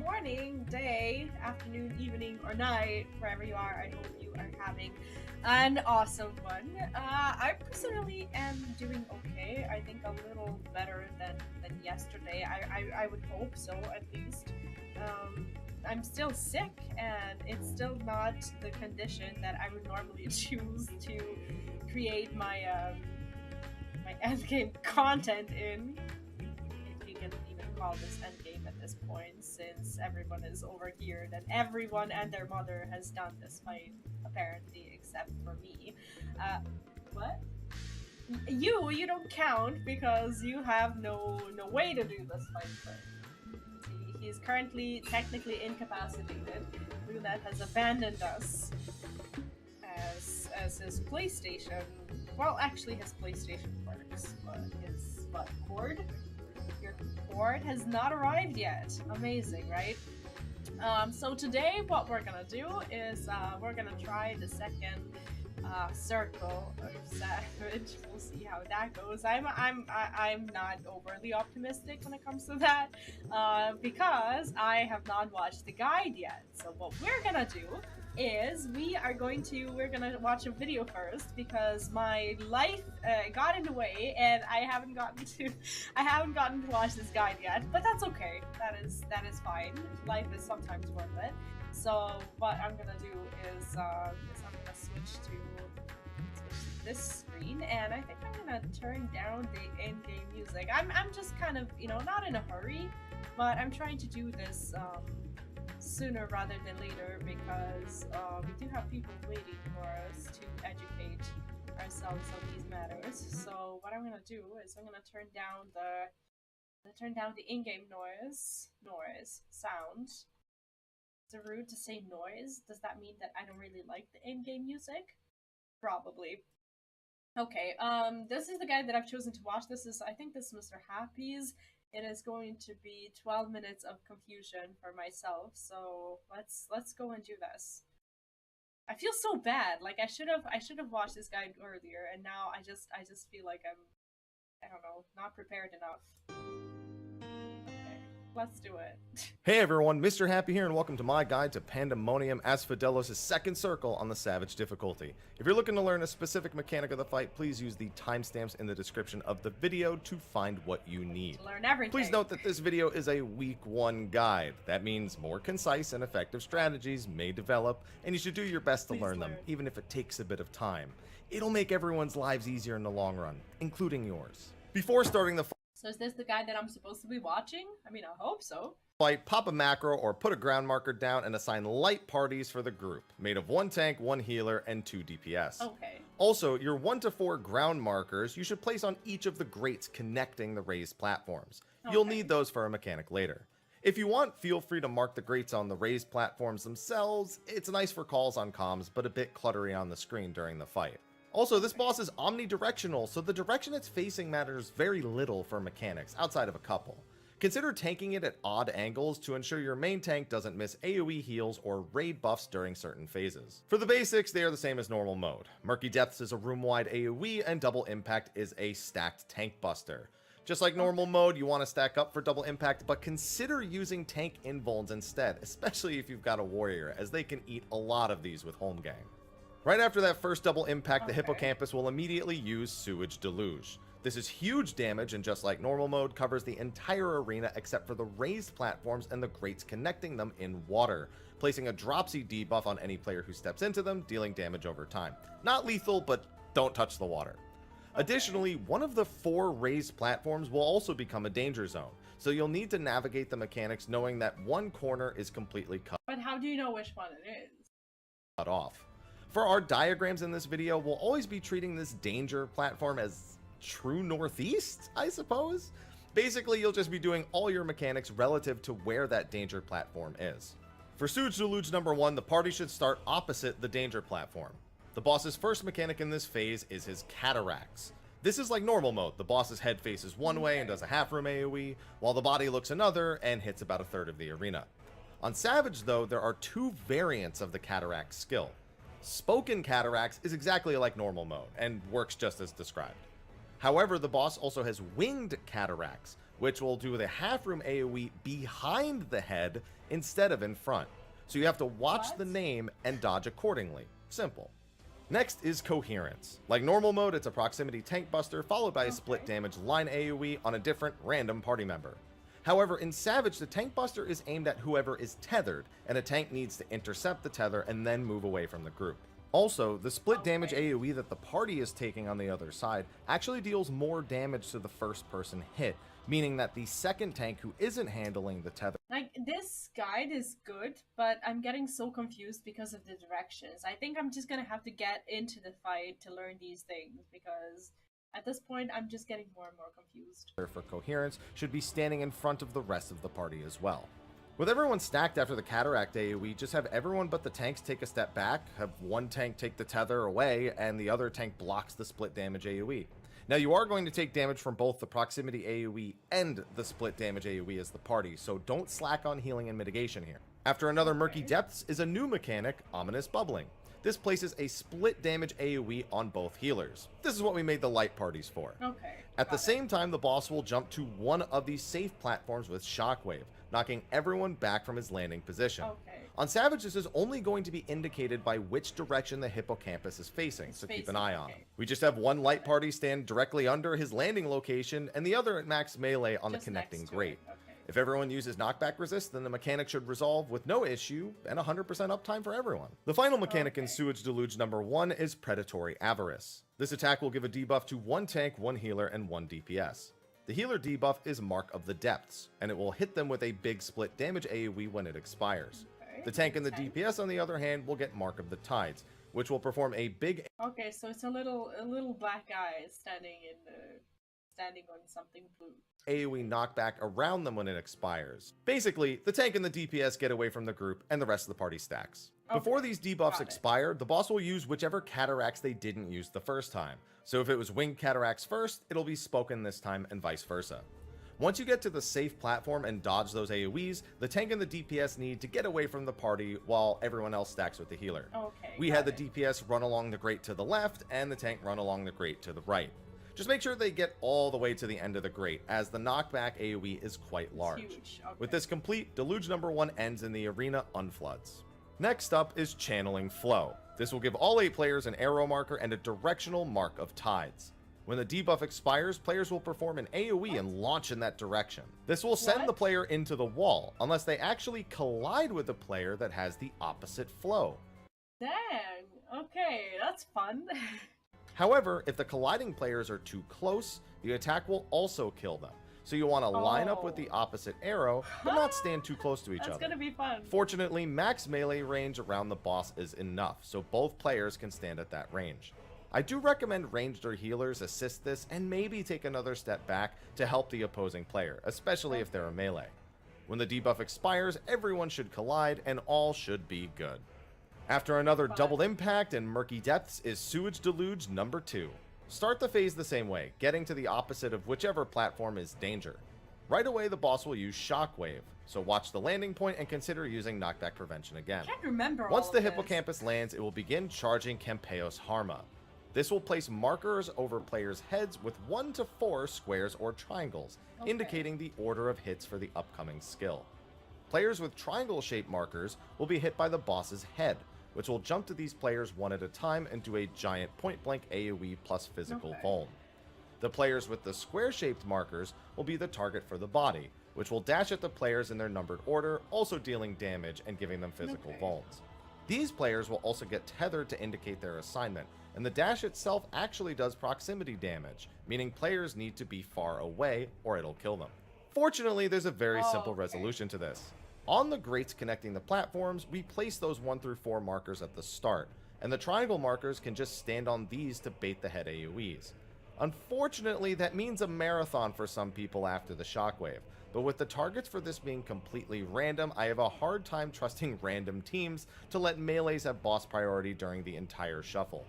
morning, day, afternoon, evening, or night, wherever you are. I hope you are having an awesome one. I personally am doing okay. I think a little better than yesterday. I would hope so, at least. I'm still sick, and it's still not the condition that I would normally choose to create my endgame content in. If you can even call this endgame at this point, since everyone is overgeared and everyone and their mother has done this fight, apparently, except for me. What? You don't count because you have no way to do this fight. See, he's currently technically incapacitated. Roulette has abandoned us as his PlayStation. Well, actually, his PlayStation works, but his cord? Your cord has not arrived yet. Amazing, right? So today, what we're gonna do is we're gonna try the second circle of Savage. We'll see how that goes. I'm not overly optimistic when it comes to that because I have not watched the guide yet. So what we're gonna do is we're gonna watch a video first because my life got in the way and I haven't gotten to watch this guide yet. But that's okay. That is fine. Life is sometimes worth it. So what I'm gonna do is I'm gonna switch to this screen, and I think I'm gonna turn down the in-game music. I'm just kind of, not in a hurry, but I'm trying to do this sooner rather than later because we do have people waiting for us to educate ourselves on these matters. So what I'm gonna do is I'm gonna turn down the in-game sound. Is it rude to say noise? Does that mean that I don't really like the in-game music? Probably. Okay, this is the guy that I've chosen to watch. I think this is Mr. Happy's. It is going to be 12 minutes of confusion for myself, so let's go and do this. I feel so bad. Like I should have watched this guy earlier, and now I just feel like I don't know, not prepared enough. Let's do it. Hey everyone, Mr. Happy here, and welcome to my guide to Pandaemonium Savage second circle on the Savage difficulty. If you're looking to learn a specific mechanic of the fight, please use the timestamps in the description of the video to find what you need. To learn everything. Please note that this video is a week 1 guide. That means more concise and effective strategies may develop, and you should do your best to learn them, even if it takes a bit of time. It'll make everyone's lives easier in the long run, including yours. Before starting the So is this the guy that I'm supposed to be watching? I mean, I hope so. fight, pop a macro or put a ground marker down and assign light parties for the group, made of 1 tank, 1 healer, and 2 DPS. Okay. Also, your 1 to 4 ground markers you should place on each of the grates connecting the raised platforms. Okay. You'll need those for a mechanic later. If you want, feel free to mark the grates on the raised platforms themselves. It's nice for calls on comms, but a bit cluttery on the screen during the fight. Also, this boss is omnidirectional, so the direction it's facing matters very little for mechanics, outside of a couple. Consider tanking it at odd angles to ensure your main tank doesn't miss AoE heals or raid buffs during certain phases. For the basics, they are the same as normal mode. Murky Depths is a room-wide AoE, and Double Impact is a stacked tank buster. Just like normal mode, you want to stack up for Double Impact, but consider using tank invulns instead, especially if you've got a warrior, as they can eat a lot of these with Holmgang. Right after that first Double Impact, the Hippocampus will immediately use Sewage Deluge. This is huge damage, and just like normal mode, covers the entire arena except for the raised platforms and the grates connecting them in water, placing a Dropsy debuff on any player who steps into them, dealing damage over time. Not lethal, but don't touch the water. Additionally, one of the 4 raised platforms will also become a danger zone, so you'll need to navigate the mechanics knowing that one corner is completely cut. But how do you know which one it is? Cut off. For our diagrams in this video, we'll always be treating this danger platform as true northeast, I suppose? Basically, you'll just be doing all your mechanics relative to where that danger platform is. For Sewage Deluge number 1, the party should start opposite the danger platform. The boss's first mechanic in this phase is his Cataracts. This is like normal mode. The boss's head faces one way and does a half room AoE, while the body looks another and hits about a third of the arena. On Savage, though, there are 2 variants of the Cataract skill. Spoken Cataracts is exactly like normal mode, and works just as described. However, the boss also has winged cataracts, which will do the half-room AoE behind the head instead of in front. So you have to watch the name and dodge accordingly. Simple. Next is Coherence. Like normal mode, it's a proximity tank buster followed by a split damage line AoE on a different random party member. However, in Savage, the tank buster is aimed at whoever is tethered, and a tank needs to intercept the tether and then move away from the group. Also, the split damage AoE that the party is taking on the other side actually deals more damage to the first person hit, meaning that the second tank who isn't handling the tether... Like, this guide is good, but I'm getting so confused because of the directions. I think I'm just gonna have to get into the fight to learn these things, because at this point, I'm just getting more and more confused. ...for Coherence should be standing in front of the rest of the party as well. With everyone stacked after the Cataract AoE, just have everyone but the tanks take a step back, have one tank take the tether away, and the other tank blocks the split damage AoE. Now, you are going to take damage from both the proximity AoE and the split damage AoE as the party, so don't slack on healing and mitigation here. After another Murky Depths is a new mechanic, Ominous Bubbling. This places a split damage AoE on both healers. This is what we made the light parties for. At the same time, the boss will jump to one of these safe platforms with Shockwave, knocking everyone back from his landing position. On Savage, this is only going to be indicated by which direction the hippocampus is facing, so keep an eye on him. We just have one light party stand directly under his landing location, and the other at max melee on the connecting grate. If everyone uses knockback resist, then the mechanic should resolve with no issue and 100% uptime for everyone. The final mechanic in Sewage Deluge number 1 is Predatory Avarice. This attack will give a debuff to one tank, one healer, and one DPS. The healer debuff is Mark of the Depths, and it will hit them with a big split damage AoE when it expires. The tank and the DPS, on the other hand, will get Mark of the Tides, which will perform a big... Okay, so it's a little black guy standing on something blue. AoE knockback around them when it expires. Basically, the tank and the DPS get away from the group, and the rest of the party stacks. Before these debuffs expire, the boss will use whichever cataracts they didn't use the first time. So if it was winged cataracts first, it'll be spoken this time, and vice versa. Once you get to the safe platform and dodge those AoEs, the tank and the DPS need to get away from the party while everyone else stacks with the healer. We had the DPS run along the grate to the left, and the tank run along the grate to the right. Just make sure they get all the way to the end of the grate, as the knockback AoE is quite large. With this complete, Deluge number 1 ends in the arena unfloods. Next up is Channeling Flow. This will give all 8 players an arrow marker and a directional mark of tides. When the debuff expires, players will perform an AoE and launch in that direction. This will send the player into the wall, unless they actually collide with a player that has the opposite flow. Dang, okay, that's fun. However, if the colliding players are too close, the attack will also kill them. So you want to line up with the opposite arrow, but not stand too close to each other. That's gonna be fun. Fortunately, max melee range around the boss is enough, so both players can stand at that range. I do recommend ranged or healers assist this and maybe take another step back to help the opposing player, especially if they're a melee. When the debuff expires, everyone should collide and all should be good. After another double impact and Murky Depths is Sewage Deluge number 2. Start the phase the same way, getting to the opposite of whichever platform is danger. Right away, the boss will use Shockwave, so watch the landing point and consider using knockback prevention again. Can't remember Once the hippocampus lands, it will begin charging Campeios Harma. This will place markers over players' heads with 1 to 4 squares or triangles, indicating the order of hits for the upcoming skill. Players with triangle-shaped markers will be hit by the boss's head, which will jump to these players one at a time and do a giant point-blank AoE plus physical vuln. The players with the square-shaped markers will be the target for the body, which will dash at the players in their numbered order, also dealing damage and giving them physical vulns. These players will also get tethered to indicate their assignment, and the dash itself actually does proximity damage, meaning players need to be far away or it'll kill them. Fortunately, there's a very simple resolution to this. On the grates connecting the platforms, we place those 1 through 4 markers at the start, and the triangle markers can just stand on these to bait the head AoEs. Unfortunately, that means a marathon for some people after the shockwave, but with the targets for this being completely random, I have a hard time trusting random teams to let melees have boss priority during the entire shuffle.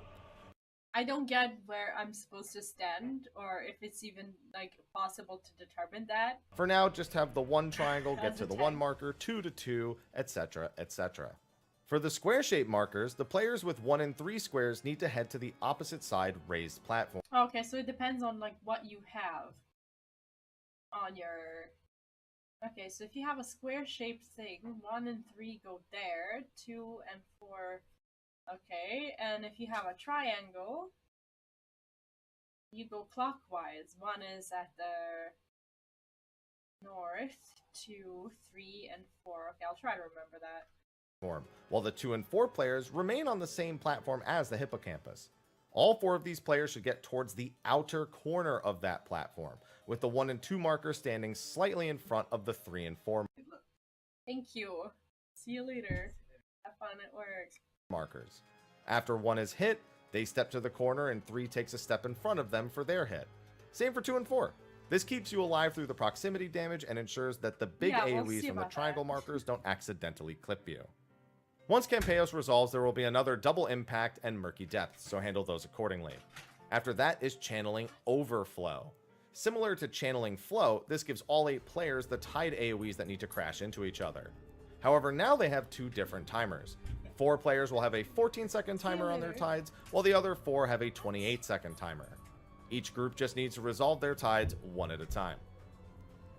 I don't get where I'm supposed to stand, or if it's even, like, possible to determine that. For now, just have the 1 triangle get to the 1 marker, 2 to 2, etc., etc. For the square-shaped markers, the players with 1 and 3 squares need to head to the opposite side raised platform. Okay, so it depends on like what you have on your... Okay, so if you have a square-shaped thing, 1 and 3 go there, 2 and 4... Okay, and if you have a triangle, you go clockwise. 1 is at the north, 2, 3, and 4. Okay, I'll try to remember that. While the 2 and 4 players remain on the same platform as the hippocampus. All 4 of these players should get towards the outer corner of that platform, with the 1 and 2 marker standing slightly in front of the 3 and 4 Thank you. See you later. Have fun at work. Markers. After 1 is hit, they step to the corner and 3 takes a step in front of them for their hit. Same for 2 and 4. This keeps you alive through the proximity damage and ensures that the big AoEs from the triangle markers don't accidentally clip you. Once Campeios resolves, there will be another double impact and murky depths, so handle those accordingly. After that is channeling overflow. Similar to channeling flow, this gives all 8 players the tied AoEs that need to crash into each other. However, now they have 2 different timers. 4 players will have a 14-second timer on their tides, while the other 4 have a 28-second timer. Each group just needs to resolve their tides one at a time.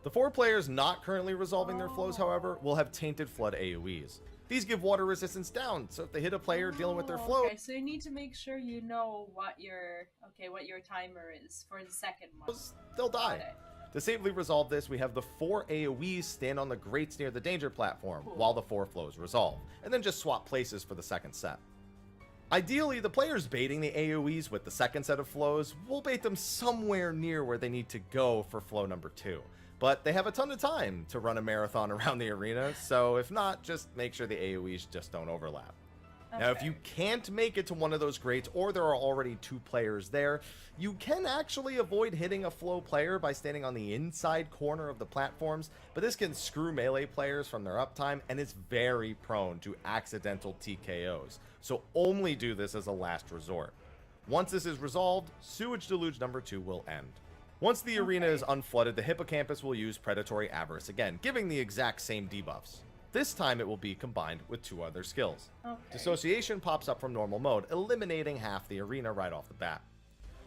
The 4 players not currently resolving their flows, however, will have Tainted Flood AoEs. These give water resistance down, so if they hit a player dealing with their flow... Okay, so you need to make sure you know what your timer is for the second one. They'll die. To safely resolve this, we have the 4 AoEs stand on the grates near the danger platform, while the 4 flows resolve, and then just swap places for the second set. Ideally, the players baiting the AoEs with the second set of flows will bait them somewhere near where they need to go for flow number 2. But they have a ton of time to run a marathon around the arena, so if not, just make sure the AoEs just don't overlap. Okay. Now, if you can't make it to one of those grates, or there are already 2 players there, you can actually avoid hitting a flow player by standing on the inside corner of the platforms, but this can screw melee players from their uptime, and is very prone to accidental TKOs, so only do this as a last resort. Once this is resolved, Sewage Deluge number 2 will end. Once the arena is unflooded, the hippocampus will use Predatory Avarice again, giving the exact same debuffs. This time it will be combined with 2 other skills. Dissociation pops up from normal mode, eliminating half the arena right off the bat.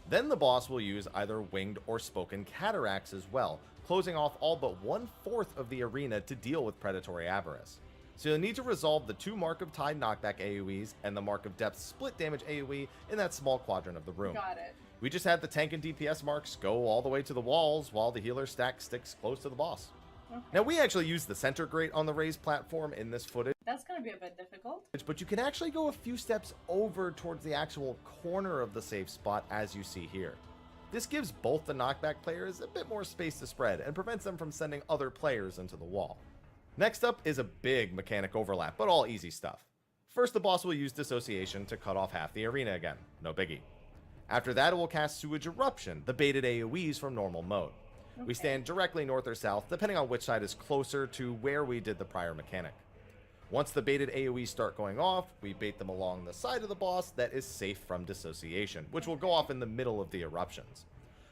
Then the boss will use either Winged or Spoken Cataracts as well, closing off all but 1/4 of the arena to deal with Predatory Avarice. So you'll need to resolve the 2 Mark of Tide knockback AoEs and the Mark of Depth split damage AoE in that small quadrant of the room. Got it. We just had the tank and DPS marks go all the way to the walls while the healer stack sticks close to the boss. Now, we actually used the center grate on the raised platform in this footage. That's going to be a bit difficult. But you can actually go a few steps over towards the actual corner of the safe spot, as you see here. This gives both the knockback players a bit more space to spread and prevents them from sending other players into the wall. Next up is a big mechanic overlap, but all easy stuff. First, the boss will use Dissociation to cut off half the arena again. No biggie. After that, it will cast Sewage Eruption, the baited AoEs from normal mode. We stand directly north or south, depending on which side is closer to where we did the prior mechanic. Once the baited AoEs start going off, we bait them along the side of the boss that is safe from Dissociation, which will go off in the middle of the eruptions.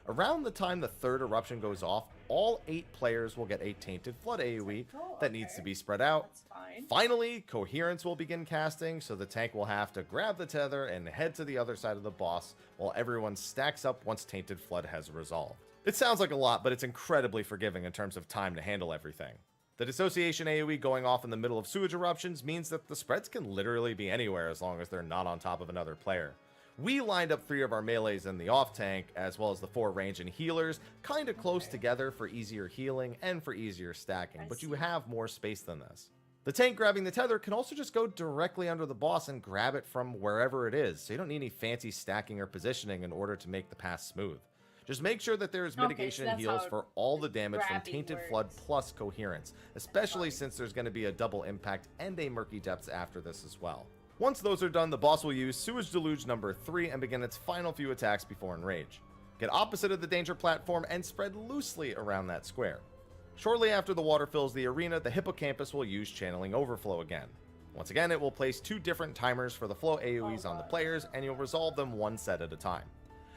Around the time the 3rd eruption goes off, all 8 players will get a Tainted Flood AoE that needs to be spread out. Finally, Coherence will begin casting, so the tank will have to grab the tether and head to the other side of the boss while everyone stacks up once Tainted Flood has resolved. It sounds like a lot, but it's incredibly forgiving in terms of time to handle everything. The Dissociation AoE going off in the middle of Sewage Eruptions means that the spreads can literally be anywhere as long as they're not on top of another player. We lined up 3 of our melees in the off tank, as well as the 4 range and healers, kinda close together for easier healing and for easier stacking, but you have more space than this. The tank grabbing the tether can also just go directly under the boss and grab it from wherever it is, so you don't need any fancy stacking or positioning in order to make the pass smooth. Just make sure that there's mitigation and heals for all the damage from Tainted Flood plus Coherence, especially since there's going to be a double impact and a Murky Depths after this as well. Once those are done, the boss will use Sewage Deluge number 3 and begin its final few attacks before Enrage. Get opposite of the danger platform and spread loosely around that square. Shortly after the water fills the arena, the hippocampus will use Channeling Overflow again. Once again, it will place 2 different timers for the flow AoEs on the players, and you'll resolve them one set at a time.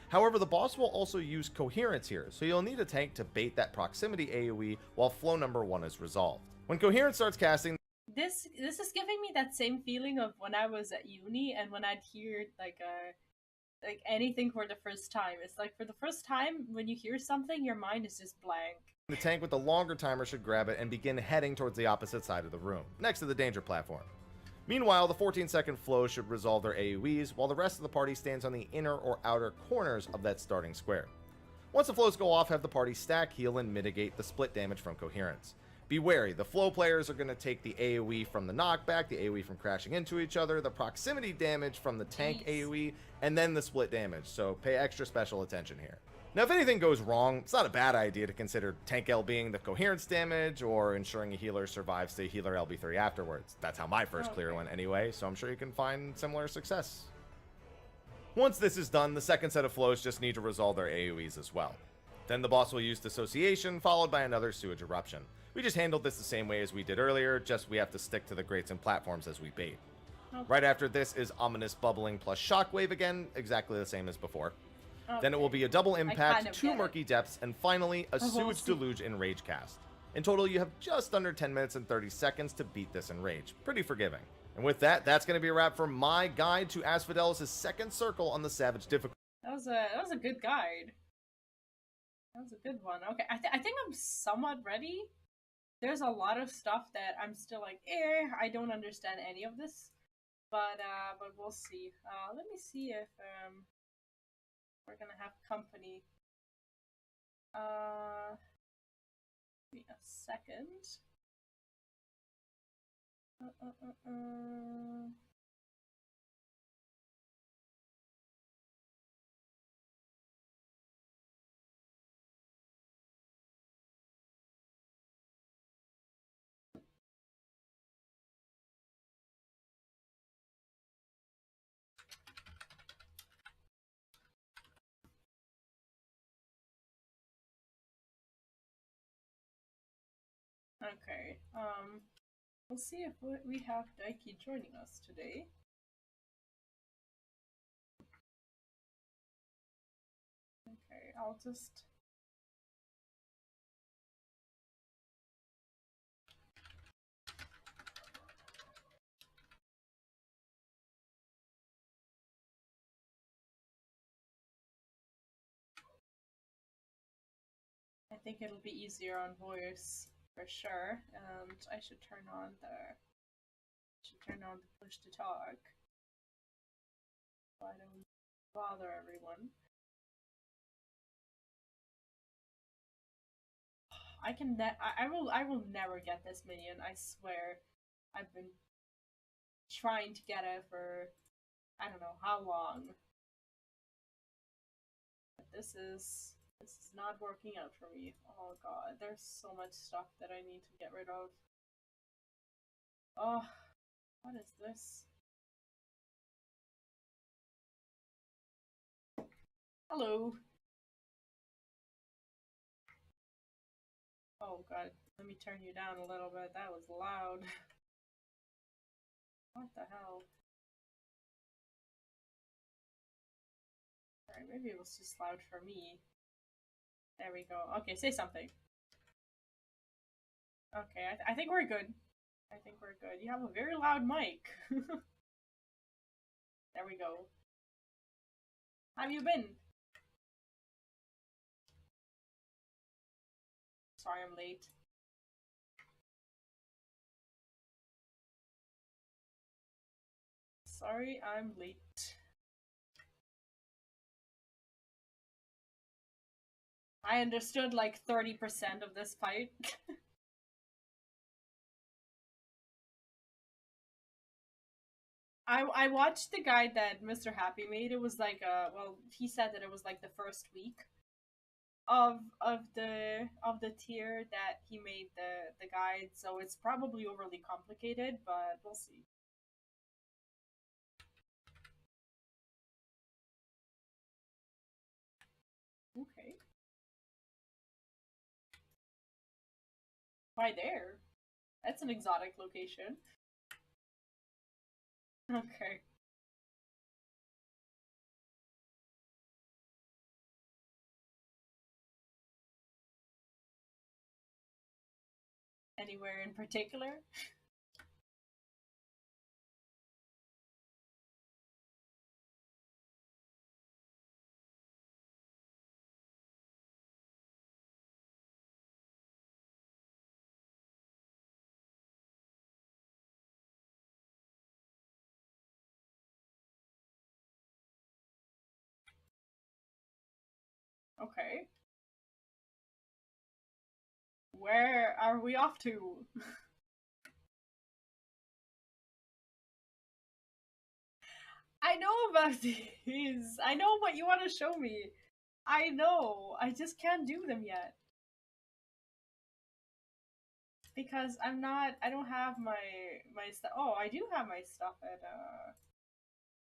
However, the boss will also use Coherence here, so you'll need a tank to bait that proximity AoE while flow number 1 is resolved. When Coherence starts casting, This is giving me that same feeling of when I was at uni and when I'd hear like anything for the first time. It's like for the first time when you hear something, your mind is just blank. The tank with the longer timer should grab it and begin heading towards the opposite side of the room, next to the danger platform. Meanwhile, the 14-second flow should resolve their AoEs, while the rest of the party stands on the inner or outer corners of that starting square. Once the flows go off, have the party stack, heal, and mitigate the split damage from coherence. Be wary, the flow players are going to take the AoE from the knockback, the AoE from crashing into each other, the proximity damage from the tank AoE, and then the split damage, so pay extra special attention here. Now, if anything goes wrong, it's not a bad idea to consider tank L being the coherence damage or ensuring a healer survives the healer LB3 afterwards. That's how my first clear went anyway, so I'm sure you can find similar success. Once this is done, the second set of flows just need to resolve their AoEs as well. Then the boss will use Dissociation, followed by another Sewage Eruption. We just handled this the same way as we did earlier, just we have to stick to the grates and platforms as we bait. Right after this is Ominous Bubbling plus Shockwave again, exactly the same as before. Then it will be a Double Impact, 2 Murky Depths, and finally a Sewage Deluge in Rage Cast. In total, you have just under 10 minutes and 30 seconds to beat this in Rage. Pretty forgiving. And with that, that's going to be a wrap for my guide to Asphodelos' second circle on the Savage difficulty. That was a good guide. That was a good one. Okay, I think I'm somewhat ready. There's a lot of stuff that I'm still like, I don't understand any of this. But we'll see. Let me see if we're gonna have company. Give me a second. Okay, we'll see if we have Daiki joining us today. Okay, I'll just... I think it'll be easier on voice for sure, and I should turn on the push to talk so I don't bother everyone. I will never get this minion, I swear. I've been trying to get it for I don't know how long. But this is not working out for me. Oh god, there's so much stuff that I need to get rid of. Oh, what is this? Hello. Oh god, let me turn you down a little bit. That was loud. What the hell? Alright, maybe it was just loud for me. There we go. Okay, say something. Okay, I think we're good. I think we're good. You have a very loud mic. There we go. How have you been? Sorry I'm late. Sorry I'm late. I understood like 30% of this fight. I watched the guide that Mr. Happy made. It was like well, he said that it was like the first week of the tier that he made the guide, so it's probably overly complicated, but we'll see. Okay. Why there? That's an exotic location. Okay. Anywhere in particular? Okay. Where are we off to? I know about these. I know what you want to show me. I know. I just can't do them yet. Because I don't have my stuff. Oh, I do have my stuff at,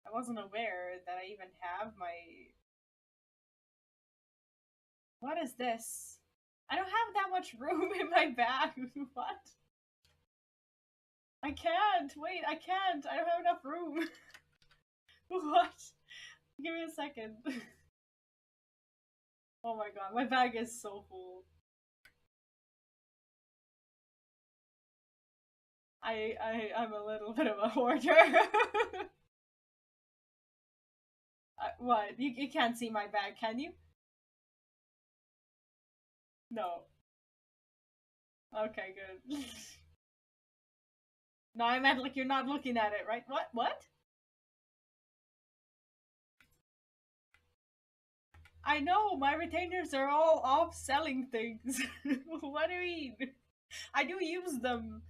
I wasn't aware that I even have my... What is this? I don't have that much room in my bag. What? I can't. Wait, I can't. I don't have enough room. What? Give me a second. Oh my god, my bag is so full. I'm a little bit of a hoarder. What? You can't see my bag, can you? No. Okay, good. No, I meant like you're not looking at it, right? What? What? I know, my retainers are all off selling things. What do you mean? I do use them.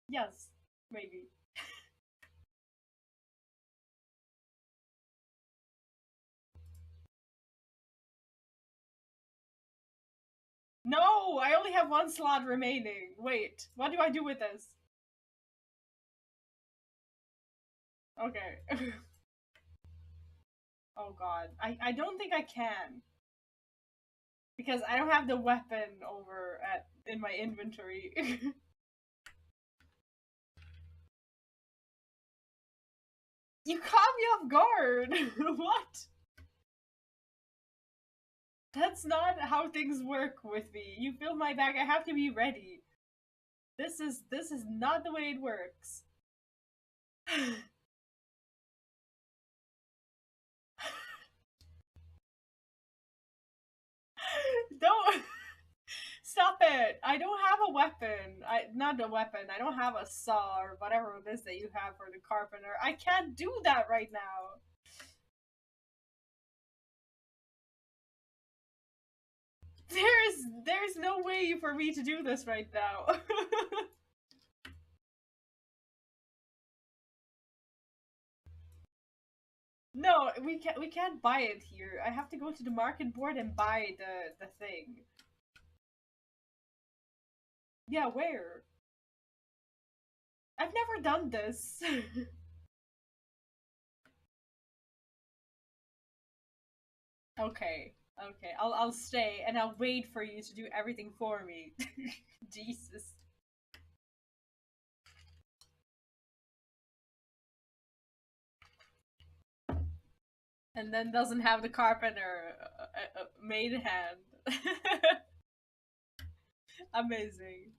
Yes, maybe. No, I only have one slot remaining. Wait, what do I do with this? Okay. Oh god. I don't think I can. Because I don't have the weapon over in my inventory. You caught me off guard! What? That's not how things work with me. You fill my bag, I have to be ready. This is not the way it works. Don't stop it. I don't have a weapon. Not a weapon. I don't have a saw or whatever it is that you have for the carpenter. I can't do that right now. There's no way for me to do this right now. No, we can't buy it here. I have to go to the market board and buy the thing. Yeah, where? I've never done this. Okay. Okay. I'll stay and I'll wait for you to do everything for me. Jesus. And then doesn't have the carpenter made hand. Amazing.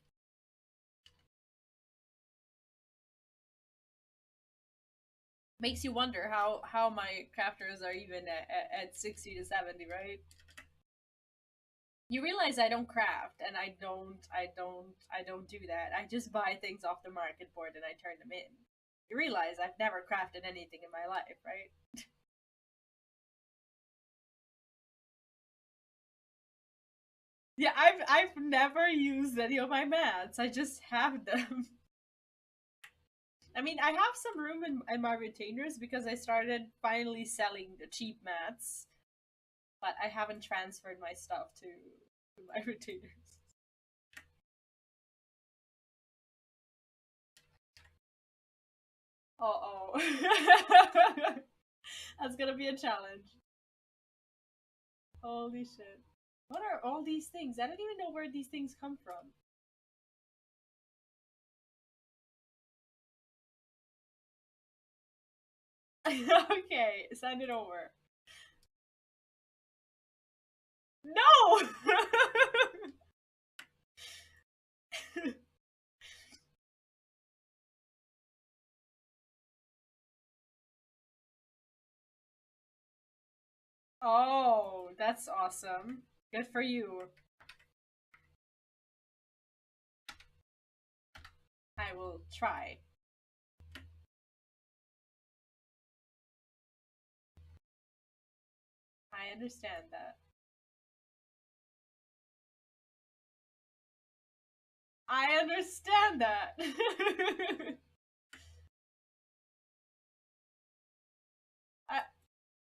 Makes you wonder how my crafters are even at 60 to 70, right? You realize I don't craft, and I don't do that. I just buy things off the market board and I turn them in. You realize I've never crafted anything in my life, right? Yeah, I've never used any of my mats. I just have them. I mean, I have some room in my retainers because I started finally selling the cheap mats, but I haven't transferred my stuff to my retainers. Uh-oh. That's gonna be a challenge. Holy shit. What are all these things? I don't even know where these things come from. Okay, send it over. No! Oh, that's awesome. Good for you. I will try. I understand that. I understand that.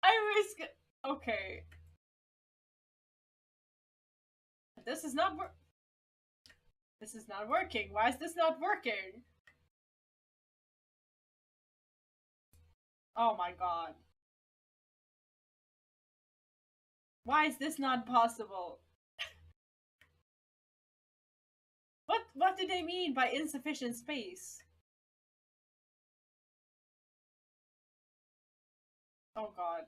I risk. Okay. This is not This is not working. Why is this not working? Oh my god. Why is this not possible? What do they mean by insufficient space? Oh god.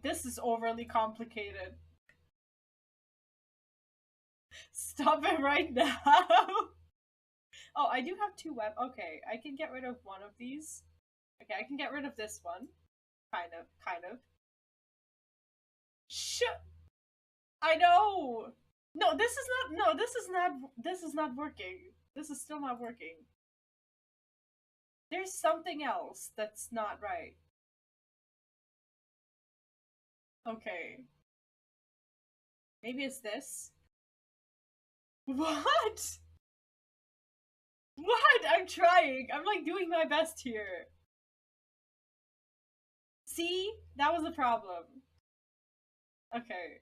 This is overly complicated. Stop it right now! Oh, I do have two web. Okay, I can get rid of one of these. Okay, I can get rid of this one. Kind of. Shut. I know! No, this is not working. This is still not working. There's something else that's not right. Okay. Maybe it's this? What? What? I'm trying. I'm like doing my best here. See? That was the problem. Okay.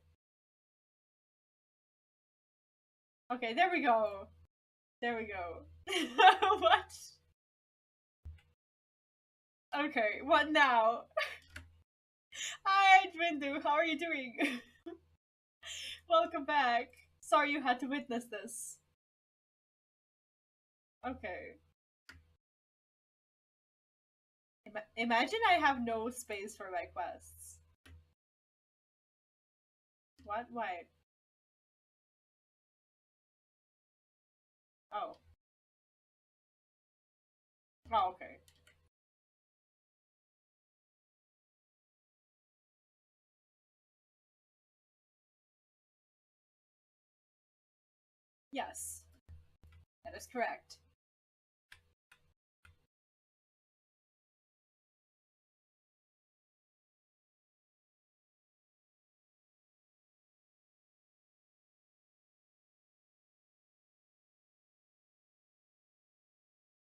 Okay, there we go. There we go. What? Okay, what now? Hi, Drindu, how are you doing? Welcome back. Sorry you had to witness this. Okay. Imagine I have no space for my quests. What? Why? Oh. Oh, okay. Yes. That is correct.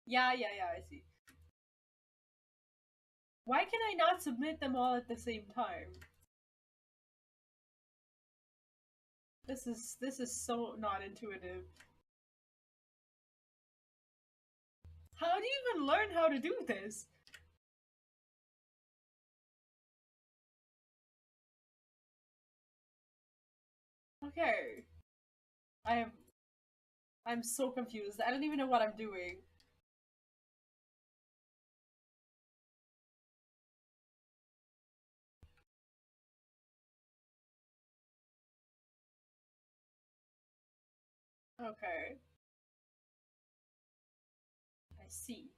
Yeah, I see. Why can I not submit them all at the same time? This is so not intuitive. How do you even learn how to do this? Okay. I'm so confused. I don't even know what I'm doing. Okay. I see.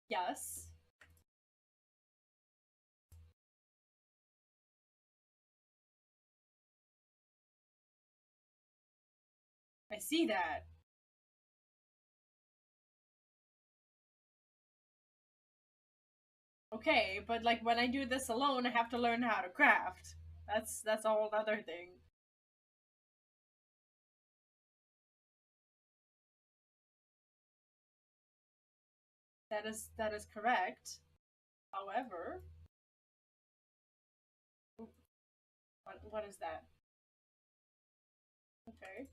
Yes. I see that. Okay, but like when I do this alone, I have to learn how to craft. That's a whole other thing. That is correct. However, what is that? Okay.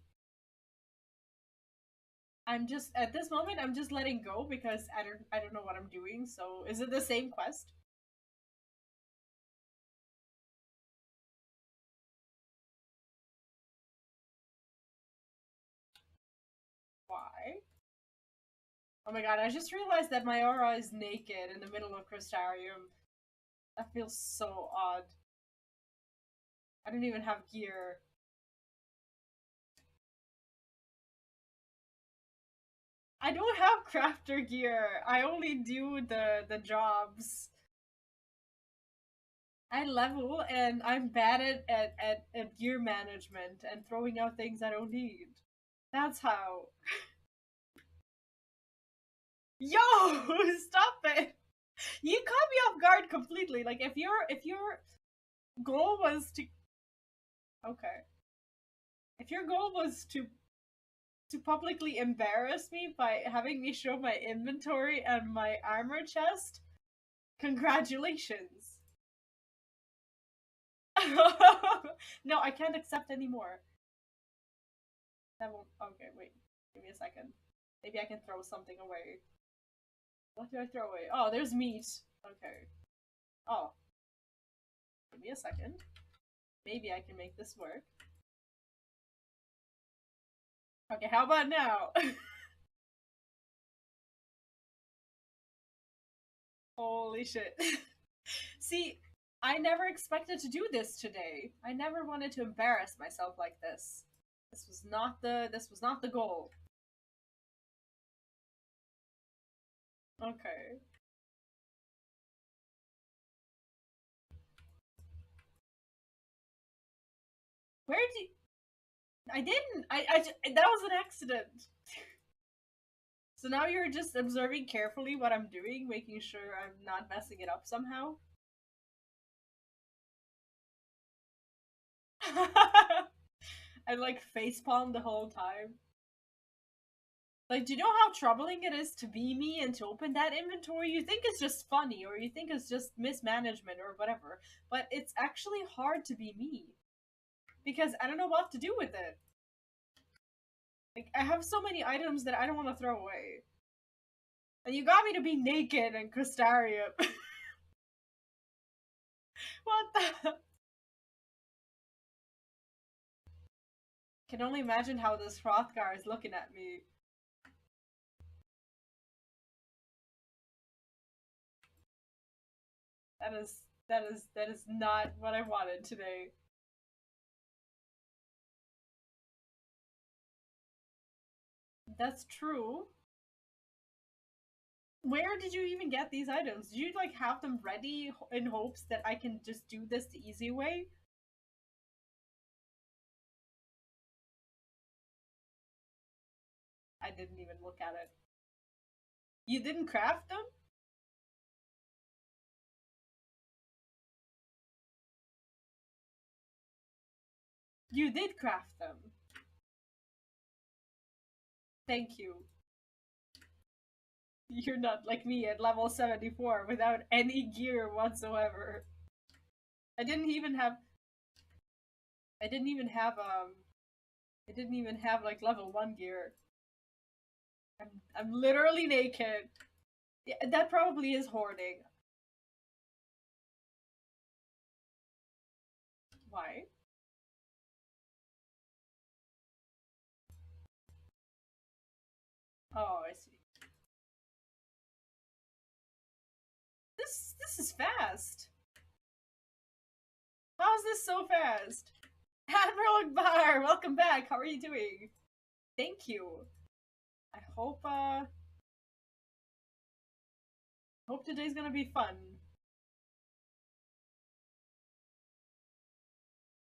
I'm just at this moment I'm just letting go because I don't know what I'm doing. So is it the same quest? Why? Oh my god, I just realized that my aura is naked in the middle of Crystarium. That feels so odd. I don't even have gear. I don't have crafter gear. I only do the jobs. I level and I'm bad at gear management and throwing out things I don't need. That's how. Yo, stop it! You completely. Like if your goal was to okay, if your goal was to publicly embarrass me by having me show my inventory and my armor chest, congratulations. No, I can't accept anymore. That won't. Okay, wait. Give me a second. Maybe I can throw something away. What do I throw away? Oh, there's meat. Okay. Oh. Give me a second. Maybe I can make this work. Okay, how about now? Holy shit. See, I never expected to do this today. I never wanted to embarrass myself like this. This was not the goal. Okay. Where did you... I didn't. That was an accident. So now you're just observing carefully what I'm doing, making sure I'm not messing it up somehow. I like facepalm the whole time. Like, do you know how troubling it is to be me and to open that inventory? You think it's just funny, or you think it's just mismanagement or whatever, but it's actually hard to be me. Because I don't know what to do with it. Like, I have so many items that I don't want to throw away. And you got me to be naked and Crystarium. What the? Can only imagine how this Hrothgar is looking at me. That is not what I wanted today. That's true. Where did you even get these items? Did you like have them ready in hopes that I can just do this the easy way? I didn't even look at it. You didn't craft them? You did craft them. Thank you. You're not like me at level 74 without any gear whatsoever. I didn't even have I didn't even have I didn't even have like level 1 gear. I'm literally naked. Yeah, that probably is hoarding. Why? Oh, I see. This is fast. How is this so fast? Admiral Akbar, welcome back. How are you doing? Thank you. I hope today's gonna be fun.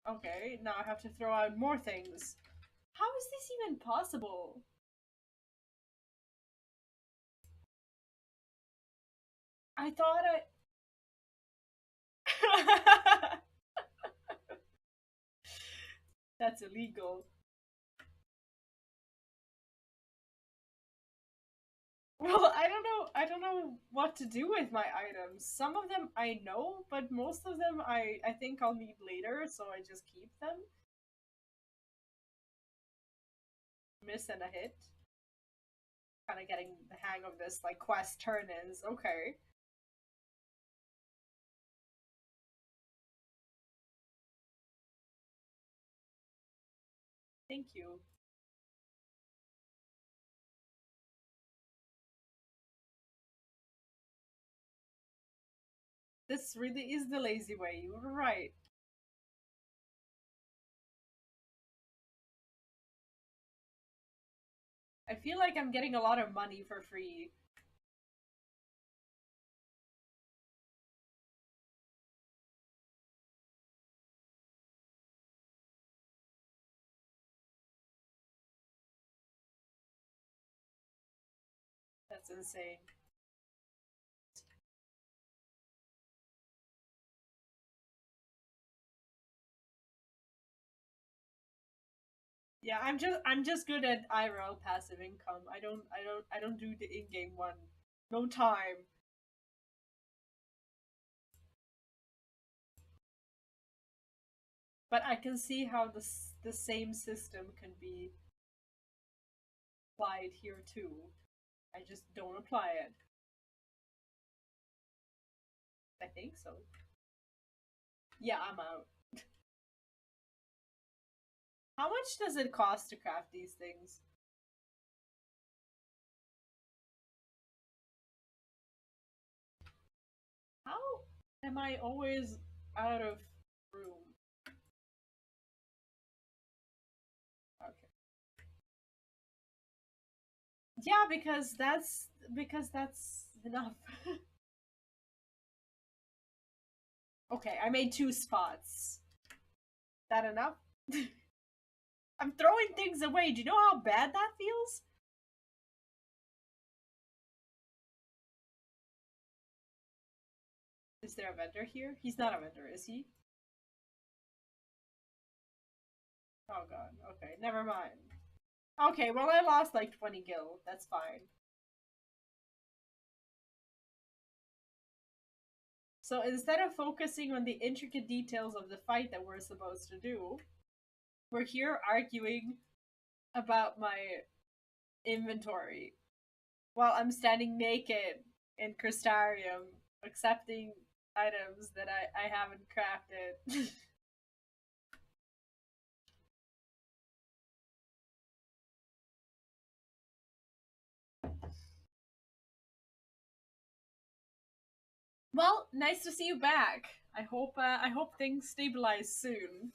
Okay, now I have to throw out more things. How is this even possible? I thought I... That's illegal. Well, I don't know what to do with my items. Some of them I know, but most of them I think I'll need later, so I just keep them. Miss and a hit. Kind of getting the hang of this, like, quest turn-ins. Okay. Thank you. This really is the lazy way. You were right. I feel like I'm getting a lot of money for free. That's insane. Yeah, I'm just good at IRL passive income. I don't do the in-game one. No time. But I can see how the same system can be applied here too. I just don't apply it. I think so. Yeah, I'm out. How much does it cost to craft these things? How am I always out of room? Okay. Yeah, because that's enough. Okay, I made 2 spots. That enough? I'm throwing things away. Do you know how bad that feels? Is there a vendor here? He's not a vendor, is he? Oh god, okay, never mind. Okay, well I lost like 20 gil. That's fine. So instead of focusing on the intricate details of the fight that we're supposed to do, we're here arguing about my inventory while I'm standing naked in Crystarium, accepting items that I haven't crafted. Well, nice to see you back. I hope things stabilize soon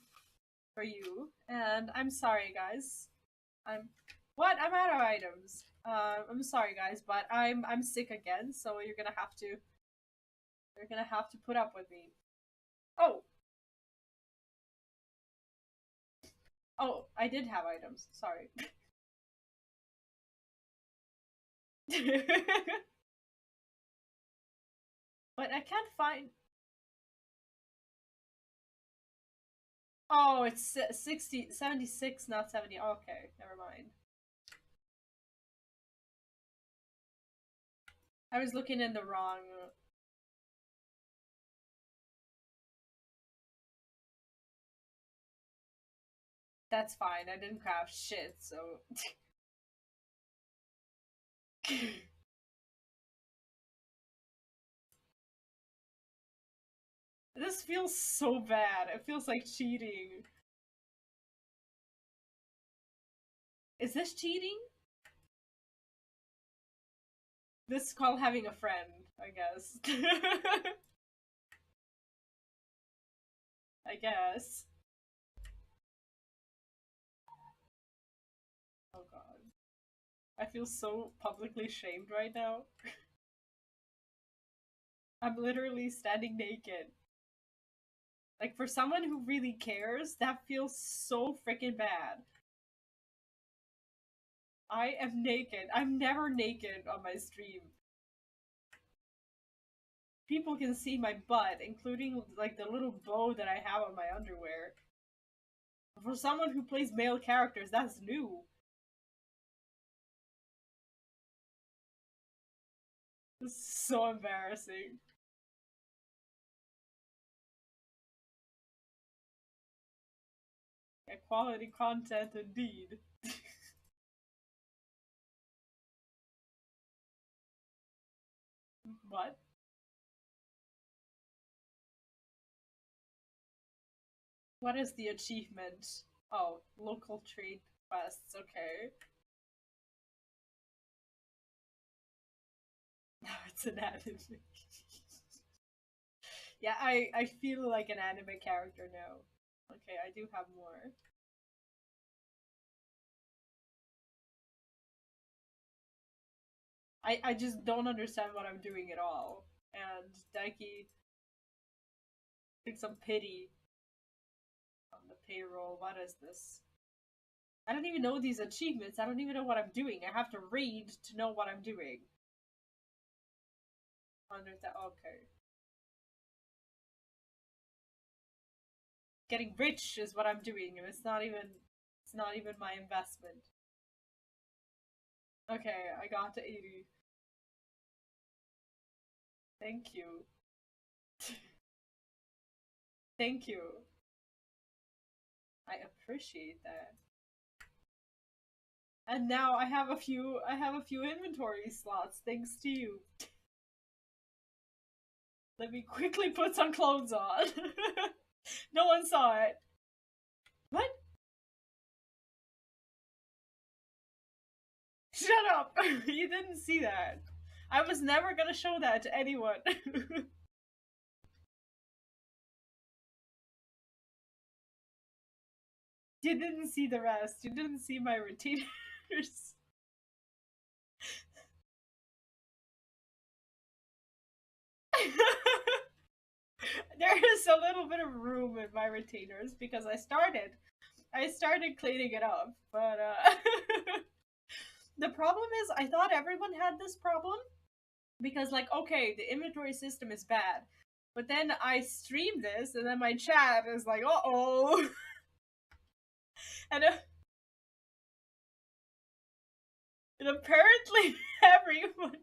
for you. And I'm sorry, guys. I'm what? I'm out of items. I'm sorry, guys, but I'm sick again, so you're gonna have to put up with me. Oh, oh, I did have items. Sorry. But I can't find. Oh, it's 60, 76, not 70. Okay, never mind. I was looking in the wrong. That's fine. I didn't craft shit, so. This feels so bad. It feels like cheating. Is this cheating? This is called having a friend, I guess. I guess. Oh god. I feel so publicly shamed right now. I'm literally standing naked. Like, for someone who really cares, that feels so freaking bad. I am naked. I'm never naked on my stream. People can see my butt, including, like, the little bow that I have on my underwear. For someone who plays male characters, that's new. This is so embarrassing. Yeah, quality content indeed. What? What is the achievement? Oh, local trade quests, okay. Now it's an anime. Yeah, I feel like an anime character now. Okay, I do have more. I just don't understand what I'm doing at all. And Daiki took some pity on the payroll. What is this? I don't even know these achievements. I don't even know what I'm doing. I have to read to know what I'm doing. Okay. Getting rich is what I'm doing, and it's not even It's not even my investment. Okay, I got to 80. Thank you. Thank you. I appreciate that. And now I have a few inventory slots thanks to you. Let me quickly put some clothes on. No one saw it. What? Shut up! You didn't see that. I was never gonna show that to anyone. You didn't see the rest. You didn't see my retainers. There is a little bit of room in my retainers because I started cleaning it up, but the problem is I thought everyone had this problem because, like, okay, the inventory system is bad, but then I stream this and then my chat is like, uh-oh. and, and apparently everyone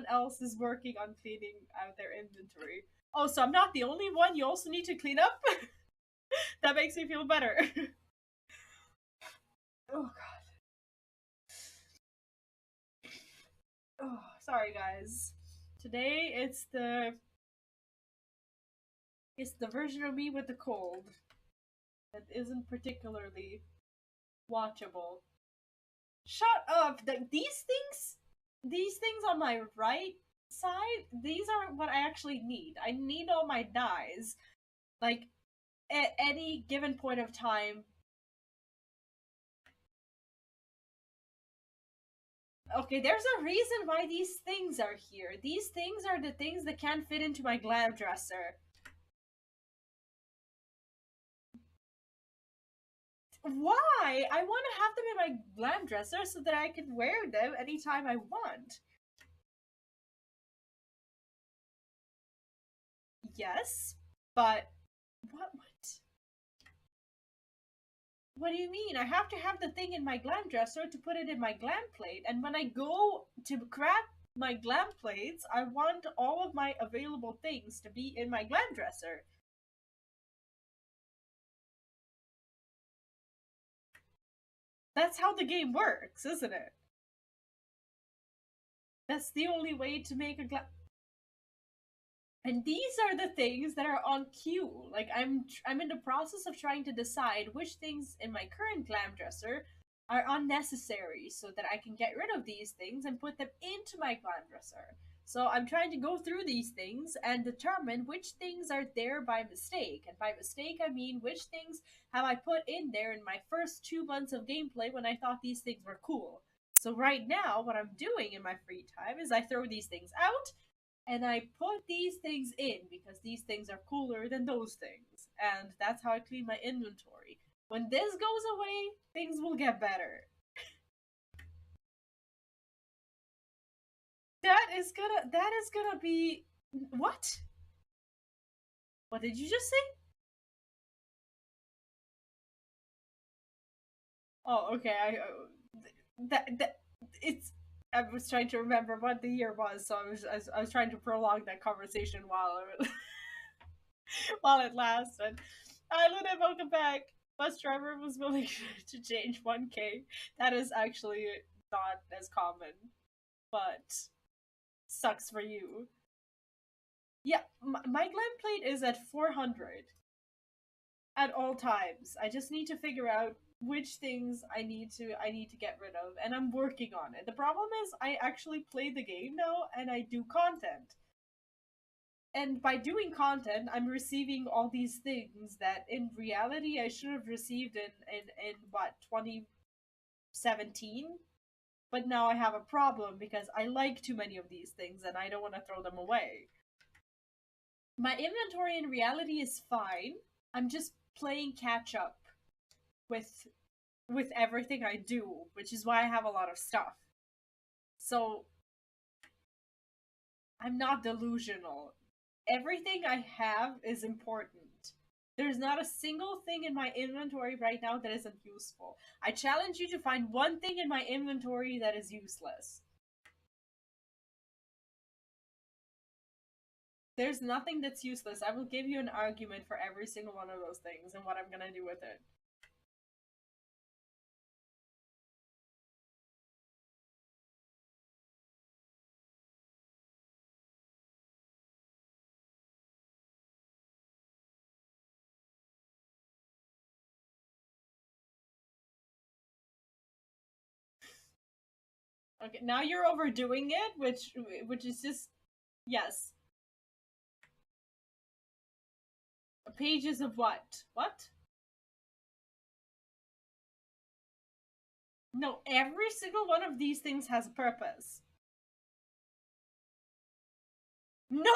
else is working on cleaning out their inventory. Oh, so I'm not the only one. You also need to clean up. That makes me feel better. Oh god. Oh, sorry guys. Today it's the version of me with the cold that isn't particularly watchable. Shut up! These things on my right side, these are what I actually need. I need all my dyes. Like, at any given point of time. Okay, there's a reason why these things are here. These things are the things that can't fit into my glam dresser. Why? I want to have them in my glam dresser so that I can wear them anytime I want. Yes, but what? What do you mean? I have to have the thing in my glam dresser to put it in my glam plate, and when I go to grab my glam plates, I want all of my available things to be in my glam dresser. That's how the game works, isn't it? That's the only way to make a glam. And these are the things that are on queue. Like, I'm in the process of trying to decide which things in my current glam dresser are unnecessary so that I can get rid of these things and put them into my glam dresser. So I'm trying to go through these things and determine which things are there by mistake. And by mistake, I mean which things have I put in there in my first 2 months of gameplay when I thought these things were cool. So right now, what I'm doing in my free time is I throw these things out and I put these things in because these things are cooler than those things. And that's how I clean my inventory. When this goes away, things will get better. That is gonna be what? What did you just say? Oh, okay. That it's. I was trying to remember what the year was, so I was trying to prolong that conversation while while it lasted. Hi, Luna, welcome back. Bus driver was willing to change 1K. That is actually not as common, but sucks for you. Yeah, my glam plate is at 400 at all times. I just need to figure out which things I need to get rid of, and I'm working on it. The problem is I actually play the game now and I do content. And by doing content, I'm receiving all these things that in reality I should have received in what, 2017? But now I have a problem because I like too many of these things and I don't want to throw them away. My inventory in reality is fine. I'm just playing catch up with everything I do, which is why I have a lot of stuff. So I'm not delusional. Everything I have is important. There's not a single thing in my inventory right now that isn't useful. I challenge you to find one thing in my inventory that is useless. There's nothing that's useless. I will give you an argument for every single one of those things and what I'm gonna do with it. Okay, now you're overdoing it, which is just yes. Pages of what? What? No, every single one of these things has a purpose. No,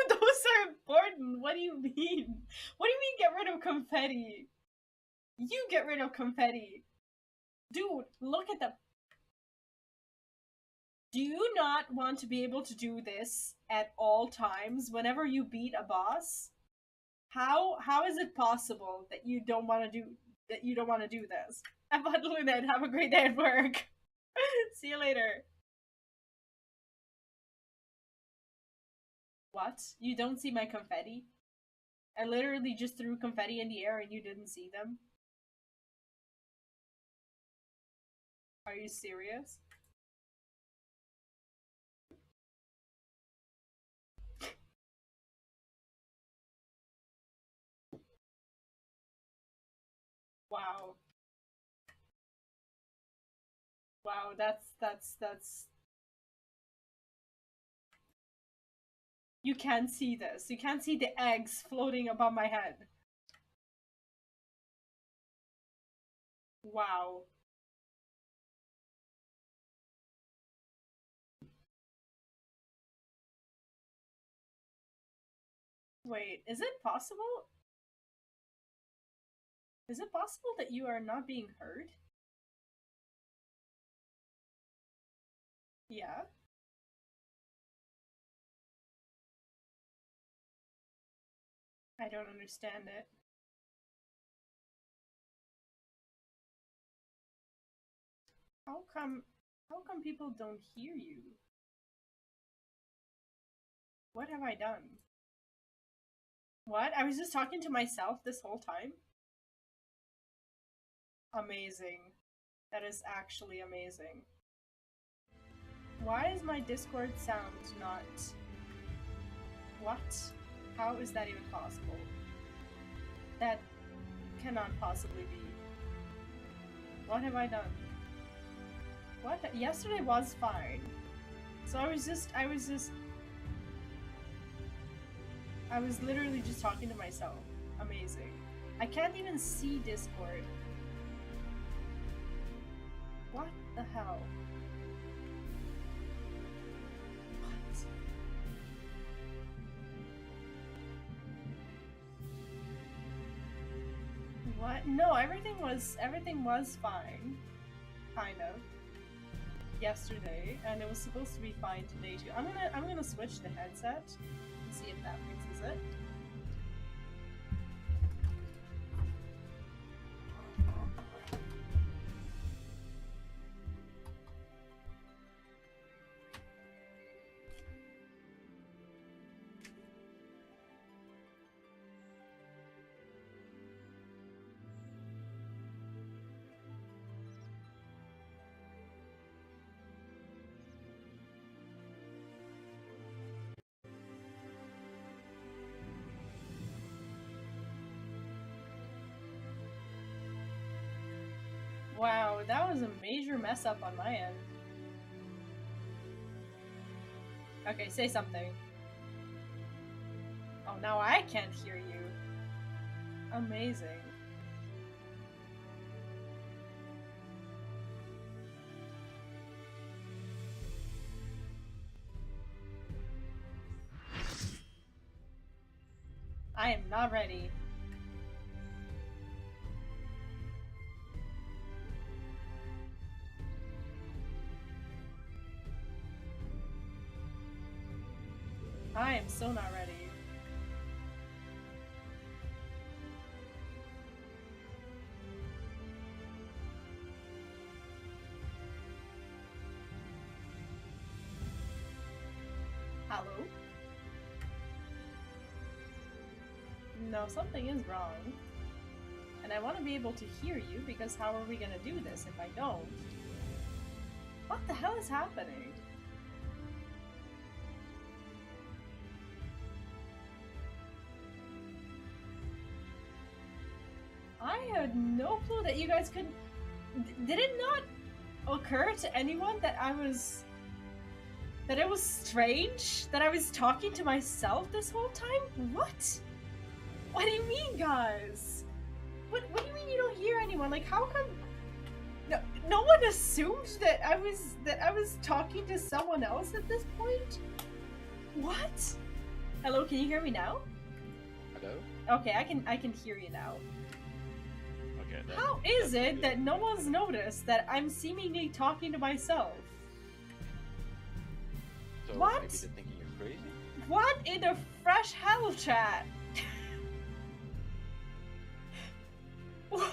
those are important. What do you mean? What do you mean get rid of confetti? You get rid of confetti. Dude, look at the... Do you not want to be able to do this at all times whenever you beat a boss? How is it possible that you don't want to do this? Have fun, Lunette. Have a great day at work. See you later. What? You don't see my confetti? I literally just threw confetti in the air and you didn't see them? Are you serious? Wow. Wow, that's... You can't see this. You can't see the eggs floating above my head. Wow. Wait, is it possible? Is it possible that you are not being heard? Yeah. I don't understand it. How come people don't hear you? What have I done? What? I was just talking to myself this whole time? Amazing. That is actually amazing. Why is my Discord sound not... What? How is that even possible? That cannot possibly be. What have I done? What? Yesterday was fine. So I was literally just talking to myself. Amazing. I can't even see Discord. What the hell? What? No, everything was fine. Kind of. Yesterday, and it was supposed to be fine today too. I'm gonna switch the headset and see if that fixes it. Wow, that was a major mess up on my end. Okay, say something. Oh, now I can't hear you. Amazing. I am not ready. I am so not ready. Hello? No, something is wrong. And I want to be able to hear you, because how are we gonna do this if I don't? What the hell is happening? I had no clue that you guys could... Did it not occur to anyone that that it was strange that I was talking to myself this whole time? What? What do you mean, guys? What do you mean you don't hear anyone? Like, how come... No one assumed that I was talking to someone else at this point? What? Hello, can you hear me now? Hello? Okay, I can hear you now. Okay. How is it that no one's noticed that I'm seemingly talking to myself? So What? maybe they're thinking you're crazy? What in the fresh hell, chat? What?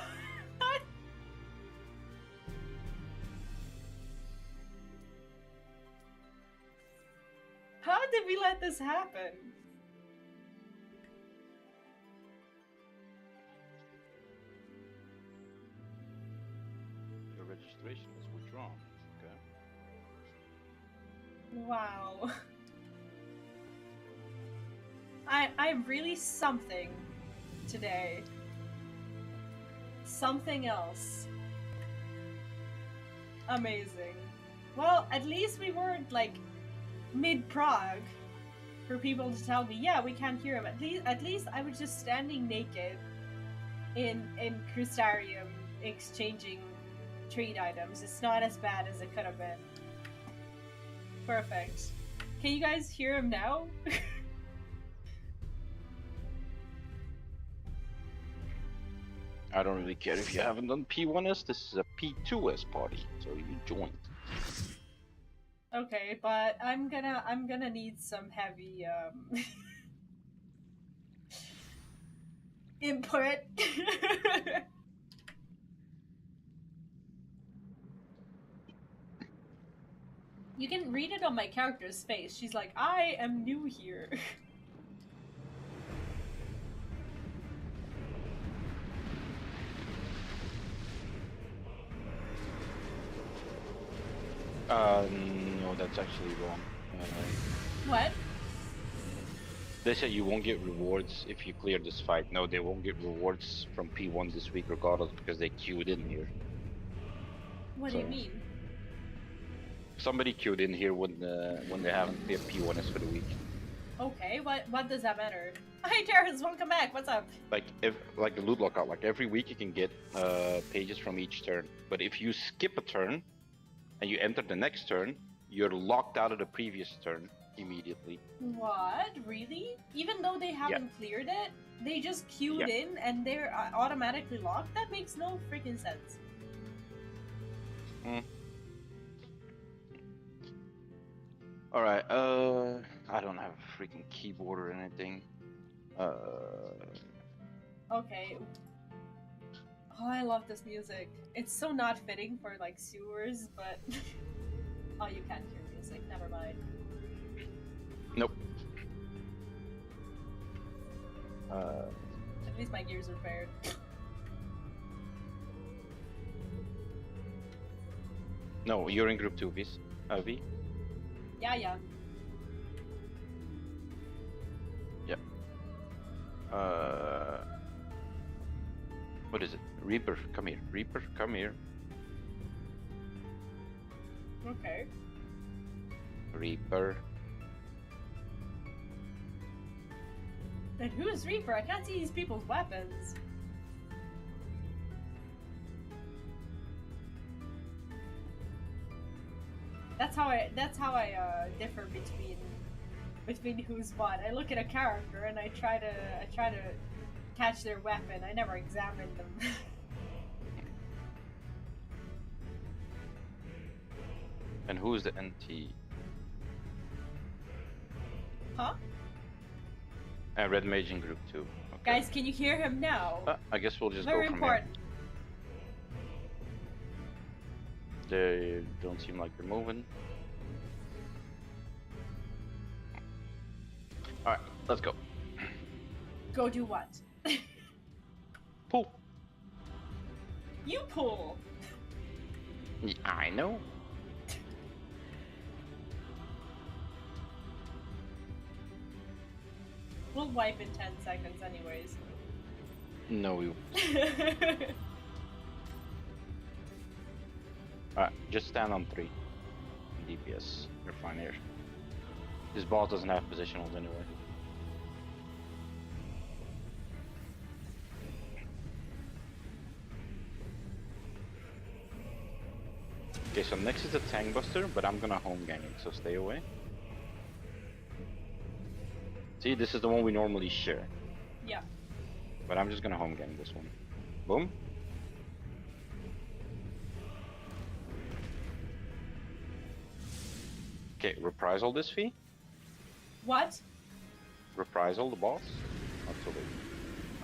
How did we let this happen? Your registration is withdrawn. Okay. Wow. I'm really something today. Something else. Amazing. Well, at least we weren't like mid-prog for people to tell me, yeah, we can't hear him. At least I was just standing naked in Crystarium exchanging trade items. It's not as bad as it could have been. Perfect. Can you guys hear him now? I don't really care if you haven't done P1s. This is a P2s party, so you joined. Okay, but I'm gonna need some heavy input. You can read it on my character's face. She's like, I am new here. No, that's actually wrong. What? They said you won't get rewards if you clear this fight. No, they won't get rewards from P1 this week regardless because they queued in here. What do you mean? Somebody queued in here when they haven't cleared P1s for the week. Okay, what does that matter? Hi Terrence, welcome back, what's up? Like the loot lockout, like every week you can get pages from each turn. But if you skip a turn and you enter the next turn, you're locked out of the previous turn immediately. What? Really? Even though they haven't cleared it, they just queued in and they're automatically locked? That makes no freaking sense. Alright, I don't have a freaking keyboard or anything. Okay. Oh, I love this music. It's so not fitting for like sewers, but oh, you can't hear music. Never mind. Nope. At least my gears are repaired. No, you're in group 2, V. Yeah. Yep. What is it? Reaper, come here. Reaper, come here. Okay. Reaper. And who's Reaper? I can't see these people's weapons. That's how I differ between who's what. I look at a character and I try to catch their weapon. I never examine them. And who's the NT? Huh? Red Mage in group 2. Okay. Guys, can you hear him now? I guess we'll just Very go from important. here. They don't seem like they're moving. Let's go. Go do what? Pull. You pull. I know. We'll wipe in 10 seconds anyways. No, you. Alright, just stand on 3. DPS. You're fine here. This boss doesn't have positionals anyway. Okay, so next is the Tank Buster, but I'm gonna home gang it, so stay away. See, this is the one we normally share. Yeah. But I'm just gonna home gang this one. Boom. Okay, reprisal this fee. What? Reprisal the boss. Not so late.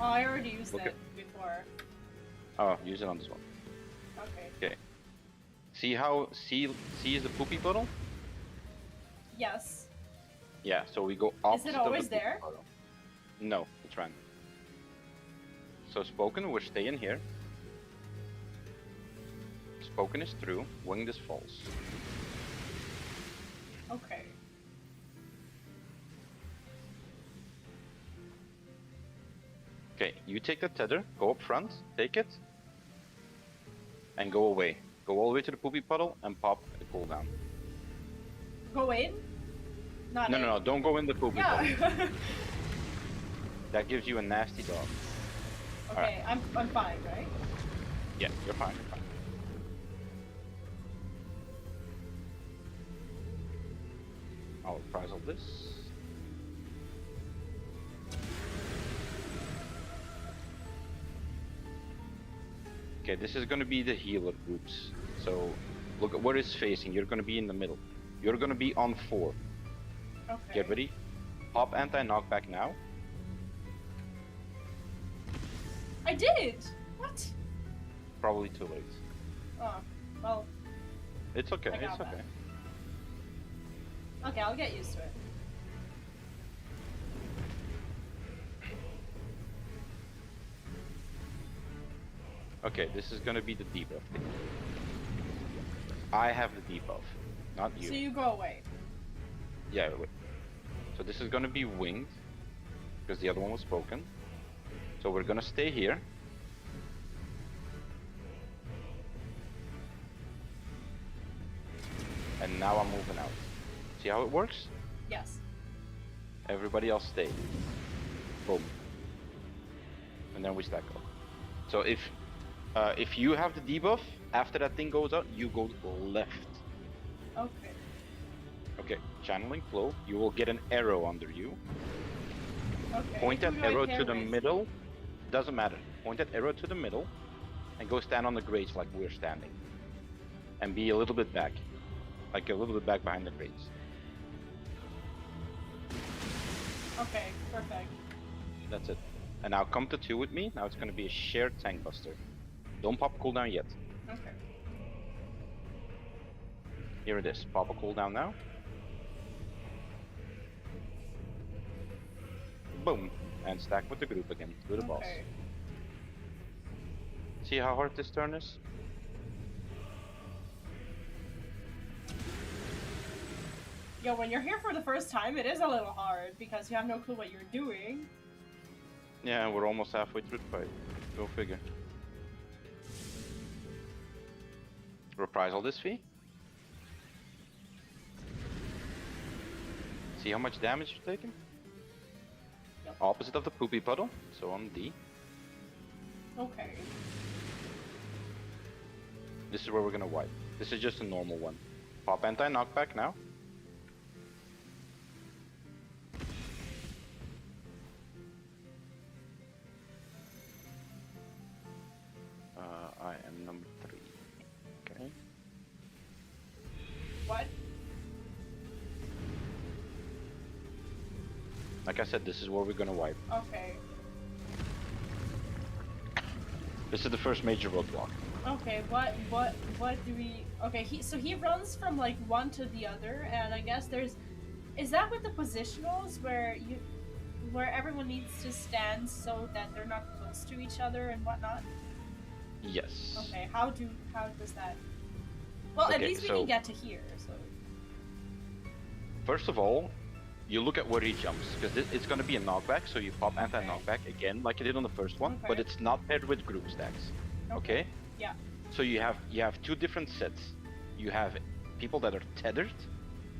Oh, I already used Look it before. Oh, use it on this one. Okay. Okay. See how C is the poopy puddle? Yes. Yeah, so we go opposite of always the poopy there? puddle. No, it's random. So spoken, we're staying here. Spoken is true, winged is false. Okay. Okay, you take the tether, go up front, take it, and go away. Go all the way to the poopy puddle and pop the cooldown. Go in? Not in. No, don't go in the poopy puddle. Yeah. That gives you a nasty dog. Okay, I'm fine, right? Yeah, you're fine, you're fine. I'll reprisal this. Okay, this is gonna be the healer groups. So, look at where it's facing. You're gonna be in the middle. You're gonna be on 4. Okay. Get ready. Pop anti-knockback now. I did! What? Probably too late. Oh, well, It's okay, I got it's that. okay. okay, I'll get used to it. Okay, this is gonna be the debuff thing. I have the debuff, not you. So you go away. Yeah, wait. So this is gonna be winged, because the other one was spoken. So we're gonna stay here. And now I'm moving out. See how it works? Yes. Everybody else stay. Boom. And then we stack up. So if you have the debuff, after that thing goes out, you go left. Okay. Okay, channeling flow. You will get an arrow under you. Okay. Point that Who do I arrow pair to the with? middle. Doesn't matter. Point that arrow to the middle, and go stand on the grates like we're standing. And be a little bit back, like a little bit back behind the grates. Okay, perfect. That's it. And now come to 2 with me. Now it's gonna be a shared tank buster. Don't pop cooldown yet. Okay. Here it is. Pop a cooldown now. Boom. And stack with the group again. Do the boss. Okay. See how hard this turn is? Yo, when you're here for the first time, it is a little hard because you have no clue what you're doing. Yeah, we're almost halfway through the fight. Go figure. Reprisal this fee. See how much damage you're taking? Yep. Opposite of the poopy puddle, so on D. Okay. This is where we're gonna wipe. This is just a normal one. Pop anti-knockback now. I am number 3. Okay. What? Like I said, this is where we're gonna wipe. Okay. This is the first major roadblock. Okay, what do we... Okay, so he runs from, like, one to the other, and I guess there's... Is that with the positionals where where everyone needs to stand so that they're not close to each other and whatnot? Yes. Okay, how does that? Well, at least we can get to here. So first of all, you look at where he jumps, because it's going to be a knockback, so you pop anti-knockback again, like you did on the first one, but it's not paired with group stacks. Okay? Yeah. So you have two different sets. You have people that are tethered,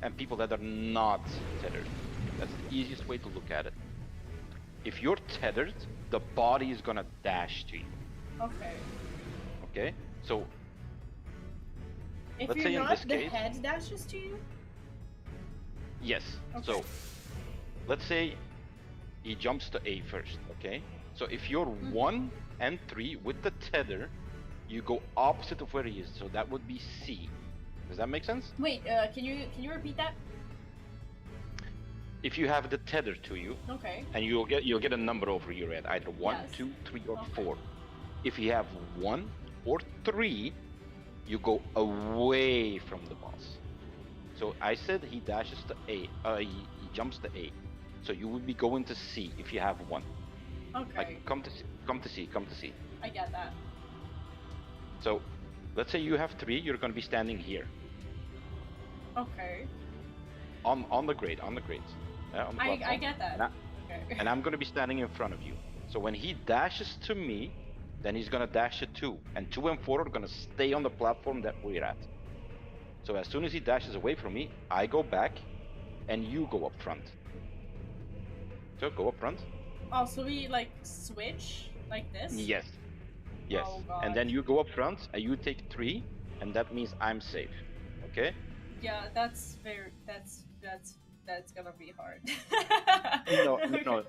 and people that are not tethered. That's the easiest way to look at it. If you're tethered, the body is gonna dash to you. Okay. Okay? So if let's you're say in not, this the case, head dashes to you? yes. Okay. So let's say he jumps to A first, okay? So if you're 1 and 3 with the tether, you go opposite of where he is. So that would be C. Does that make sense? Wait, can you repeat that? If you have the tether to you, okay, and you'll get a number over your head, either 1, 2, 3, or 4. If you have 1 or 3, you go away from the boss. So I said he dashes to A, he jumps to A. So you would be going to C if you have 1. Okay. Like come to C. I get that. So let's say you have 3, you're going to be standing here. Okay. On the grade, on the grades. On the I get that. Okay. And I'm going to be standing in front of you. So when he dashes to me, then he's going to dash to 2. And 2 and 4 are going to stay on the platform that we're at. So as soon as he dashes away from me, I go back and you go up front. So go up front. Oh, so we like switch like this? Yes. Yes. Oh, God. And then you go up front and you take 3, and that means I'm safe. Okay? Yeah, that's gonna be hard. No,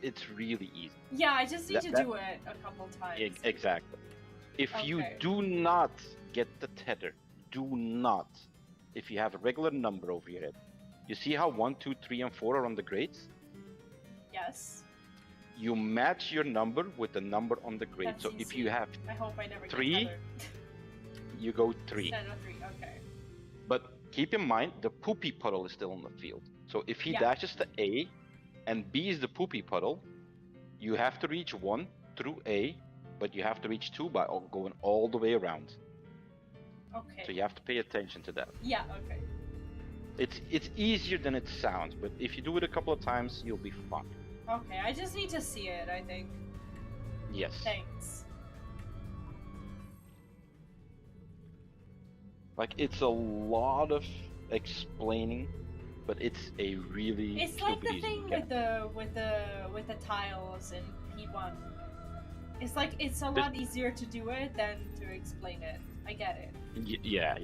it's really easy. Yeah, I just need to do it a couple times. Exactly. If you do not get the tether, do not. If you have a regular number over your head, you see how 1, 2, 3, and 4 are on the grades? Yes. You match your number with the number on the grade. That's so easy. if you have I hope I never 3, get you go 3. Instead of 3, okay. But keep in mind, the poopy puddle is still on the field. So if he dashes to A, and B is the poopy puddle, you have to reach 1 through A, but you have to reach 2 by going all the way around. Okay. So you have to pay attention to that. Yeah, okay. It's easier than it sounds, but if you do it a couple of times, you'll be fine. Okay, I just need to see it, I think. Yes. Thanks. Like, it's a lot of explaining, but it's a really It's like the easy thing mechanic. with the tiles in P1. It's like it's a lot easier to do it than to explain it. I get it. Yeah.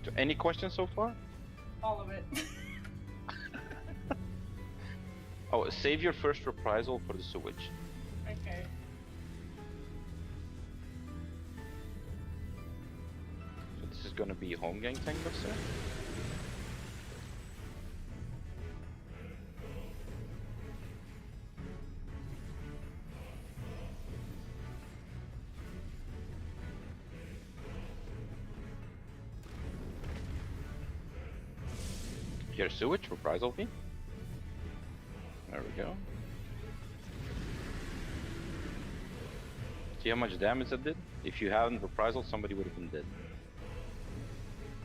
So any questions so far? All of it. Oh, save your first reprisal for the sewage. Okay. So this is gonna be home gang tank buster. Here, sewage, reprisal fee. There we go. See how much damage that did? If you hadn't reprisal, somebody would have been dead.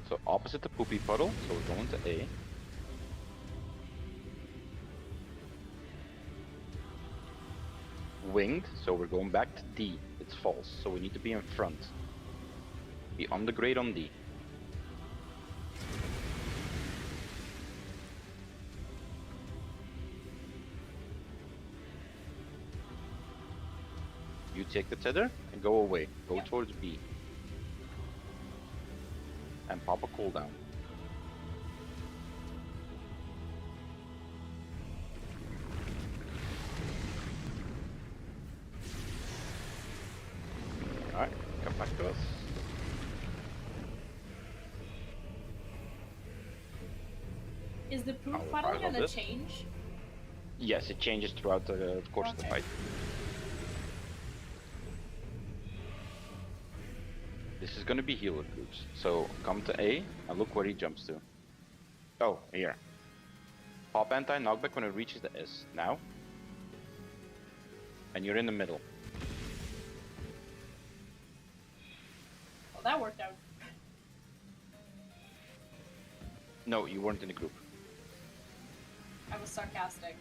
So opposite the poopy puddle, so we're going to A. Winged, so we're going back to D. It's false, so we need to be in front. Be on the grade on D. You take the tether and go away. Go towards B. And pop a cooldown. Alright, come back to us. Is the poop puddle gonna change? Yes, it changes throughout the course of the fight. This is gonna be healer groups. So come to A and look where he jumps to. Oh, here. Pop anti-knockback when it reaches the S. Now. And you're in the middle. Well, that worked out. No, you weren't in the group. I was sarcastic.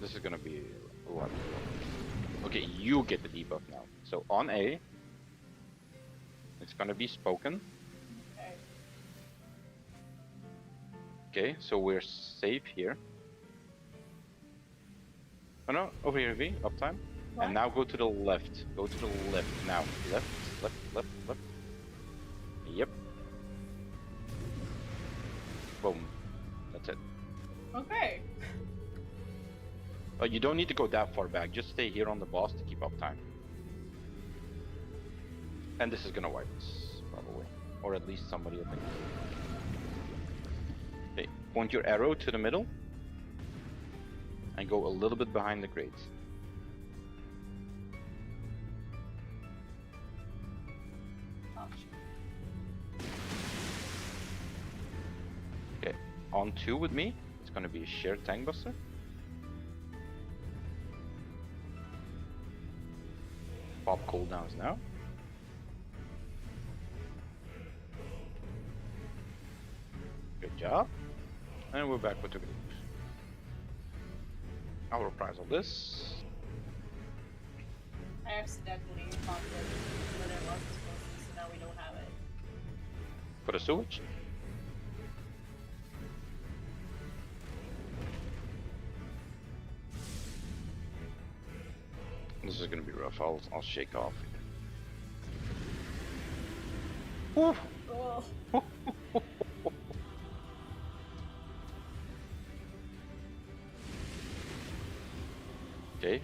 This is gonna be a lot. Okay, you get the debuff now. So on A, it's gonna be spoken. Okay. Okay, so we're safe here. Oh no, over here V, uptime. What? And now go to the left. Go to the left now. Left, left, left, left. Yep. Boom. That's it. Okay. You don't need to go that far back. Just stay here on the boss to keep uptime. And this is gonna wipe us, probably. Or at least somebody will think. Okay, point your arrow to the middle. And go a little bit behind the grates. Okay, on 2 with me. It's gonna be a shared tank buster. Pop cooldowns now. Good job. And we're back with the groups. I'll reprise all this. I accidentally popped it when it wasn't supposed to, so now we don't have it. For the sewage. This is gonna be rough. I'll shake off. Woo. Oh. Okay.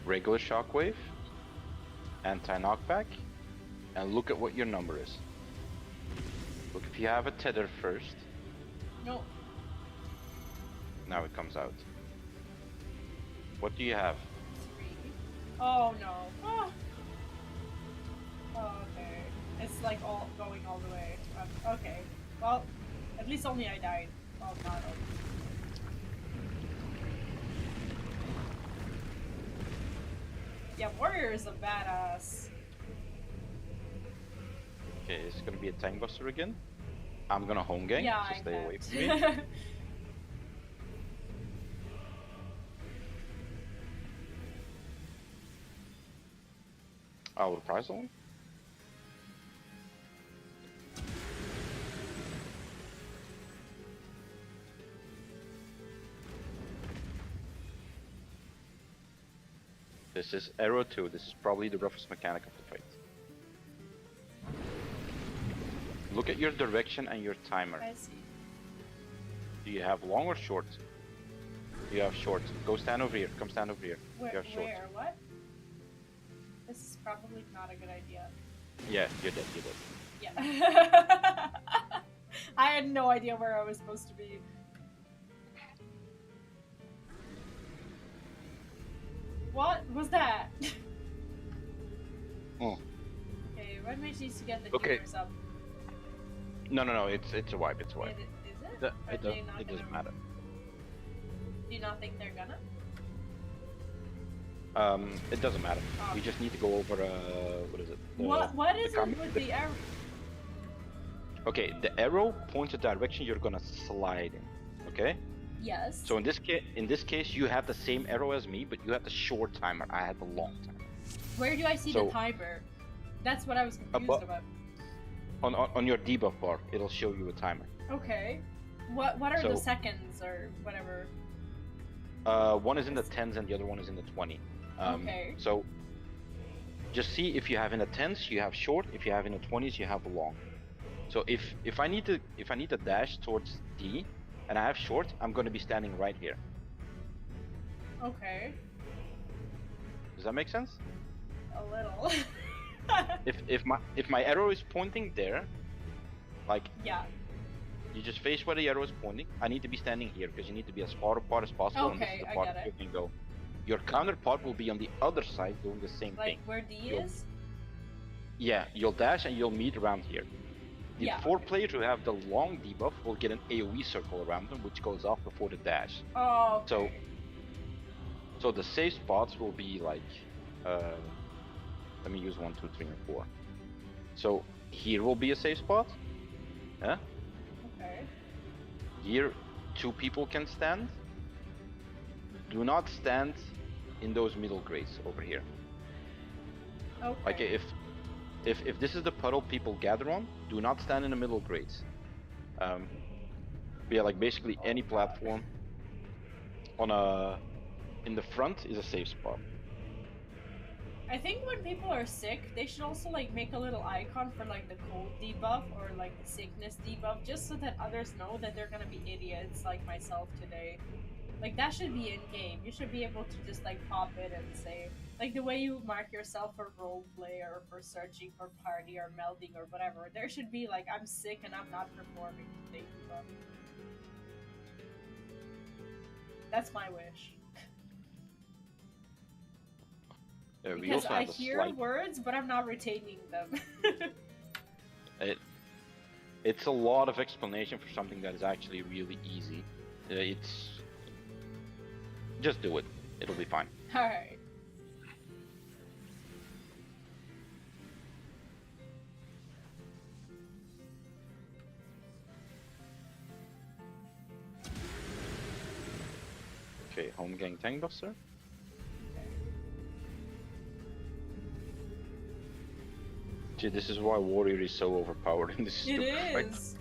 Regular shockwave. Anti-knockback. And look at what your number is. Look if you have a tether first. No. Now it comes out. What do you have? 3. Oh no. Ah. Oh, okay. It's like all going all the way. Okay. Well, at least only I died. Well, not only. Yeah, Warrior is a badass. Okay, it's gonna be a tank buster again. I'm gonna home gang, Yeah, so I stay away can't. from me. I'll reprise on. This is arrow 2. This is probably the roughest mechanic of the fight. Look at your direction and your timer. I see. Do you have long or short? You have short. Go stand over here. Come stand over here. Where? You have short. Where? What? This is probably not a good idea. Yeah, you're dead. You're dead. Yeah. I had no idea where I was supposed to be. What was that? Oh. Okay, Red Mage needs to get the Okay. healers up. No. It's a wipe. It's a wipe. Is it? The- Are it they does- not it doesn't gonna- matter. Do you not think they're gonna? It doesn't matter. Oh. We just need to go over. What is it? What is the it with the arrow? Okay, the arrow points the direction you're gonna slide in. Okay. Yes. So in this case, you have the same arrow as me, but you have the short timer. I had the long timer. Where do I see so- the timer? That's what I was confused Above- about. On your debuff bar, it'll show you a timer. Okay. What are the So- seconds or whatever? One is in the 10s and the other one is in the 20. Okay. So just see if you have in the 10s, you have short. If you have in the 20s, you have long. So if I need to dash towards D, and I have short, I'm going to be standing right here. Okay. Does that make sense? A little. If my arrow is pointing there, like Yeah. you just face where the arrow is pointing. I need to be standing here because you need to be as far apart as possible. And this Okay, is the I part get that it. you can go. Your counterpart will be on the other side doing the same Like thing. where D You'll- is? Yeah, you'll dash and you'll meet around here. The Yeah, 4 okay. players who have the long debuff will get an AoE circle around them, which goes off before the dash. Oh, okay. So the safe spots will be like, let me use 1, 2, 3, and 4. So here will be a safe spot. Yeah. Okay. Here, 2 people can stand. Do not stand in those middle grades over here. Okay. Like if this is the puddle people gather on, do not stand in the middle grades. But yeah, like basically any platform in the front is a safe spot. I think when people are sick, they should also like make a little icon for like the cold debuff or like the sickness debuff, just so that others know that they're gonna be idiots like myself today. Like that should be in game. You should be able to just like pop it and say like the way you mark yourself for roleplay or for searching for party or melding or whatever. There should be like I'm sick and I'm not performing today debuff. That's my wish. We Because also I have a hear slight. words, but I'm not retaining them. It's a lot of explanation for something that is actually really easy. It's just do it. It'll be fine. Alright. Okay, home gang tank buster. Gee, this is why warrior is so overpowered in this It stupid fight. is.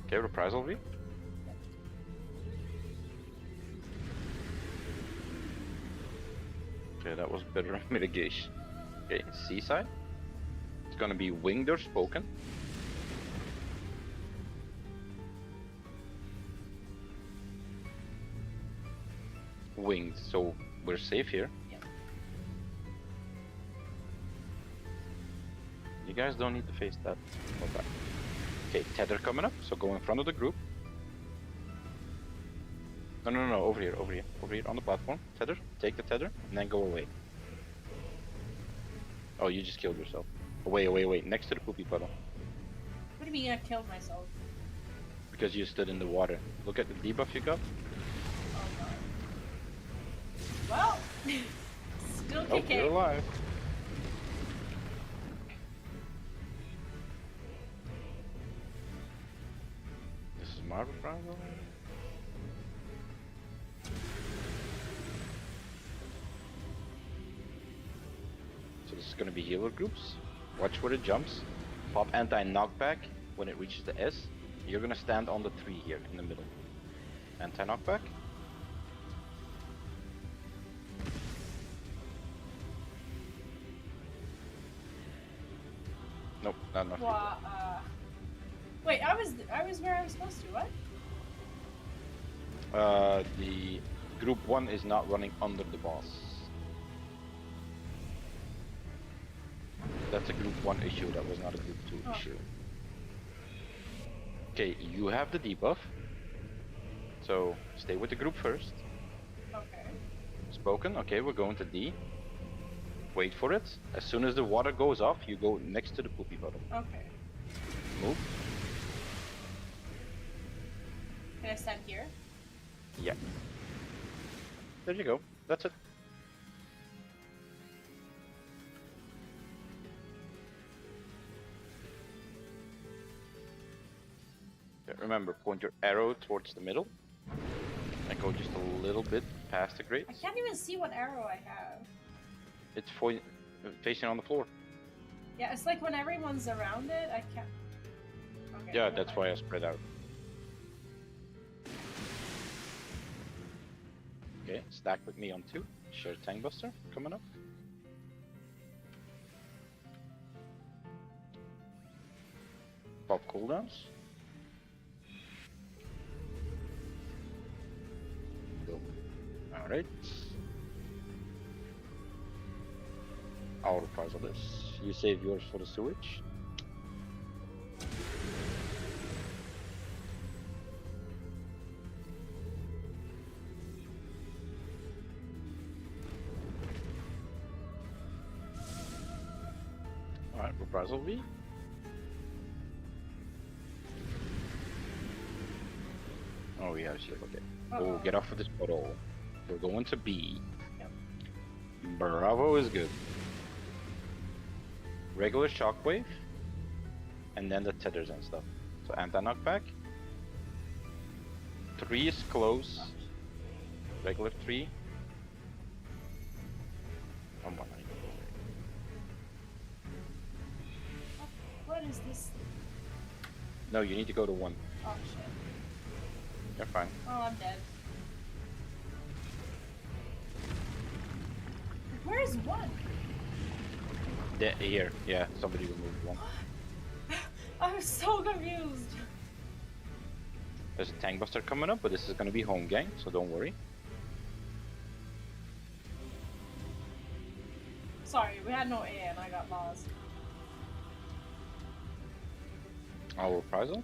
Okay, reprisal V. Okay, that was better mitigation. Okay, seaside. It's gonna be winged or spoken. Winged, so we're safe here. Yep. You guys don't need to face that. Okay. Okay, tether coming up, so go in front of the group. No, over here on the platform. Tether, take the tether, and then go away. Oh, you just killed yourself. Away, next to the poopy puddle. What do you mean I killed myself? Because you stood in the water. Look at the debuff you got. Oh god. Well, still Oh, kicking. you're alive. This is my reprisal. So this is gonna be healer groups. Watch where it jumps. Pop anti-knockback when it reaches the S. You're gonna stand on the 3 here in the middle. Anti-knockback. Nope, not enough. Wait, I was where I was supposed to. What? The group 1 is not running under the boss. That's a group 1 issue, that was not a group 2 issue. Okay, you have the debuff. So stay with the group first. Okay. Spoken, okay, we're going to D. Wait for it. As soon as the water goes off, you go next to the poopy bottle. Okay. Move. Can I stand here? Yeah. There you go. That's it. Okay, remember, point your arrow towards the middle. And go just a little bit past the I grates. can't even see what arrow I have. It's facing on the floor. Yeah, it's like when everyone's around it, I can't. Okay, Yeah, never that's mind. why I spread out. Okay, stack with me on 2. Share tank buster coming up. Pop cooldowns. Go. Alright. I'll reprisal this. You save yours for the sewage. reprisal V. Oh, we have a shield. Okay. Oh, get off of this puddle. We're going to B. Yep. Bravo is good. Regular shockwave, and then the tethers and stuff. So anti-knockback. 3 is close. Regular 3. Come on. What is this? No, you need to go to 1. Oh shit. You're fine. Oh, I'm dead. Where is 1? Here. Yeah, somebody removed 1. I'm so confused. There's a tank buster coming up, but this is gonna be home gang, so don't worry. Sorry, we had no A and I got lost. Our reprisal.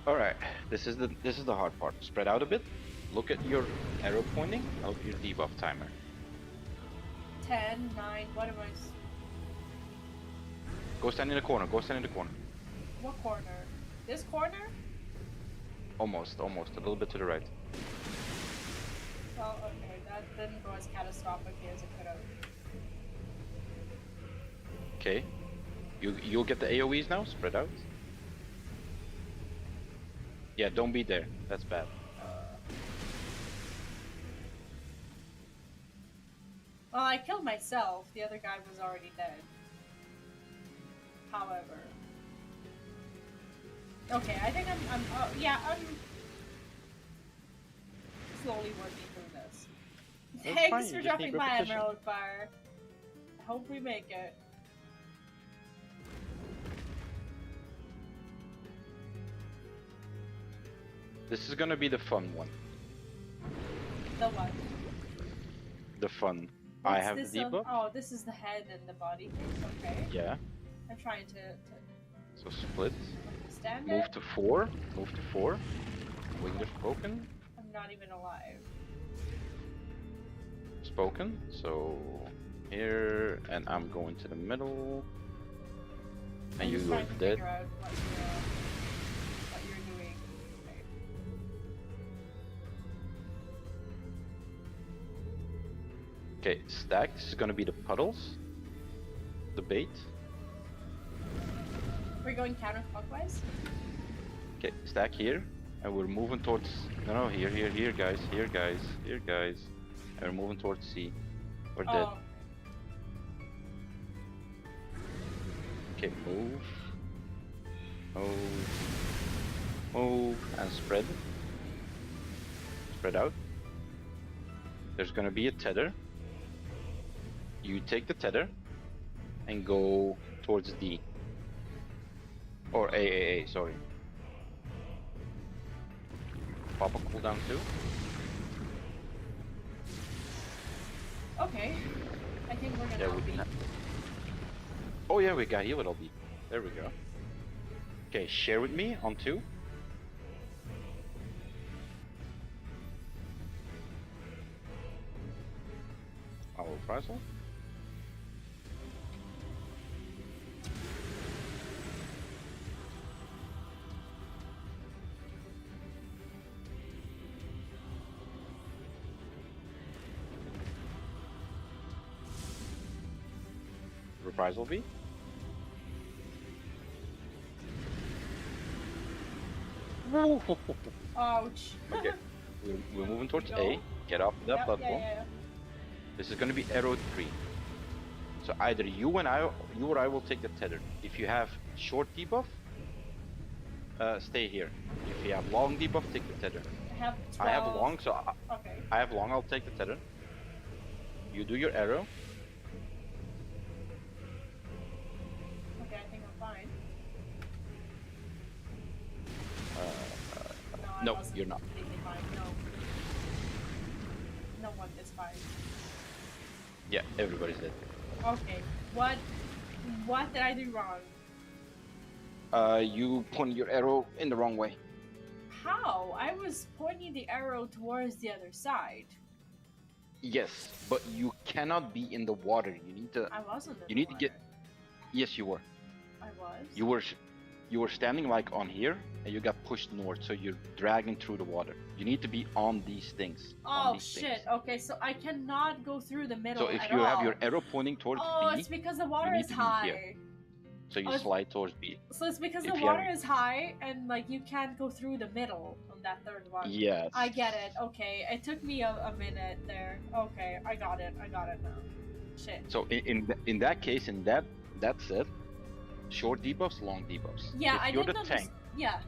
Alright, this is the hard part. Spread out a bit. Look at your arrow pointing of your debuff timer. 10, 9, what am I? Go stand in the corner. Go stand in the corner. What corner? This corner? Almost. A little bit to the right. Well, okay, that didn't go as catastrophically as it could have. Okay. You'll get the AoEs now. Spread out. Yeah, don't be there. That's bad. Well, I killed myself. The other guy was already dead. However. Okay, I think I'm slowly working through this. That's Thanks fine, for you just dropping need my repetition. emerald fire. I hope we make it. This is gonna be the fun one. The what? The fun. What's I have this the debuff. Oh, this is the head and the body thing. Okay. Yeah. I'm trying to So split. understand Move it. to 4. Move to 4. Winged spoken. I'm not even alive. Spoken. So here, and I'm going to the middle. And I'm you just are trying to dead. figure out what you're doing. Okay. Okay, stack. This is gonna be the puddles. The bait. We're going counterclockwise? Okay, stack here. And we're moving towards... No, here, guys. Here, guys. And we're moving towards C. We're dead. Oh. Okay, move. Move. And spread. Spread out. There's gonna be a tether. You take the tether and go towards D. Or A, sorry. Pop a cooldown too. Okay. I think we're gonna Yeah, we be. can. Oh yeah, we got heal. It'll be. There we go. Okay, share with me on 2. Our reprisal. Reprisal V. Ouch. Okay, we're moving towards Go. A. Get off that Yep, platform. yeah. This is going to be arrow 3. So either you or I will take the tether. If you have short debuff, stay here. If you have long debuff, take the tether. I have 12. I have long, so Okay. I have long. I'll take the tether. You do your arrow. Okay, I think I'm fine. I No, wasn't you're not. completely fine. No one is fine. Yeah, everybody's dead. Okay. What did I do wrong? You point your arrow in the wrong way. How? I was pointing the arrow towards the other side. Yes, but you cannot be in the water. You need to. I wasn't in You the need to water. get. Yes, you were. I was? You were standing like on here, and you got pushed north, so you're dragging through the water. You need to be on these things. Oh shit, okay, so I cannot go through the middle So if at you all. have your arrow pointing towards Oh, B, it's because the water need is to be here. high. so you Oh, slide towards B. So it's because If the you water have- is high and like you can't go through the middle on that third one. Yes. I get it. Okay, it took me a minute there. Okay, I got it. I got it now. Shit. So in that case, that's it. Short debuffs, long debuffs. Yeah, if I you're didn't the tank, Yeah.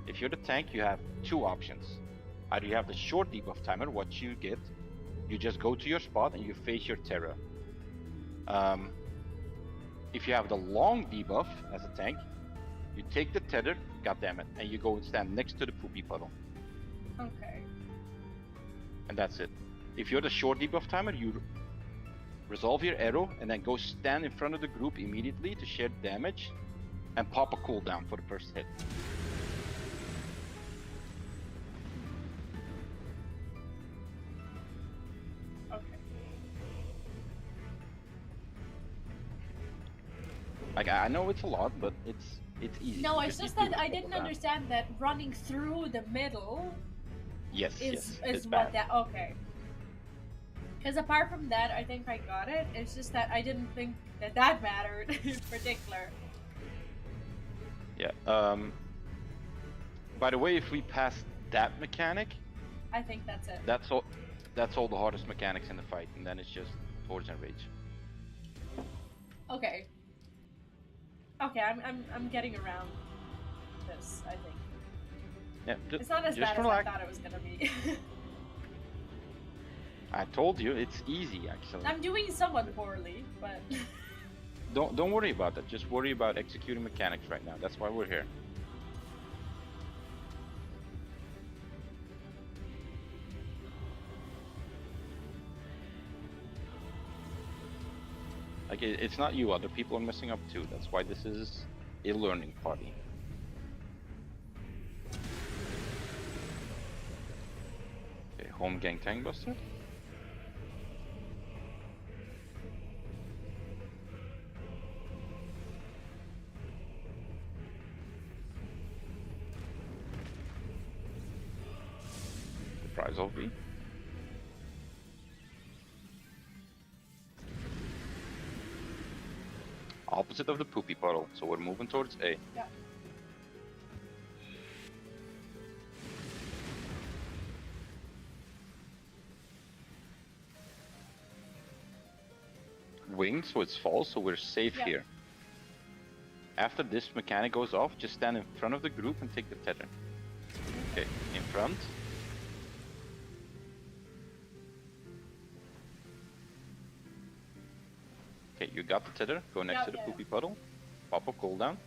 if you're the tank, you have two options. Either you have the short debuff timer, what you get, you just go to your spot and you face your Terra. If you have the long debuff as a tank, you take the tether, goddammit, and you go and stand next to the poopy puddle. Okay. And that's it. If you're the short debuff timer, you resolve your arrow and then go stand in front of the group immediately to share damage and pop a cooldown for the first hit. Okay. Like, I know it's a lot, but it's easy. No, You it's just need to that I follow didn't understand that running through the middle Yes, is it's what bad. that. Okay. Because apart from that, I think I got it. It's just that I didn't think that that mattered in particular. Yeah. By the way, if we pass that mechanic, I think that's it. that's all. That's all the hardest mechanics in the fight, and then it's just Force and Rage. Okay. Okay, I'm getting around this. I think Yeah. it's not as just bad as relax. I thought it was gonna be. I told you it's easy actually. I'm doing somewhat poorly, but Don't worry about that. Just worry about executing mechanics right now. That's why we're here. Like it's not you. Other people are messing up too. That's why this is a learning party. Okay, home gang tank buster. Surprise OV. Opposite of the poopy puddle, so we're moving towards A. yeah. Wing, so it's false, so we're safe Yeah. here. After this mechanic goes off, just stand in front of the group and take the tether. Okay, in front. Okay, you got the tether. Go next Yeah, to the yeah, poopy puddle. Pop a cooldown.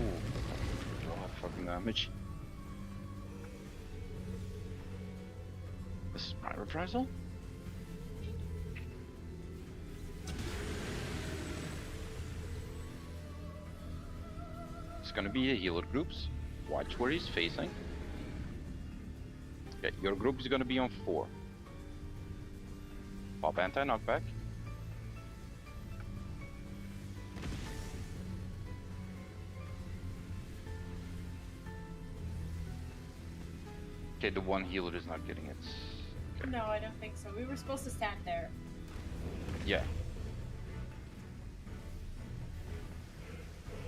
Ooh, a lot of fucking damage. This is my reprisal. It's gonna be a healer groups. Watch where he's facing. Okay, your group is gonna be on 4. Pop anti-knockback. Okay, the one healer is not getting it. Okay. No, I don't think so. We were supposed to stand there. Yeah.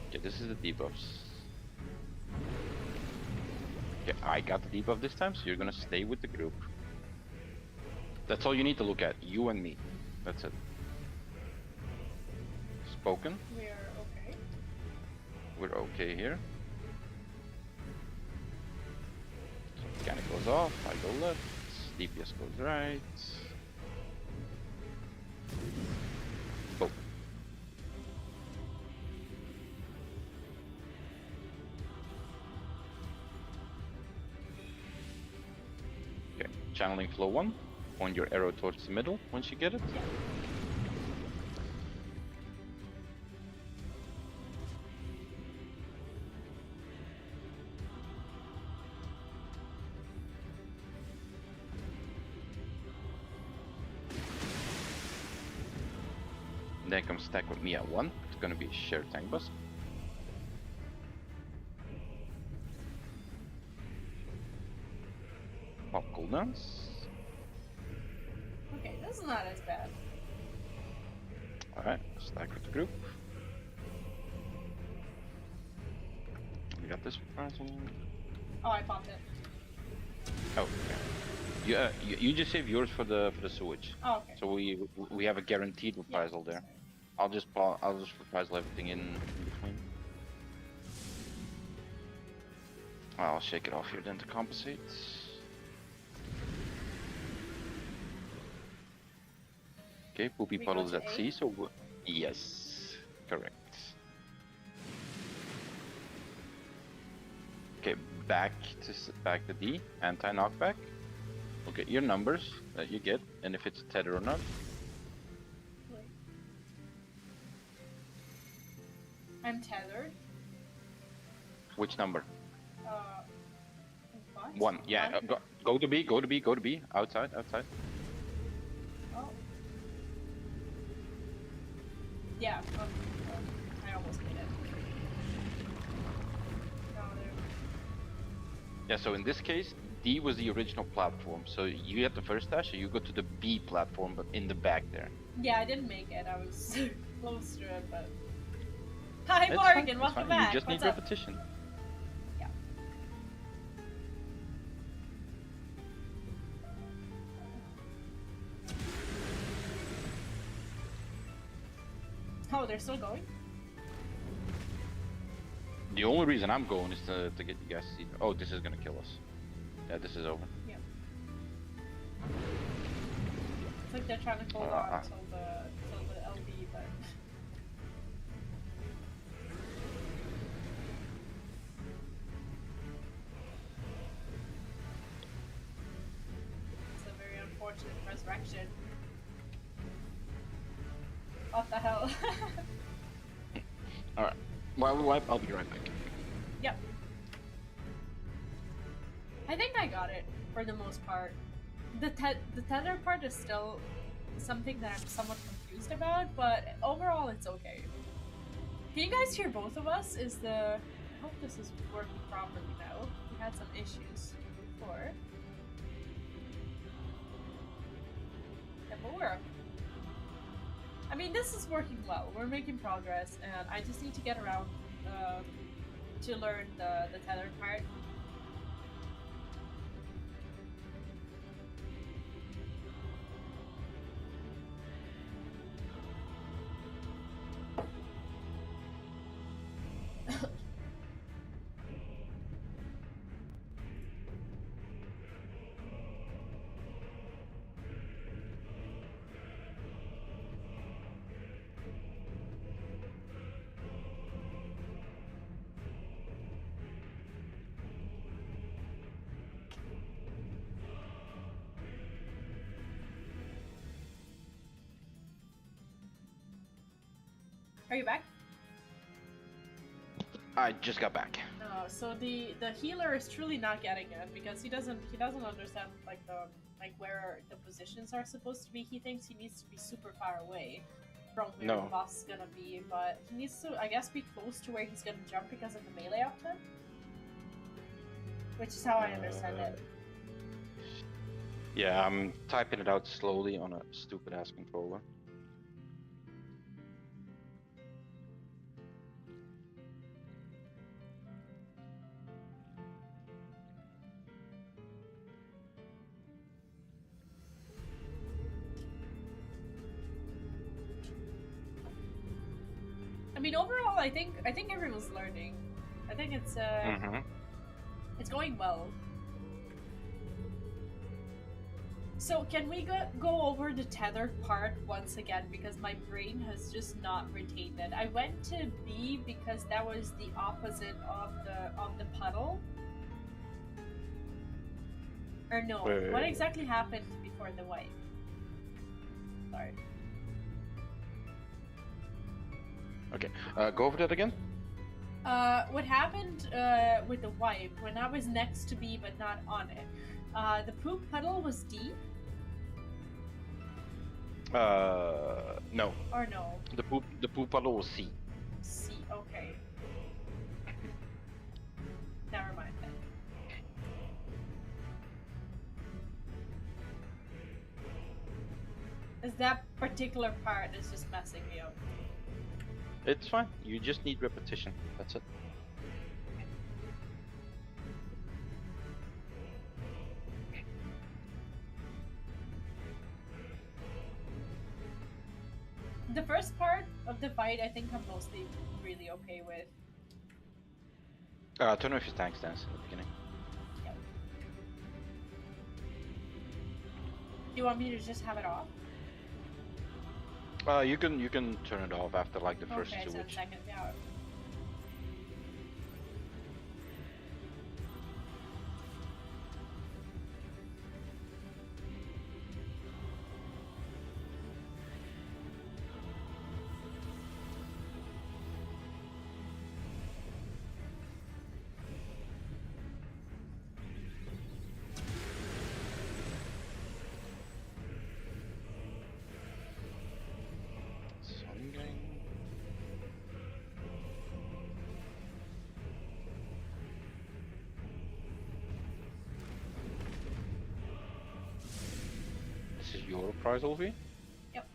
Okay, this is the debuffs. Okay, I got the debuff this time, so you're gonna stay with the group. That's all you need to look at, you and me. That's it. Spoken. We're okay. We're okay here. So mechanic goes off, I go left, DPS goes right. Boom. channeling flow 1. Point your arrow towards the middle once you get it. Yeah. Then come stack with me at 1. It's gonna be a shared tank bus. Pop cooldowns. Okay, this is not as bad. Alright, stack with the group. You got this one. Oh, I popped it. Oh, okay. You just save yours for the sewage. Oh, okay. So we have a guaranteed reprisal there. Sorry. I'll just reprisal everything in between. I'll shake it off here then to compensate. Okay, poopy We go puddles to at A? sea, so yes, correct. Okay, back to D, anti-knockback. Look at your numbers that you get, and if it's tether or not. Wait. I'm tethered. Which number? What? 1. Yeah, One? go to B, go to B, go to B. Outside. Oh. Yeah. I almost made it. Oh, there. Yeah, so in this case, D was the original platform. So you get the first dash, so you go to the B platform, but in the back there. Yeah, I didn't make it. I was close to it, but. Hi, It's Morgan. fine, it's Welcome fine. back. You just What's need up? repetition. Yeah. Oh, they're still going? The only reason I'm going is to get you guys to see. Oh, this is gonna kill us. Yeah, this is over. Yeah. It's like they're trying to hold on till the LB, but. It's a very unfortunate resurrection. What the hell? Alright. While we wipe, I'll be right back. Yep. I think I got it for the most part. The tether part is still something that I'm somewhat confused about, but overall it's okay. Can you guys hear both of us? I hope this is working properly now. We had some issues before. Yeah, but we're okay. I mean, this is working well. We're making progress, and I just need to get around to learn the tether part. Are you back? I just got back. So the healer is truly not getting it because he doesn't understand where the positions are supposed to be. He thinks he needs to be super far away from where the boss is gonna be, but he needs to, I guess, be close to where he's gonna jump because of the melee option. Which is how I understand it. Yeah, I'm typing it out slowly on a stupid ass controller. I mean, overall, I think everyone's learning. I think it's it's going well. So can we go over the tethered part once again, because my brain has just not retained it. I went to B because that was the opposite of the puddle. Or no, Wait, what wait. exactly happened before the wipe? Sorry. Okay, go over that again. What happened with the wipe when I was next to B but not on it? The poop puddle was D No. or no? The poop puddle was C. C. Okay. Never mind then. Is that particular part is just messing me up? It's fine. You just need repetition. That's it. The first part of the fight, I think I'm mostly really okay with. Turn off your tank stance in the beginning. Yep. Do you want me to just have it off? You can turn it off after like the first Okay, two. 10 seconds, yeah. This is your prize, Olvi? Yep.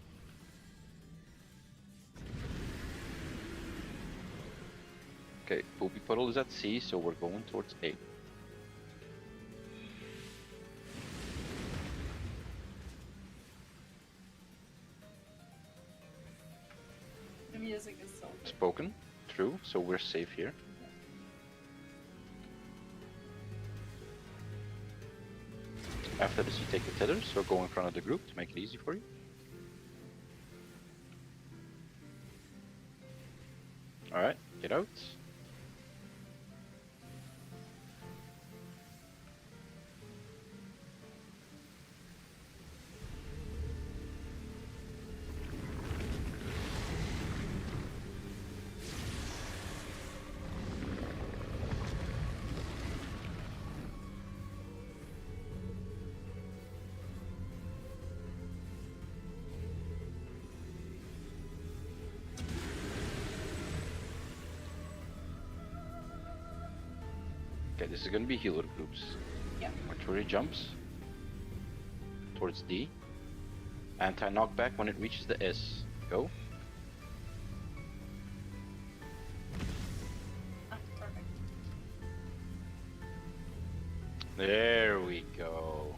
Okay, Poopy Puddle is at C, so we're going towards A. The music is so good. Spoken, true, so we're safe here. After this, you take the tethers, so go in front of the group to make it easy for you. Alright, get out. Okay, this is gonna be healer groups. Yeah. Artillery jumps towards D. Anti-knockback when it reaches the S. Go. Ah, perfect. There we go.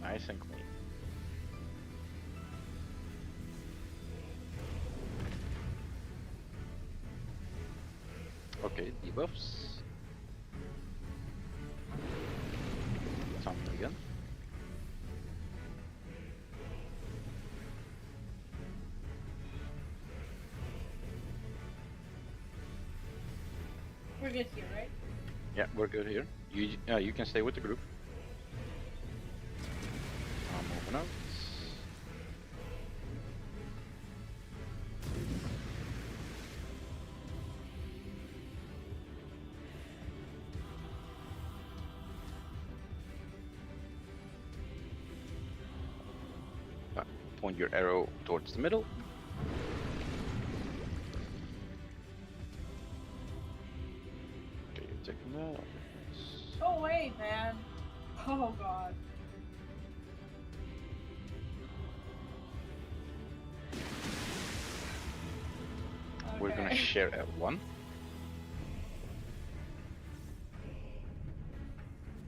Nice and clean. Okay, debuffs. Something again. We're good here, right? Yeah, we're good here. You can stay with the group. I'm moving out. Point your arrow towards the middle. Okay, you're taking that. Oh wait, man. Oh god. We're gonna Okay. share at one.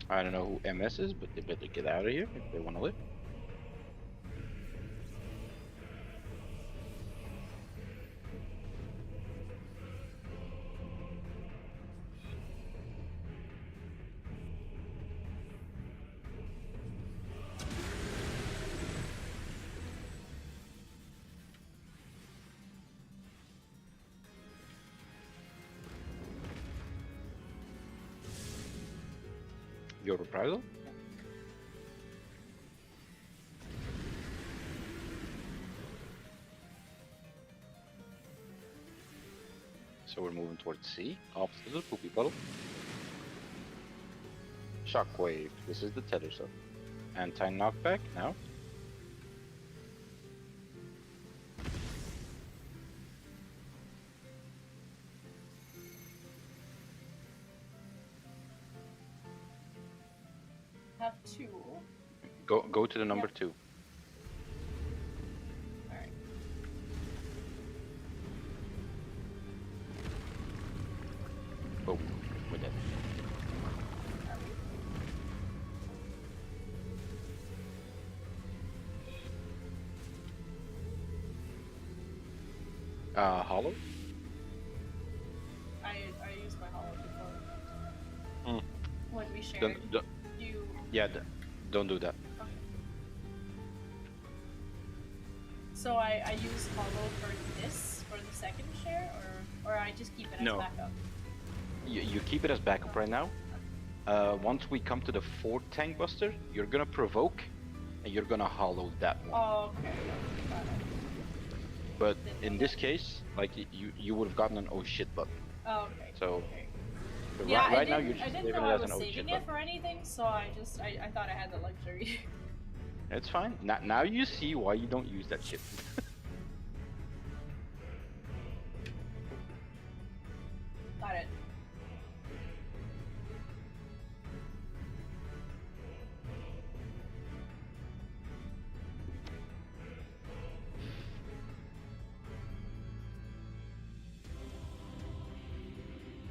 I don't know who MS is, but they better get out of here if they want to live. Your reprisal? So we're moving towards C, opposite of the poopy puddle. Shockwave, this is the tether zone. Anti-knockback now. Have 2. Go to the number 2. Alright. Boom, we're dead. Hollow? I used my hollow before. Hmm. When we shared. You... Yeah, don't do that. Okay. So I use hollow for this, for the second share, or I just keep it as backup? You keep it as backup right now. Once we come to the 4th tank buster, you're gonna provoke, and you're gonna hollow that one. Oh, okay. Got it. But in this case, like you would have gotten an oh shit button. Oh, okay. So okay. right, Yeah, right now you're just I didn't leaving know it I as was an oh shit saving button. it for anything, so I thought I had the luxury. It's fine. Now you see why you don't use that shit. Got it.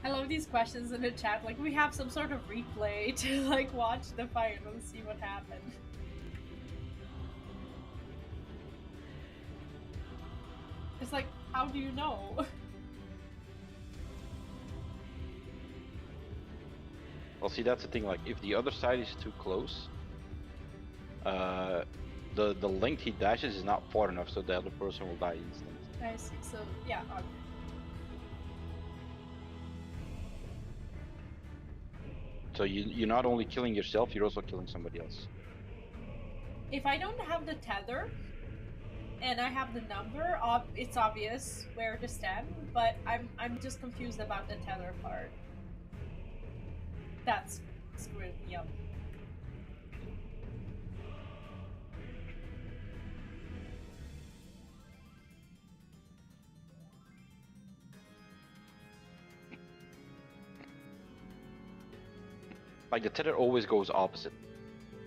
I love these questions in the chat. Like, we have some sort of replay to like watch the fight and see what happened. It's like, how do you know? Well, see, that's the thing. Like, if the other side is too close, the length he dashes is not far enough, so the other person will die instantly. I see. So yeah. Okay. So you're not only killing yourself, you're also killing somebody else. If I don't have the tether and I have the number, it's obvious where to stand. But I'm just confused about the tether part. That's screwed me up. Like the tether always goes opposite.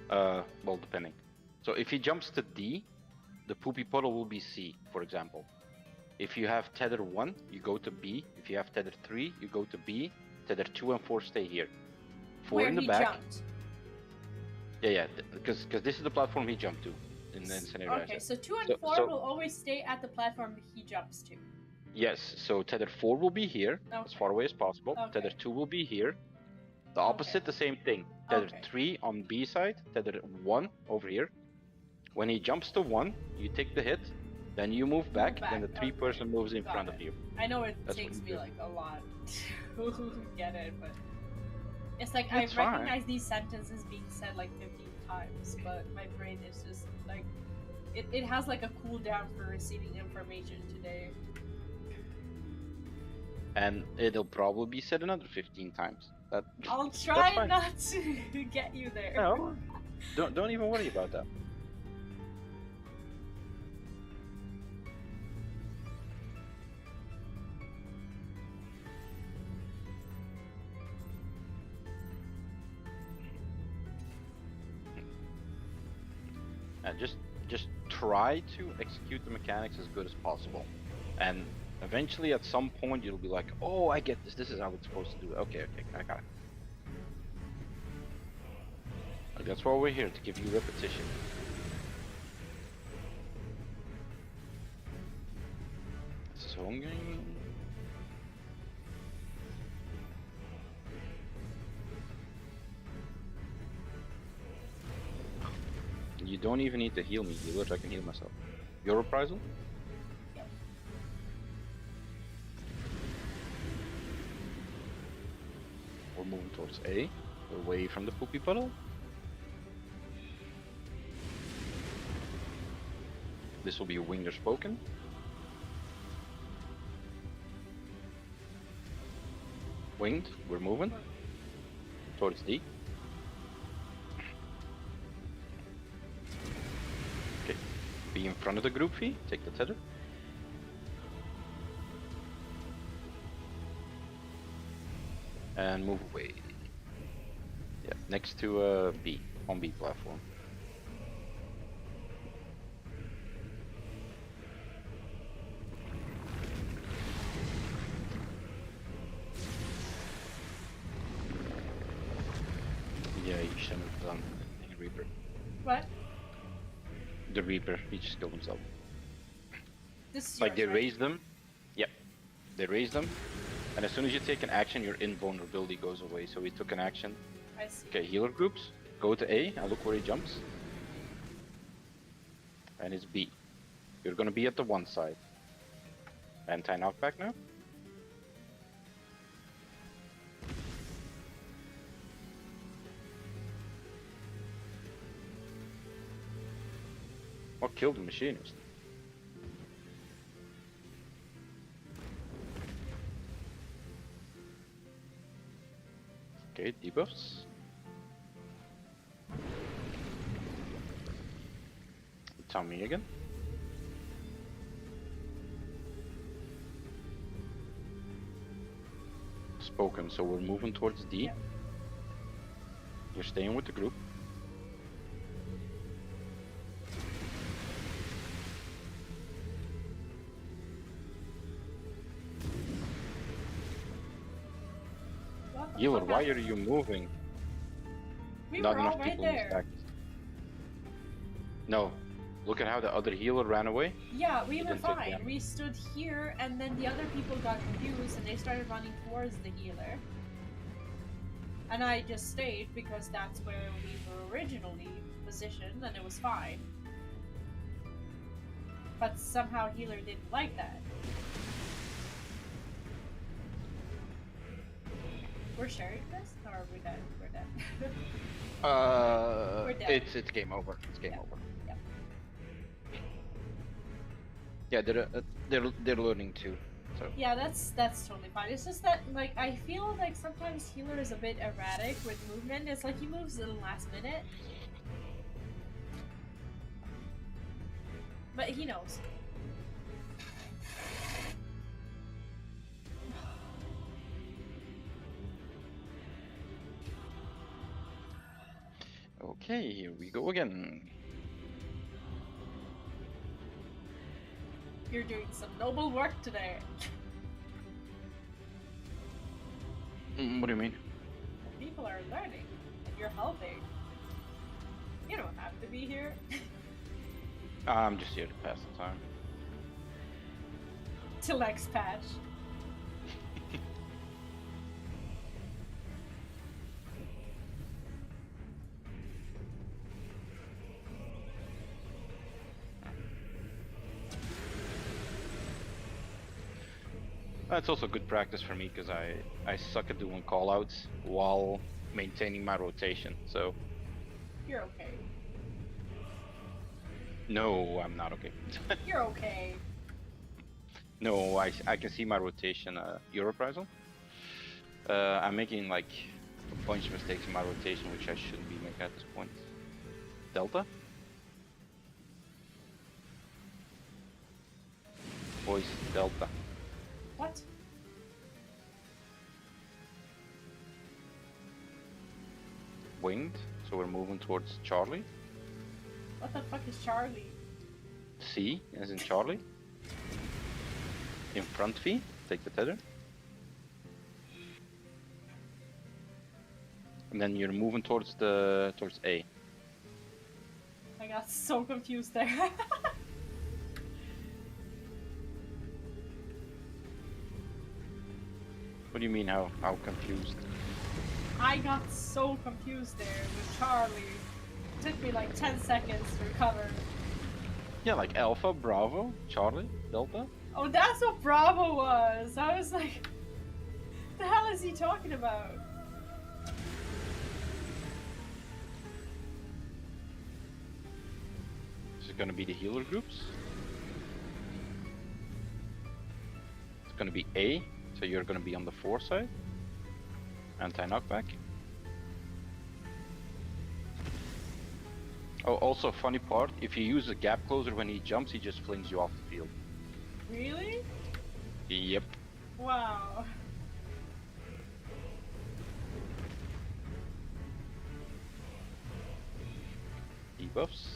Well, depending. So if he jumps to D, the poopy puddle will be C, for example. If you have tether 1, you go to B. If you have tether 3, you go to B. Tether 2 and 4 stay here. 4 Where in the he back. Jumped. Yeah, because this is the platform he jumped to in the scenario. Okay, so 2 and 4 will always stay at the platform he jumps to. Yes, so tether 4 will be here, as far away as possible. Okay. Tether 2 will be here. The opposite, the same thing. Tether 3 on B side, tether 1 over here. When he jumps to 1, you take the hit, then you move back, then the 3 person moves in front of you. I know That's takes me like a lot to get it, but it's like I recognize these sentences being said like 15 times, but my brain is just like it has like a cooldown for receiving information today. And it'll probably be said another 15 times. I'll try not to get you there. No, don't even worry about that. And just try to execute the mechanics as good as possible, and eventually at some point you'll be like, oh, I get this. This is how it's supposed to do it. Okay, I got it. Like, that's why we're here, to give you repetition. So I'm going. You don't even need to heal me, healers. I can heal myself. Your reprisal? Yep. We're moving towards A, away from the poopy puddle. This will be Winger Spoken. Winged, we're moving towards D. Okay, be in front of the group V, take the tether. And move away. Yeah, next to B, on B platform. Yeah, you shouldn't have done the Reaper. What? The Reaper, he just killed himself. This is Like, they yours, right? raise them. Yep. They raise them. And as soon as you take an action, your invulnerability goes away. So we took an action. I see. Okay, healer groups. Go to A and look where he jumps. And it's B. You're gonna be at the one side. Anti-knockback now. What killed the machinist? Okay, debuffs. Tell me again. Spoken, so we're moving towards D. Yep. You're staying with the group. What the Healer, fuck why happened? are you moving? We Not were all enough right people in there. stack. No. Look at how the other healer ran away. Yeah, we You were didn't take fine. damage. We stood here, and then the other people got confused, and they started running towards the healer. And I just stayed because that's where we were originally positioned, and it was fine. But somehow healer didn't like that. We're sharing this, or are we dead? We're dead. We're dead. It's game over. It's game Yeah. over. Yep. Yeah, they're learning too. So Yeah, that's totally fine. It's just that, like, I feel like sometimes healer is a bit erratic with movement. It's like he moves in the last minute. But he knows. okay, here we go again. You're doing some noble work today. What do you mean? People are learning, and you're helping. You don't have to be here. I'm just here to pass the time. Till next patch. That's also good practice for me because I suck at doing callouts while maintaining my rotation. So You're okay. no, I'm not okay. You're okay. No, I can see my rotation. Europrisal. I'm making like a bunch of mistakes in my rotation, which I shouldn't be making at this point. Delta. Voice Delta. What? Winged, so we're moving towards Charlie. What the fuck is Charlie? C as in Charlie. In front V, take the tether. And then you're moving towards A. I got so confused there. What do you mean how confused? I got so confused there with Charlie. It took me like 10 seconds to recover. Yeah, like Alpha, Bravo, Charlie, Delta. Oh, that's what Bravo was! I was like, the hell is he talking about? Is it gonna be the healer groups? It's gonna be A, so you're gonna be on the 4 side. Anti-knockback. Oh, also funny part, if you use a gap closer when he jumps, he just flings you off the field. Really? Yep. Wow. Debuffs.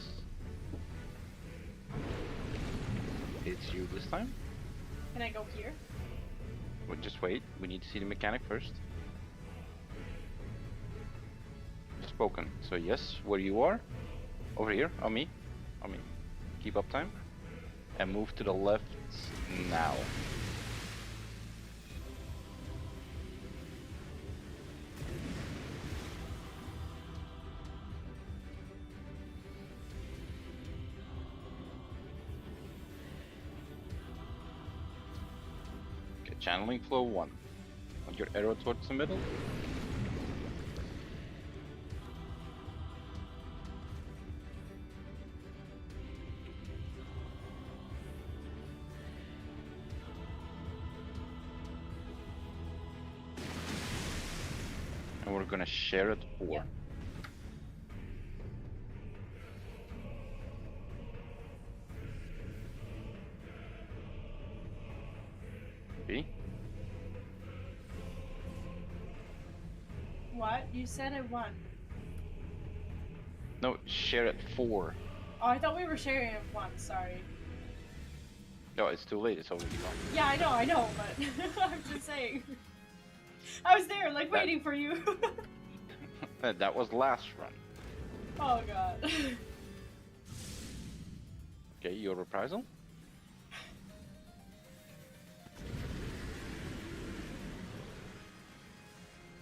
It's you this time. Can I go here? Well, just wait, we need to see the mechanic first. Spoken. So yes, where you are. Over here, on me. On me. Keep up time. And move to the left now. Okay, channeling flow 1. Point your arrow towards the middle. And we're gonna share it 4. Yep. Okay. What? You said it won. No, share it 4. Oh, I thought we were sharing it once, sorry. No, it's too late, it's already gone. Yeah, I know, but I'm just saying. I was there, like, waiting for you. That was last run. Oh god. Okay, your reprisal.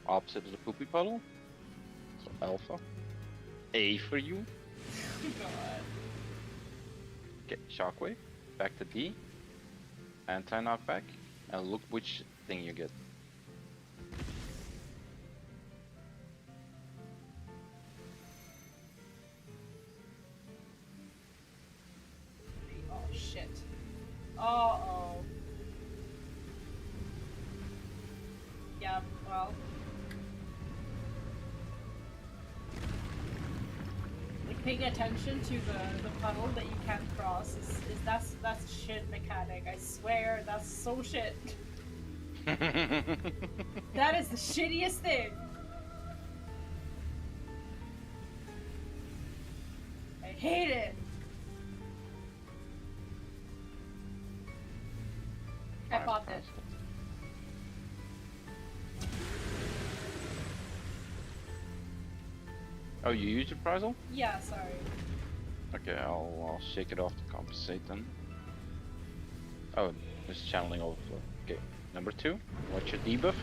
Opposite of the poopy puddle. So alpha. A for you. God. Okay, shockwave. Back to D. Anti-knockback. And look which thing you get. Oh shit. Uh-oh. Yeah, well. Like paying attention to the puddle that you can't cross is that's shit mechanic. I swear, that's so shit. That is the shittiest thing. I hate it. I popped it. Oh, you used your reprisal? Yeah, sorry. Okay, I'll shake it off to compensate then. Oh, it's channeling overflow. Okay, number 2. What's your debuff?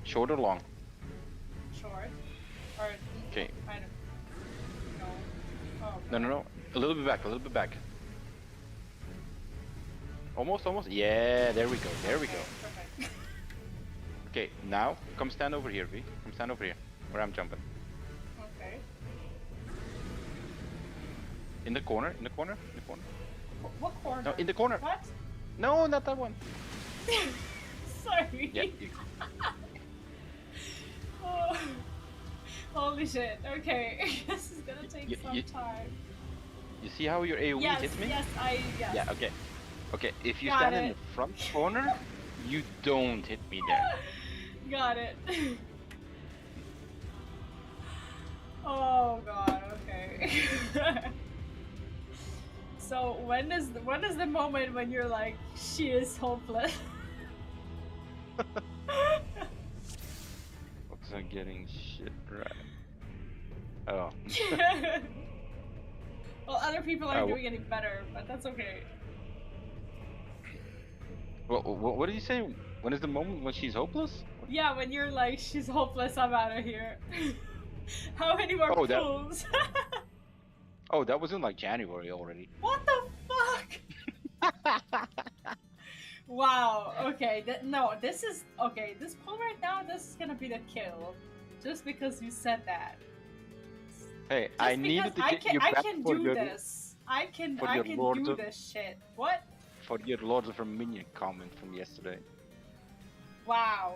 Short or long? Short. Or Okay. I don't know. Oh, No. A little bit back, a little bit back. Almost. Yeah, there we go. Perfect. Okay, now come stand over here, V. Come stand over here, where I'm jumping. Okay. In the corner. What corner? No, in the corner. What? No, not that one. Sorry. Yeah. Oh. Holy shit. Okay. This is gonna take some time. You see how your AoE Yes, hits me? yes. Yeah, okay. Okay, if you Got stand in it. the front corner, you don't hit me there. Got it. Oh god, okay. So when is the moment when you're like, she is hopeless? What's I getting shit right? Oh. Well, other people are doing it better, but that's okay. What did you say? When is the moment when she's hopeless? Yeah, when you're like, she's hopeless, I'm out of here. How many more pulls? Oh, that was in like January already. What the fuck? Wow, okay, no, this is, okay, this pull right now, this is gonna be the kill. Just because you said that. Hey, Just I needed to get you back I can for do your, this. I can for do this shit. What? For your Lords of Dominion comment from yesterday. Wow.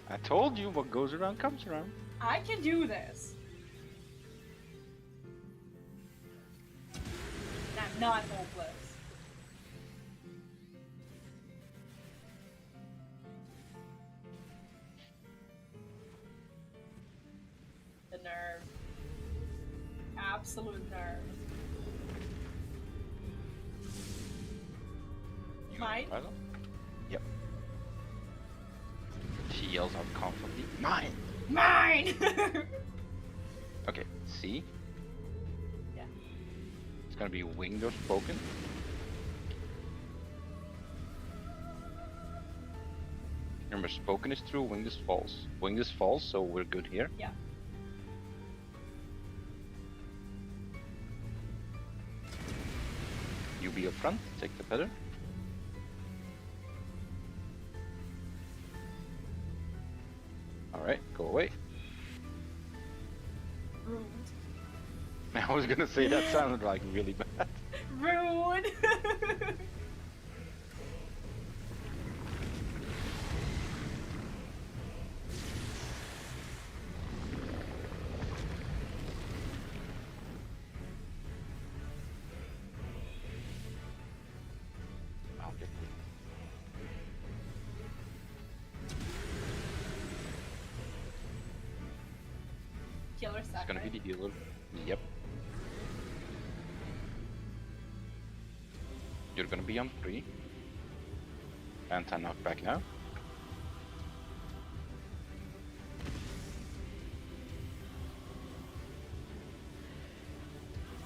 I told you what goes around comes around. I can do this. I'm not hopeless. The nerve. Absolute nerve. Mine? Yep. She yells out confidently, mine! Mine! Okay, see? Yeah. It's gonna be winged or spoken. Remember, spoken is true, winged is false. Winged is false, so we're good here. Yeah. You be up front, take the feather. Alright, go away. Rude. I was gonna say that sounded like really bad. Rude! Okay. Killer It's sack. gonna be the healer. Yep. You're gonna be on 3. Anti-knockback now.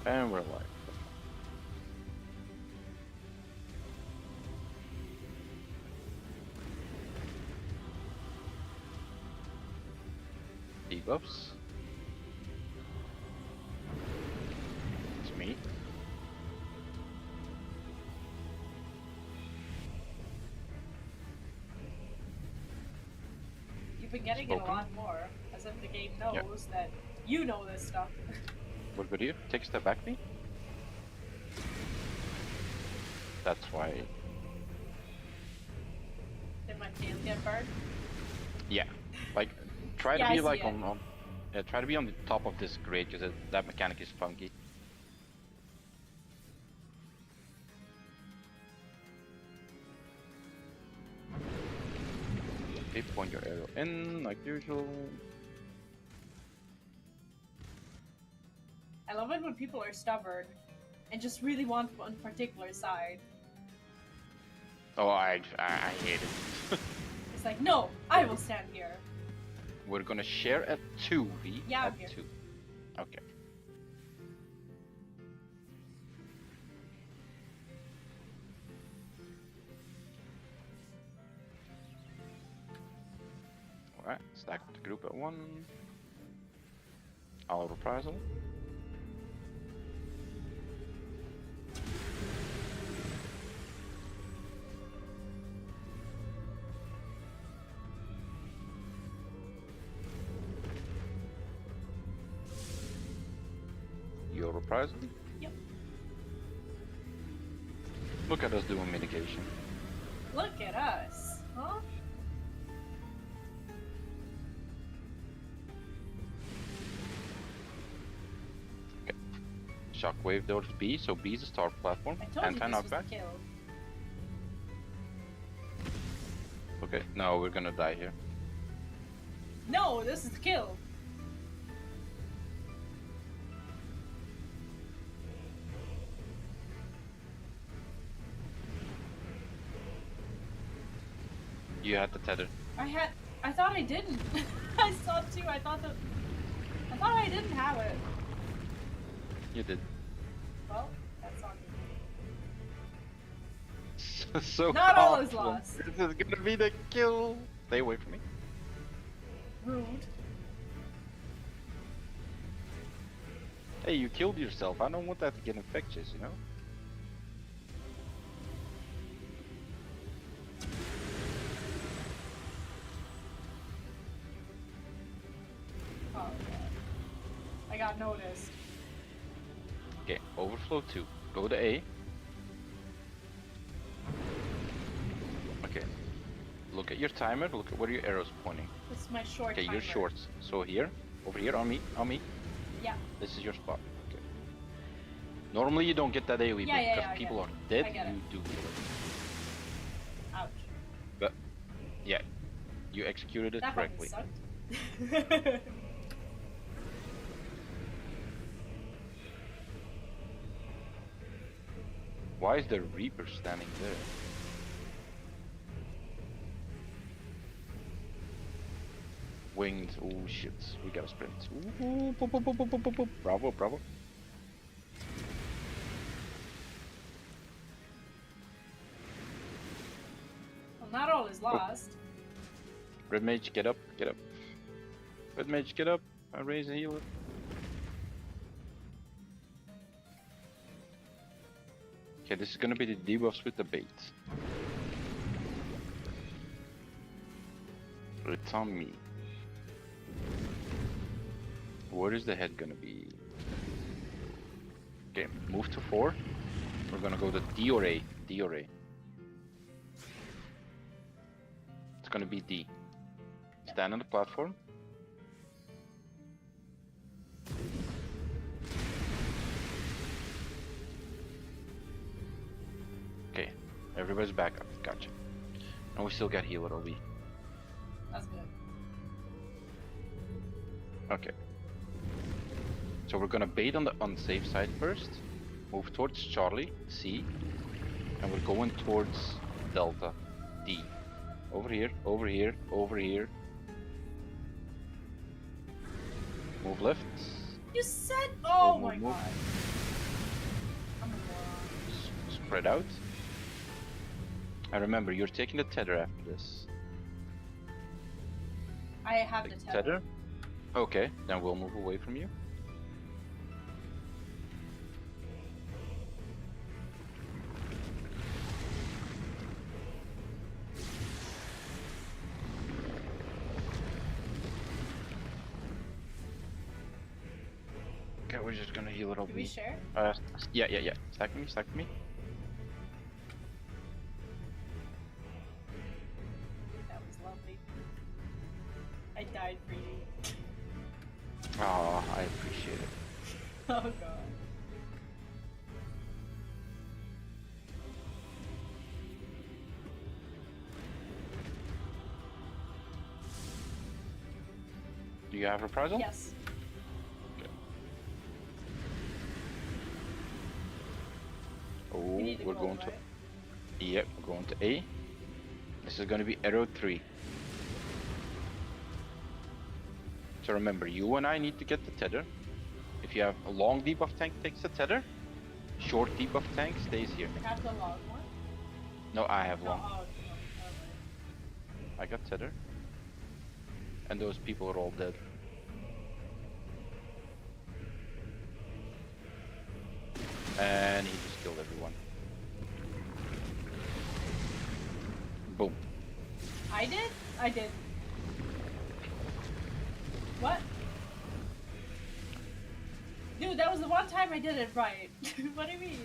And we're alive. Debuffs. It's me. You've been getting it a Spoken. lot more, as if the game knows that you know this stuff. We're good here. Take a step back, me. That's why. Did my tail get burned? Yeah. Like, try Yeah, to I be see like it. on. Yeah, try to be on the top of this grade because that mechanic is funky. Okay, point your arrow in like usual. I love it when people are stubborn and just really want one particular side. Oh, I hate it. It's like, no, I will stand here. We're gonna share at 2, V. Yeah, I'm at here. 2. Okay. Alright, stack the group at 1. I'll reprisal. Your reprisal. Yep. Look at us doing mitigation. Look at us, huh? Shockwave towards B, so B is a start platform. I told you this was Anti-knockback. a kill. Okay, no, we're gonna die here. No, this is the kill. You had the tether. I thought I didn't. I saw too. I thought I didn't have it. You did. Well, that's on me. So Not all is confident. lost. This is gonna be the kill. Stay away from me. Rude. Hey, you killed yourself. I don't want that to get infectious, you know? Oh god. I got noticed. Okay, overflow 2. Go to A. Okay. Look look at your timer. Look at where your arrow's pointing. This is my short Okay, timer. your shorts. So here, over here, on me. Yeah. This is your spot. Okay. Normally you don't get that AoE, but because people are dead, you do get it. Ouch. But yeah, you executed it correctly. Sucked. Why is the Reaper standing there? Winged. Oh shit. We gotta sprint. Ooh, boop, boop, boop, boop, boop, boop. Bravo, bravo. Well, not all is lost. Red Mage, get up, get up. Red Mage, get up. I raise a healer. Okay, this is gonna be the debuffs with the bait. It's on me. Where is the head gonna be? Okay, move to 4. We're gonna go to D or A. D or A. It's gonna be D. Stand on the platform. Okay, everybody's back up. Gotcha. And we still got healer OB. That's good. Okay. So we're gonna bait on the unsafe side first. Move towards Charlie, C. And we're going towards Delta, D. Over here, over here, over here. Move left. You said, oh my move. god. I'm a moron. Spread out. And remember, you're taking the tether after this. I have Take the the tether. tether. Okay, then we'll move away from you. Okay, we're just gonna heal it Do we share? Yeah. Stack me, stack me. That was lovely. I died for you. Oh, I appreciate it. Oh god. Do you have reprisal? Yes. Oh, We need to we're go, going to. right? Yep, we're going to A. This is going to be arrow 3. So remember, you and I need to get the tether. If you have a long debuff tank, takes the tether. Short debuff tank stays here. I have the long one. No, I have long. Oh, I got tether. And those people are all dead. And he just killed everyone. Boom. I did? I did. What? Dude, that was the one time I did it right. What do you mean?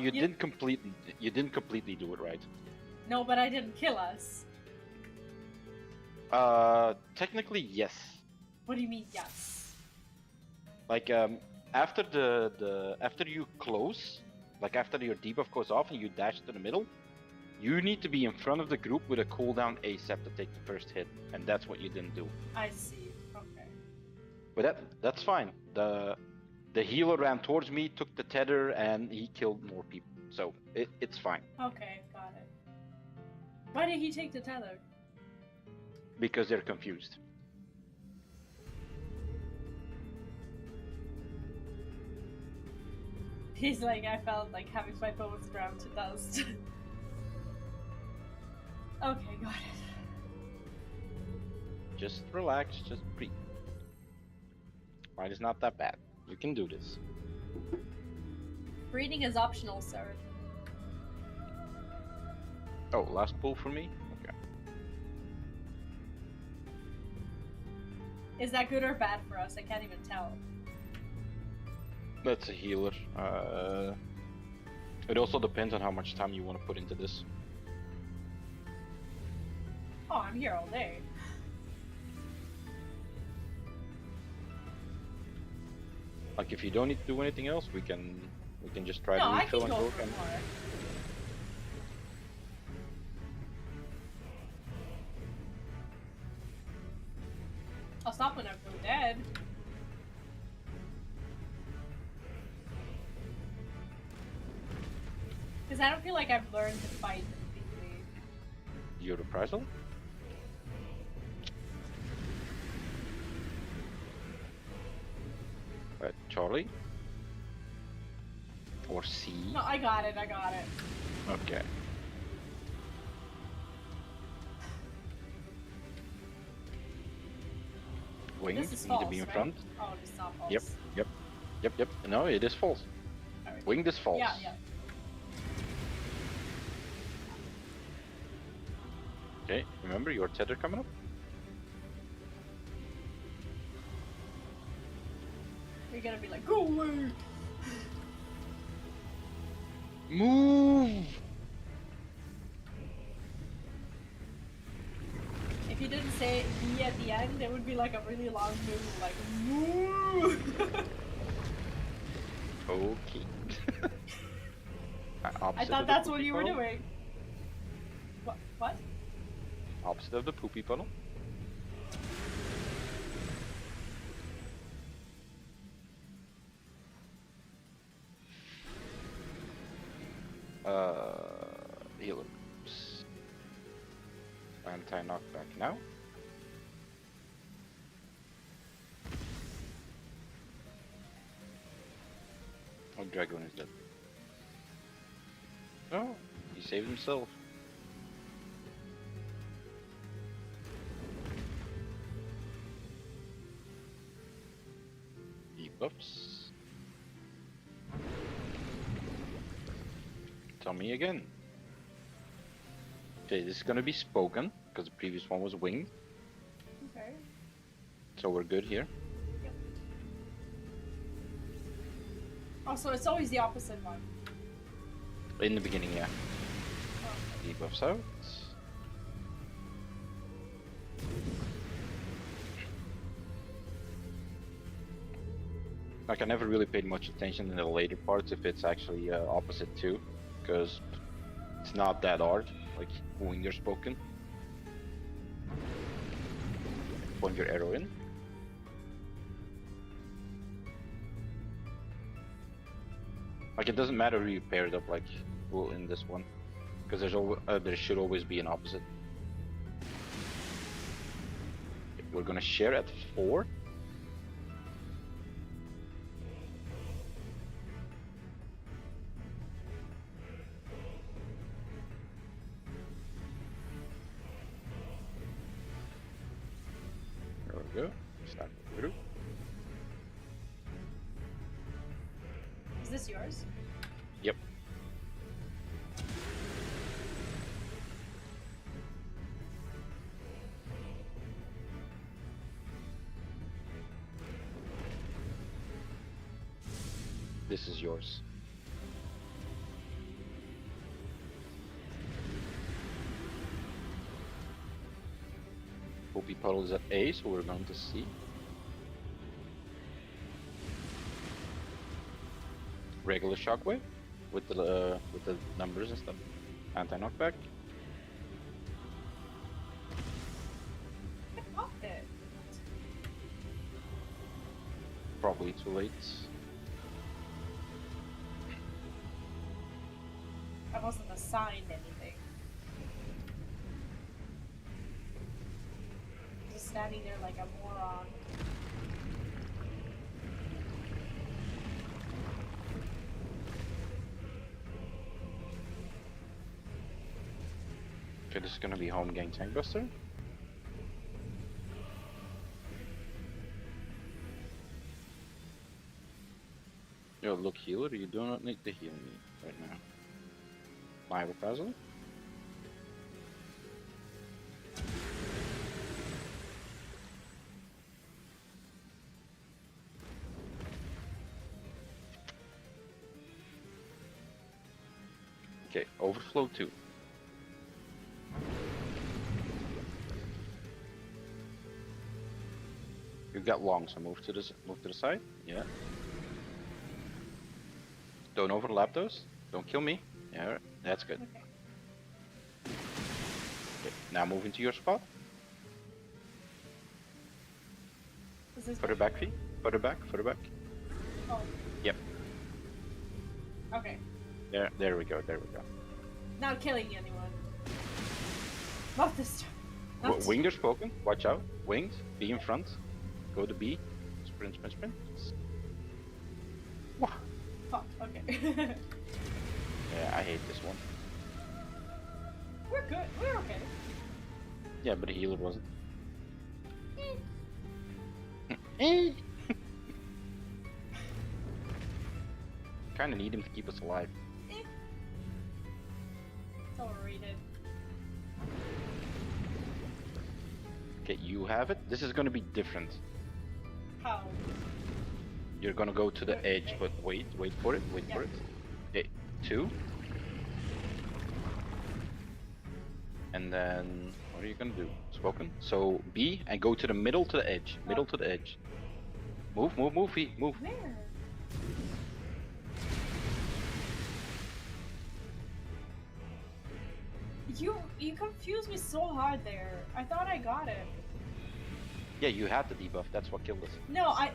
You didn't completely do it right. No, but I didn't kill us. Technically yes. What do you mean, yes? Like after after you close, like after your debuff goes off and you dash to the middle, you need to be in front of the group with a cooldown ASAP to take the first hit, and that's what you didn't do. I see. Okay. But that's fine. The healer ran towards me, took the tether, and he killed more people. So it's fine. Okay, got it. Why did he take the tether? Because they're confused. He's like, I felt like having my bones ground to dust. Okay, got it. Just relax, just breathe. Mine is not that bad. You can do this. Breathing is optional, sir. Oh, last pull for me? Okay. Is that good or bad for us? I can't even tell. That's a healer. It also depends on how much time you want to put into this. be here all day. Like if you don't need to do anything else, we can just try No, to I refill can and go go for again. more. I'll stop when I'm dead. Because I don't feel like I've learned to fight completely. You're the reprisal? Right, Charlie? Or C? No, I got it, I got it. Okay. Wings This is need to false, be in right? front. Oh, it's not false. Yep. No, it is false. Alright. Winged is false. Yeah. Okay, remember your tether coming up? You're gonna be like, go away! Move! If you didn't say B at the end, it would be like a really long move, like, move! Okay. I thought that's what you were doing. What? Opposite of the poopy puddle. Healer. Anti-knockback now. Oh, Dragon is dead. Oh, he saved himself. Debuffs. Tell me again. Okay, this is gonna be spoken, because the previous one was winged. Okay. So we're good here. Yep. Oh, so it's always the opposite one. In the beginning, yeah. Oh. Debuffs out. Like I never really paid much attention in the later parts if it's actually opposite too, because it's not that hard, like when you're spoken. Point your arrow in. Like it doesn't matter who you pair it up like well, in this one, because there should always be an opposite. We're gonna share at 4. There we go. Start through. Is this yours? Yep. This is yours. Poopy puddle is at A, so we're going to C. Regular shockwave with the numbers and stuff. Anti-knockback. I popped it. Probably too late. I wasn't assigned anything. Just standing there like a moron. Okay, this is gonna be home gang tank buster. Yo, look healer, you do not need to heal me right now. My reprisal. Okay, overflow 2. got long, so move to the side. Yeah. Don't overlap those. Don't kill me. Yeah, that's good. Okay. Okay, now move into your spot. Further back, feet. Further back. Oh. Yep. Okay. There we go. Not killing anyone. Not this time. Not Wings are spoken. Watch out. Wings. B in front. Go to B. Sprint. Wah. Fuck, okay. Yeah, I hate this one. We're good. We're okay. Yeah, but the healer wasn't. Kinda need him to keep us alive. It's overrated. Okay, you have it. This is gonna be different. How? You're gonna go to the edge, but wait for it. Okay, 2. And then, what are you gonna do? Spoken. So B and go to the middle to the edge. Middle to the edge. Move, feet, move. Where? You confused me so hard there. I thought I got it. Yeah, you had the debuff. That's what killed us. No, I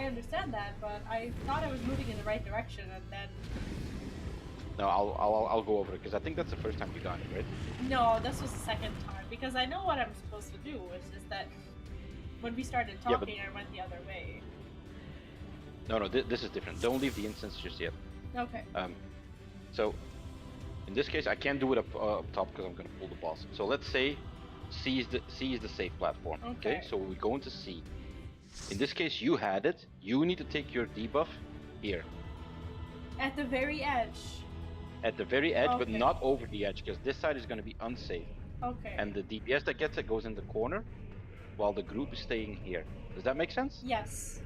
understand that, but I thought I was moving in the right direction, and then No, I'll go over it because I think that's the first time you got it, right? no, this was the second time because I know what I'm supposed to do. It's just that when we started Yeah, talking, I went the other way. No, this is different. Don't leave the instance just yet. Okay. So in this case, I can't do it up top because I'm gonna pull the boss. So let's say C is the safe platform. Okay. So we go into C. In this case, you had it. You need to take your debuff here. At the very edge. At the very edge, but Okay. not over the edge, because this side is going to be unsafe. Okay. And the DPS that gets it goes in the corner, while the group is staying here. Does that make sense? Yes.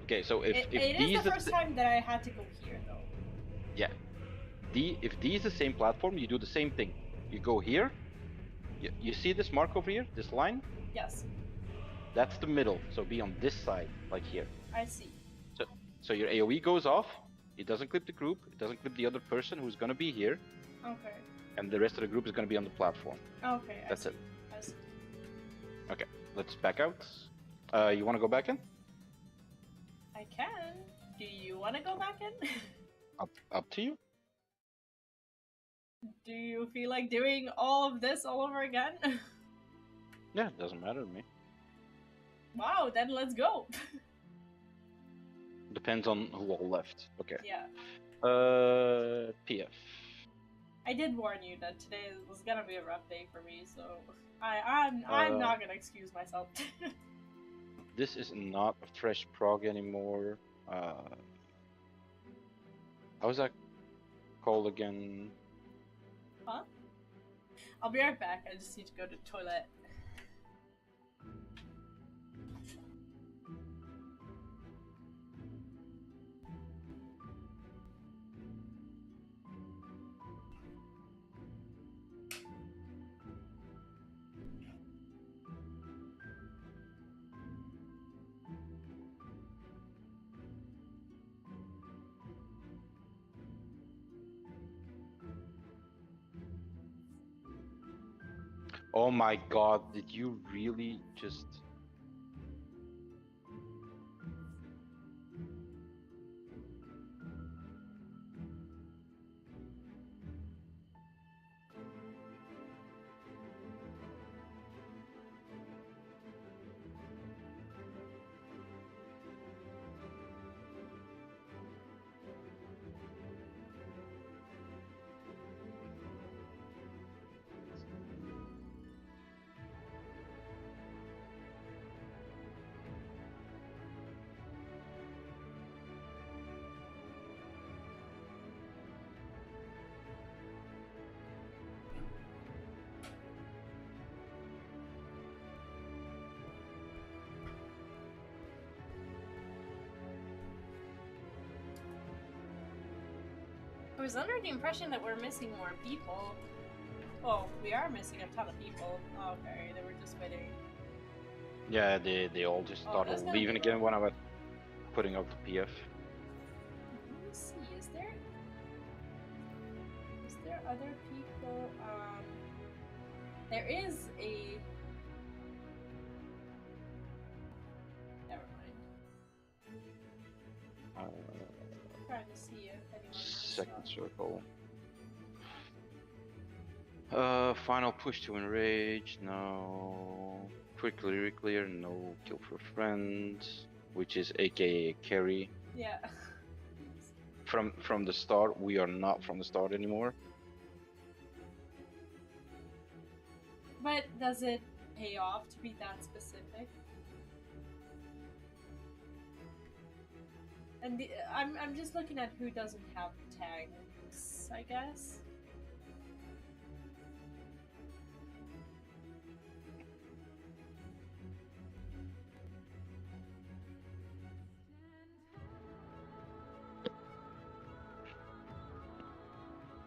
Okay, so if it D is the first time that I had to go here, though. Yeah. If D is the same platform, you do the same thing. You go here. You see this mark over here, this line? Yes. That's the middle. So be on this side, like here. I see. So your AoE goes off. It doesn't clip the group. It doesn't clip the other person who's going to be here. Okay. And the rest of the group is going to be on the platform. Okay. That's it. I see. Okay, let's back out. You want to go back in? I can. Do you want to go back in? Up to you. Do you feel like doing all of this all over again? Yeah, it doesn't matter to me. Wow, then let's go. Depends on who all left. Okay. Yeah. PF. I did warn you that today was gonna be a rough day for me, so I'm not gonna excuse myself. This is not a fresh prog anymore. How was that called again? Huh? I'll be right back. I just need to go to the toilet. Oh my god, did you really just... I was under the impression that we're missing more people. Oh, we are missing a ton of people. Okay, they were just waiting. Yeah, they all just Oh, started that's gonna leaving be again rough. when I was putting out the PF. Let me see. Is there other people? There is a. Never mind. Trying to see if anyone has Second stuff. circle. Final push to enrage, no. Quickly clear, no. Kill for friends, which is AKA carry. Yeah. From the start, we are not from the start anymore. But does it pay off to be that specific? And I'm just looking at who doesn't have tags, I guess.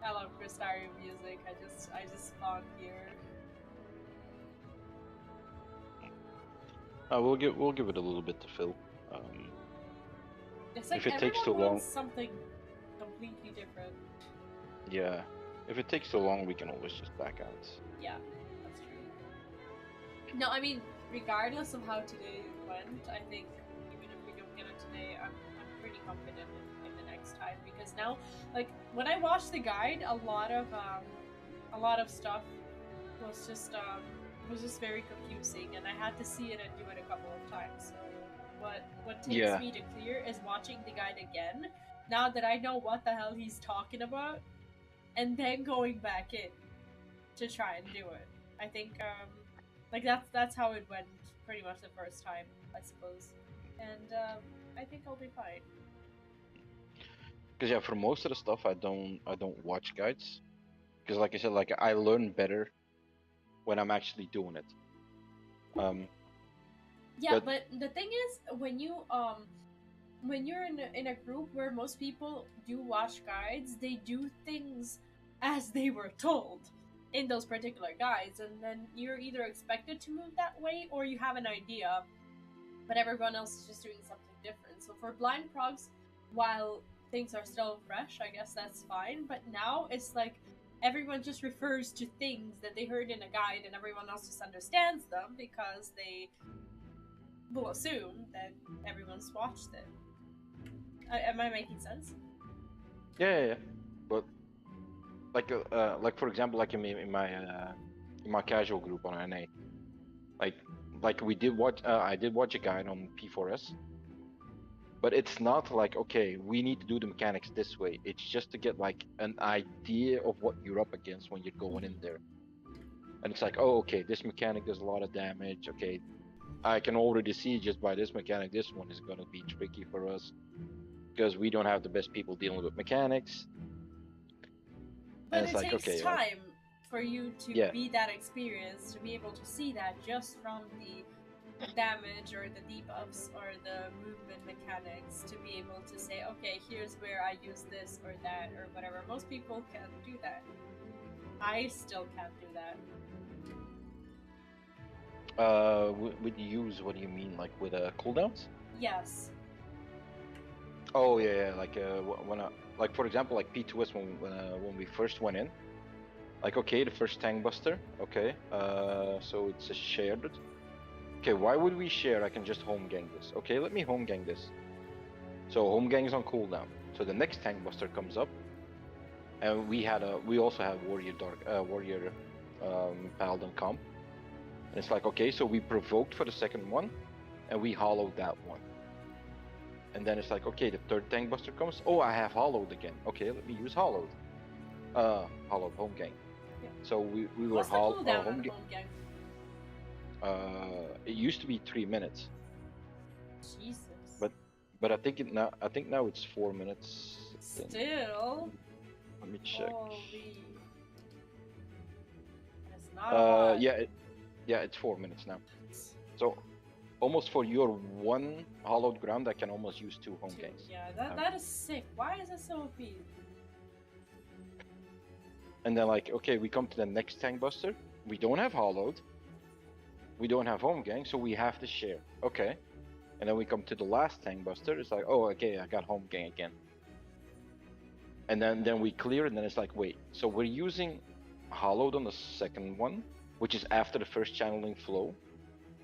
I love Crystarium music. I just spawned here. We'll give it a little bit to fill. It's like if it takes too everyone long, wants something completely different. yeah. If it takes too long, we can always just back out. Yeah, that's true. No, I mean, regardless of how today went, I think even if we don't get it today, I'm pretty confident in the next time, because now, like, when I watched the guide, a lot of stuff was just very confusing, and I had to see it and do it a couple of times. So what takes me to clear is watching the guide again, now that I know what the hell he's talking about, and then going back in to try and do it. I think like that's how it went pretty much the first time, I suppose, and I think I'll be fine. Because yeah, for most of the stuff, I don't watch guides, because like I said, like I learn better when I'm actually doing it. Yeah, but the thing is, when you're in a group where most people do watch guides, they do things as they were told in those particular guides, and then you're either expected to move that way or you have an idea, but everyone else is just doing something different. So for blind progs, while things are still fresh, I guess that's fine, but now it's like everyone just refers to things that they heard in a guide and everyone else just understands them because they will assume that everyone's watched it. Am I making sense? Yeah. But like for example, like in my casual group on NA, like we did watch, I did watch a guide on p2s, but it's not like, okay, we need to do the mechanics this way. It's just to get like an idea of what you're up against when you're going in there. And it's like, oh, okay, this mechanic does a lot of damage. Okay, I can already see just by this mechanic, this one is gonna be tricky for us because we don't have the best people dealing with mechanics. But and it's it like, takes okay, time for you to Yeah. be that experienced, to be able to see that just from the damage or the debuffs or the movement mechanics, to be able to say, okay, here's where I use this or that or whatever. Most people can't do that. I still can't do that. With use, what do you mean? Like with cooldowns? Yes. Oh yeah, like when like for example, like p2s when we first went in, like okay, the first tank buster, okay, so it's a shared. Okay, why would we share? I can just home gang this. Okay, let me home gang this. So home gang is on cooldown. So the next tank buster comes up, and we also have warrior paladin comp. And it's like, okay, so we provoked for the second one, and we hollowed that one. And then it's like, okay, the third tank buster comes. Oh, I have hollowed again. Okay, let me use hollowed. Hollowed home gang. Yeah. So we were What's the cooldown on home gang? It used to be 3 minutes. Jesus. But I think now it's 4 minutes. Still. Let me check. Holy. That's not a lot. Yeah, it's 4 minutes now. So almost for your one hollowed ground, I can almost use 2 home gangs. Yeah, that is sick. Why is it so OP? And then like, okay, we come to the next tank buster. We don't have hollowed. we don't have home gang, so we have to share. Okay. And then we come to the last tank buster. It's like, oh, okay, I got home gang again. And then we clear, and then it's like, wait. So we're using hollowed on the second one, which is after the first channeling flow.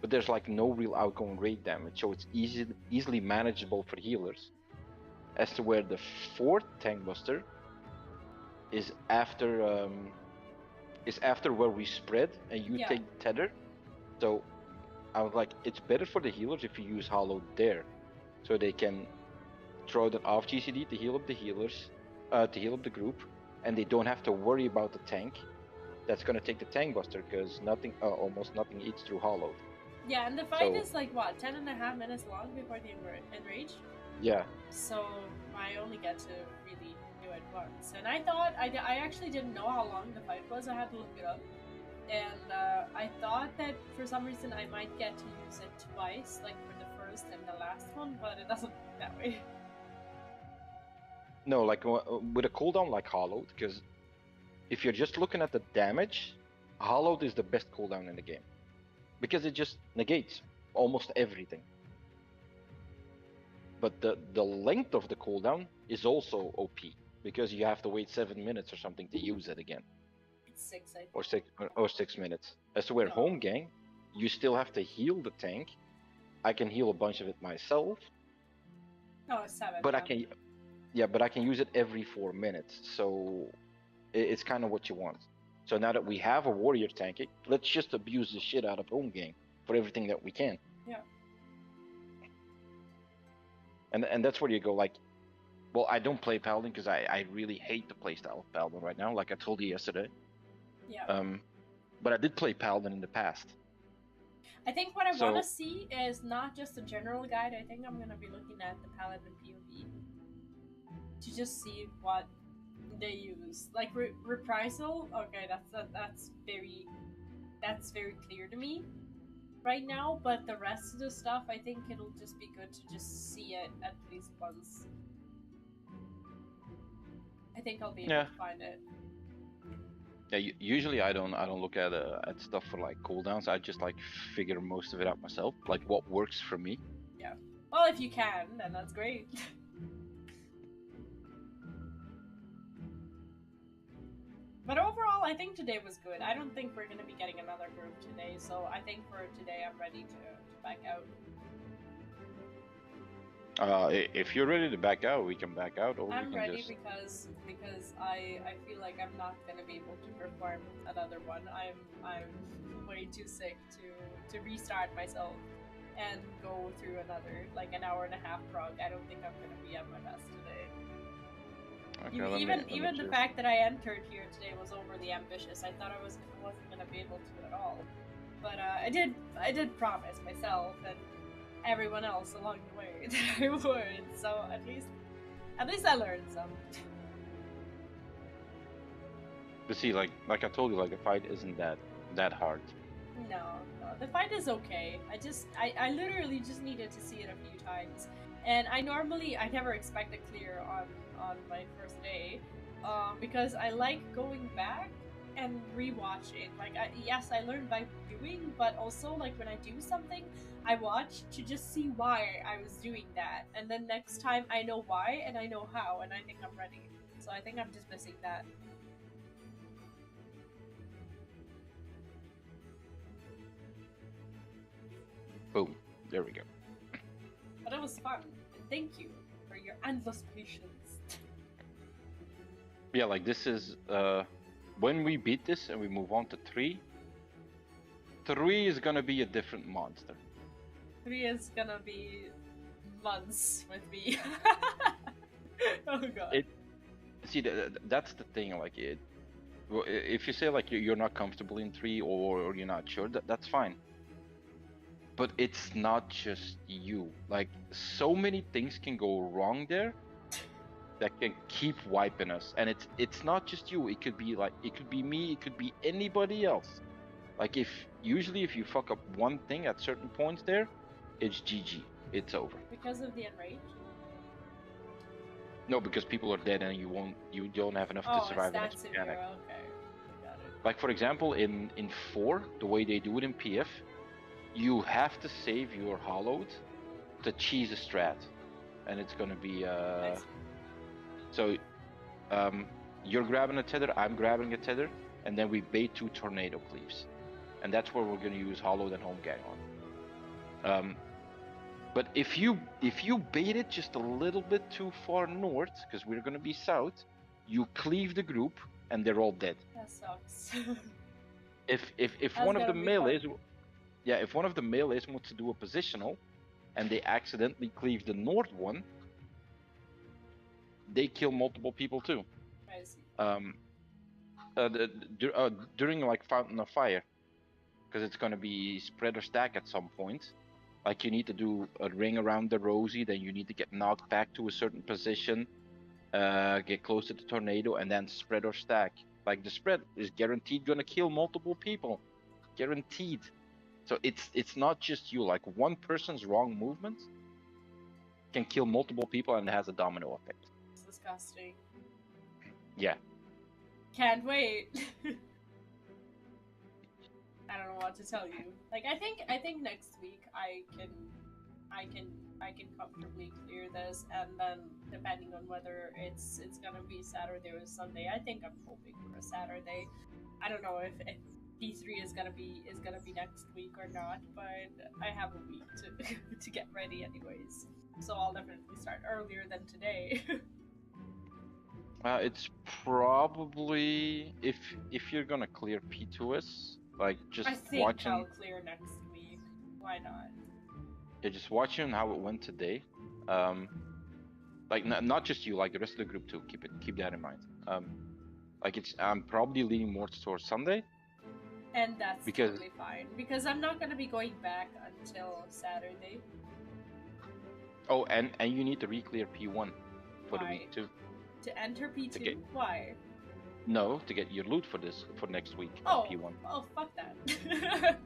But there's like no real outgoing raid damage, so it's easily manageable for healers. As to where the fourth tank buster is after where we spread and you take tether. So I was like, it's better for the healers if you use hollowed there, so they can throw that off GCD to heal up the healers, to heal up the group, and they don't have to worry about the tank that's gonna take the tank buster, because nothing, almost nothing eats through hollowed. Yeah, and the fight is like what, 10.5 minutes long before the enrage? Yeah. So I only get to really do it once. And I thought, I actually didn't know how long the fight was, I had to look it up. And I thought that for some reason I might get to use it twice, like for the first and the last one, but it doesn't work that way. No, like with a cooldown like hollowed, because if you're just looking at the damage, hollowed is the best cooldown in the game. Because it just negates almost everything. But the length of the cooldown is also OP, because you have to wait 7 minutes or something to use it again. It's 6, I think. Or 6 minutes. As to where home gang, you still have to heal the tank. I can heal a bunch of it myself. No, it's 7. But I can use it every 4 minutes. So it's kind of what you want. So now that we have a warrior tanking, let's just abuse the shit out of home gang for everything that we can. Yeah. And that's where you go, like, well, I don't play Paladin because I really hate the playstyle of Paladin right now, like I told you yesterday. Yeah. But I did play Paladin in the past. I think what I want to see is not just a general guide. I think I'm going to be looking at the Paladin POV to just see what they use. Like reprisal, okay, that's very clear to me right now, but the rest of the stuff, I think it'll just be good to just see it at least once. I think I'll be able to find it. Yeah, usually I don't look at stuff for like cooldowns. I just like figure most of it out myself, like what works for me. Yeah. Well, if you can, then that's great. But overall, I think today was good. I don't think we're going to be getting another group today, so I think for today I'm ready to back out. If you're ready to back out, we can back out. Or I'm we can ready just... because I feel like I'm not going to be able to perform another one. I'm way too sick to restart myself and go through another, like, an hour and a half prog. I don't think I'm going to be at my best today. Okay, even the fact that I entered here today was overly ambitious. I thought I wasn't gonna be able to at all, but I did promise myself and everyone else along the way that I would. So at least I learned some. But see, like I told you, like the fight isn't that hard. No, the fight is okay. I literally just needed to see it a few times, and I never expect a clear on my first day, because I like going back and rewatching. Like, yes, I learned by doing, but also, like, when I do something, I watch to just see why I was doing that, and then next time I know why and I know how, and I think I'm ready. So I think I'm just missing that. Boom. There we go. But it was fun, and thank you for your endless patience. Yeah, like this is when we beat this and we move on to 3 is gonna be a different monster. 3 is gonna be months with me. Oh god. See, that's the thing. Like, if you say like you're not comfortable in 3 or you're not sure, that's fine. But it's not just you. Like, so many things can go wrong there that can keep wiping us, and it's not just you. It could be me, it could be anybody else. Like, usually if you fuck up one thing at certain points there, it's GG. It's over. Because of the enrage? No, because people are dead and you don't have enough to survive the next mechanic. Okay, got it. Like, for example, in 4, the way they do it in PF, you have to save your hollowed to cheese a strat, and it's gonna be so you're grabbing a tether, I'm grabbing a tether, and then we bait 2 tornado cleaves, and that's where we're gonna use hollowed and home gang on. But if you bait it just a little bit too far north, because we're gonna be south, you cleave the group and they're all dead. That sucks. If one of the melees, yeah, if one of the melees wants to do a positional, and they accidentally cleave the north one, they kill multiple people too. I see. During like Fountain of Fire, because it's gonna be spread or stack at some point. Like you need to do a ring around the Rosie, then you need to get knocked back to a certain position, get close to the tornado, and then spread or stack. Like the spread is guaranteed gonna kill multiple people, guaranteed. So it's not just you. Like one person's wrong movement can kill multiple people, and it has a domino effect. It's disgusting. Yeah. Can't wait. I don't know what to tell you. Like I think next week I can comfortably clear this, and then depending on whether it's gonna be Saturday or Sunday, I think I'm hoping for a Saturday. I don't know if P3 is gonna be next week or not, but I have a week to to get ready anyways. So I'll definitely start earlier than today. It's probably if you're gonna clear p2s, like just I think watching. I'll clear next week. Why not? Yeah, just watching how it went today. Like not just you, like the rest of the group too. Keep that in mind. Like I'm probably leaning more towards Sunday. And that's totally fine, because I'm not gonna be going back until Saturday. Oh, and you need to re-clear P1 for the week too. To enter P2? Why? No, to get your loot for next week on P1. Oh, fuck that.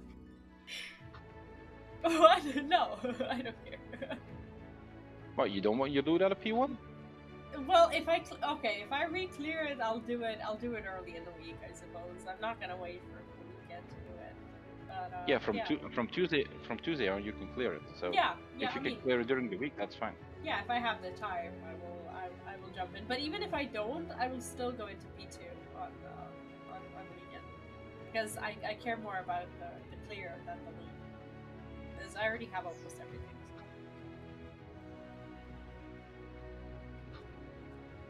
What? No, I don't care. What, you don't want your loot out of P1? Well, if I re-clear it, I'll do it early in the week, I suppose. I'm not gonna wait for the weekend to do it. But, yeah, from Tuesday on you can clear it. So yeah, if you can clear it during the week, that's fine. Yeah, if I have the time, I will jump in. But even if I don't, I will still go into P2 on the weekend, because I care more about the clear than the loot, because I already have almost everything.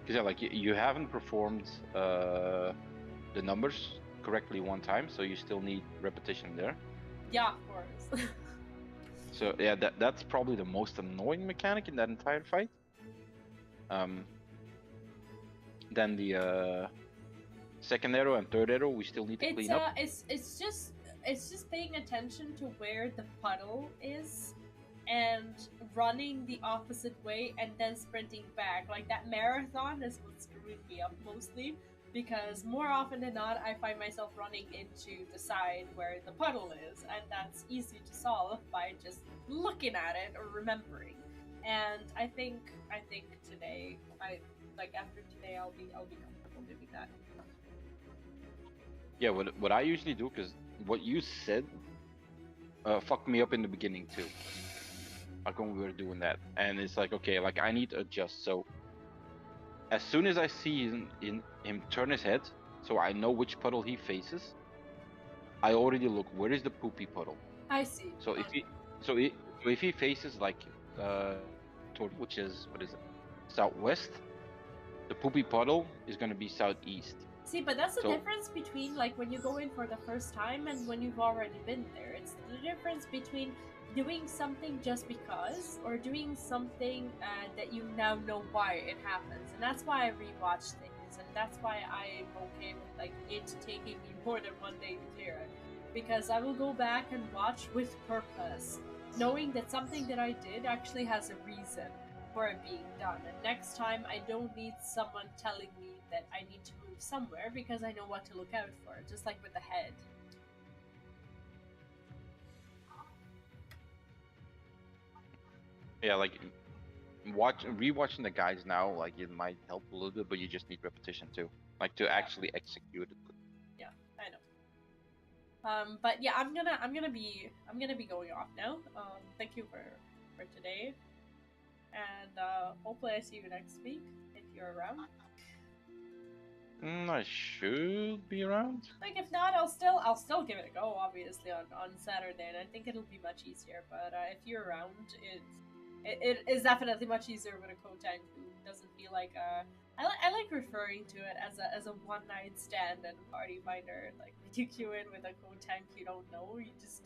Because yeah, like you haven't performed the numbers correctly one time, so you still need repetition there. Yeah, of course. So yeah, that's probably the most annoying mechanic in that entire fight. Then the second arrow and third arrow we still need to clean up. It's just paying attention to where the puddle is, and running the opposite way and then sprinting back. Like that marathon is what screwed me up mostly, because more often than not I find myself running into the side where the puddle is, and that's easy to solve by just looking at it or remembering. And I think today, after today, I'll be comfortable doing that. Yeah, what I usually do, because what you said fucked me up in the beginning too. Like when we were doing that, and it's like, okay, like I need to adjust. So as soon as I see him turn his head, so I know which puddle he faces, I already look, where is the poopy puddle? I see. So if he faces like toward, which is, what is it, southwest, the poopy puddle is going to be southeast. See, but that's the difference between like when you go in for the first time and when you've already been there. It's the difference between doing something just because, or doing something that you now know why it happens. And that's why I rewatch things, and that's why I am okay with like it taking me more than one day to clear it, because I will go back and watch with purpose, knowing that something that I did actually has a reason for it being done. And next time I don't need someone telling me that I need to move somewhere, because I know what to look out for, just like with the head. Yeah, like rewatching the guides now, like it might help a little bit, but you just need repetition too, like to actually execute it. Yeah, I know. But yeah, I'm gonna be going off now. Thank you for today, and hopefully I see you next week if you're around. I should be around. Like if not, I'll still give it a go. Obviously on Saturday, and I think it'll be much easier. But if you're around, it is definitely much easier with a co-tank who doesn't feel like I like referring to it as a one night stand and party finder. Like you queue in with a co-tank you don't know, you just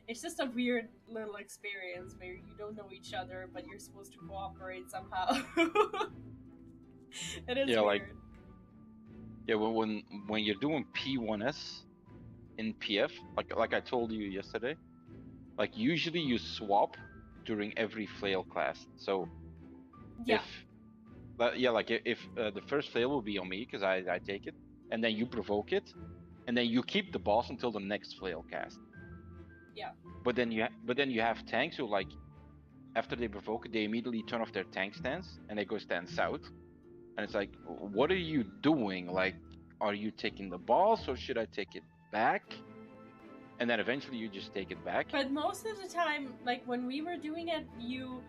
it's just a weird little experience where you don't know each other, but you're supposed to cooperate somehow. It is Yeah, weird. Yeah, when you're doing P1s in PF, like I told you yesterday, like usually you swap during every flail class. So Yeah. if the first flail will be on me because I take it, and then you provoke it, and then you keep the boss until the next flail cast. Yeah. But then you have tanks who like after they provoke it, they immediately turn off their tank stance and they go stand south. And it's like, what are you doing? Like, are you taking the boss or should I take it back? And then eventually you just take it back. But most of the time, like when we were doing it, you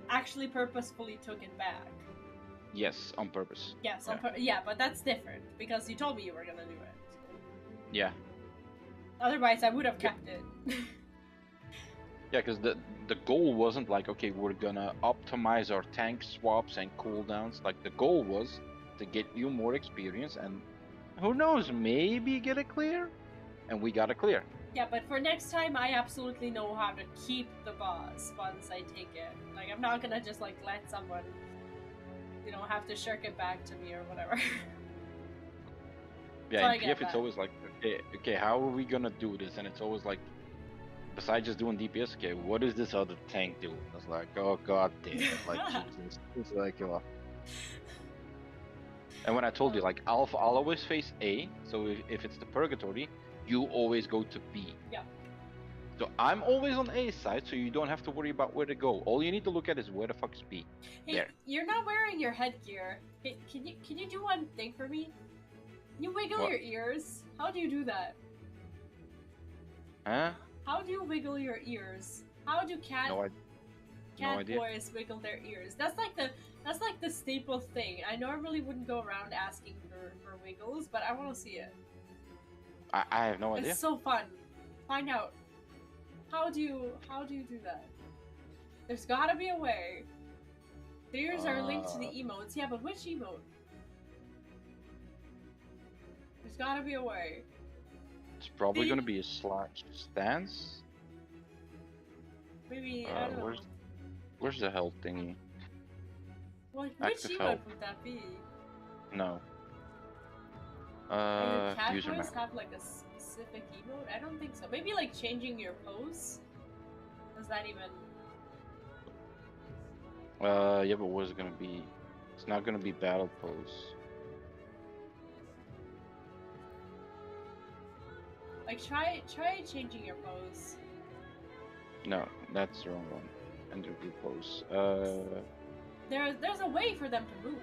actually purposefully took it back. Yes, on purpose. Yes, yeah, but that's different because you told me you were gonna do it. Yeah. Otherwise, I would have kept it. Yeah, because the goal wasn't like, okay, we're gonna optimize our tank swaps and cooldowns. Like the goal was to get you more experience and who knows, maybe get a clear. And we got a clear. Yeah, but for next time, I absolutely know how to keep the boss once I take it. Like, I'm not gonna just like let someone, have to shirk it back to me or whatever. Yeah, in PF it's always like, okay, how are we gonna do this? And it's always like, besides just doing DPS, okay, what does this other tank do? I was like, oh god damn it, like Jesus. It's like, And when I told you, like, I'll always face A, so if it's the purgatory, you always go to B. Yeah. So I'm always on A side, so you don't have to worry about where to go. All you need to look at is where the fuck is B. Hey, there. You're not wearing your headgear. Hey, can you do one thing for me? You wiggle your ears. How do you do that? Huh? How do you wiggle your ears? How do cat boys wiggle their ears? That's like the staple thing. I normally wouldn't go around asking for wiggles, but I want to see it. I have no idea. It's so fun. Find out. How do you do that? There's gotta be a way. The ears are linked to the emotes. Yeah, but which emote? There's gotta be a way. It's probably gonna be a slash stance. Maybe I don't know. Where's the health thingy? Which emote would that be? No. Do cat user boys map. have like a specific emote? I don't think so. Maybe like changing your pose? Does that even... Yeah, but what is it gonna be? It's not gonna be battle pose. Like try changing your pose. No, that's the wrong one. Interview pose. There's a way for them to move.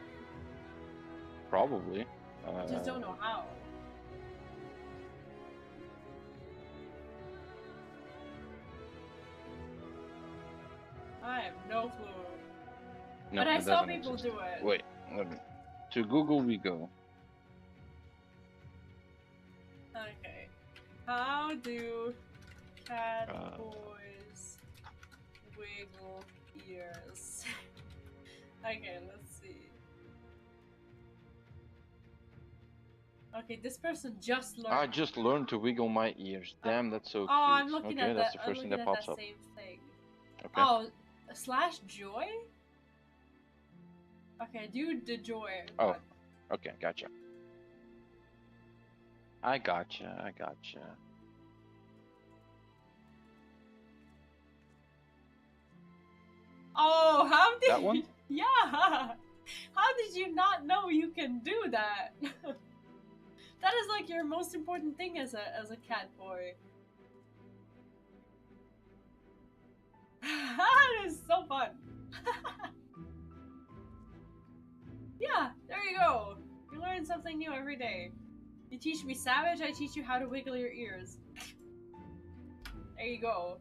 Probably. I just don't know how. I have no clue. No, but I saw people do it. Wait, to Google we go. Okay. How do cat boys wiggle ears? Okay, let's see. Okay, this person just learned. I just learned to wiggle my ears. Damn, that's so cute. Oh, I'm looking at that's the first thing that pops up. Same thing. Okay. Oh, / joy? Okay, do the joy. Oh, okay, gotcha. I gotcha. Oh, how did that one? Yeah. How did you not know you can do that? That is like your most important thing as a cat boy. That is so fun. Yeah, there you go. You learn something new every day. You teach me Savage, I teach you how to wiggle your ears. There you go.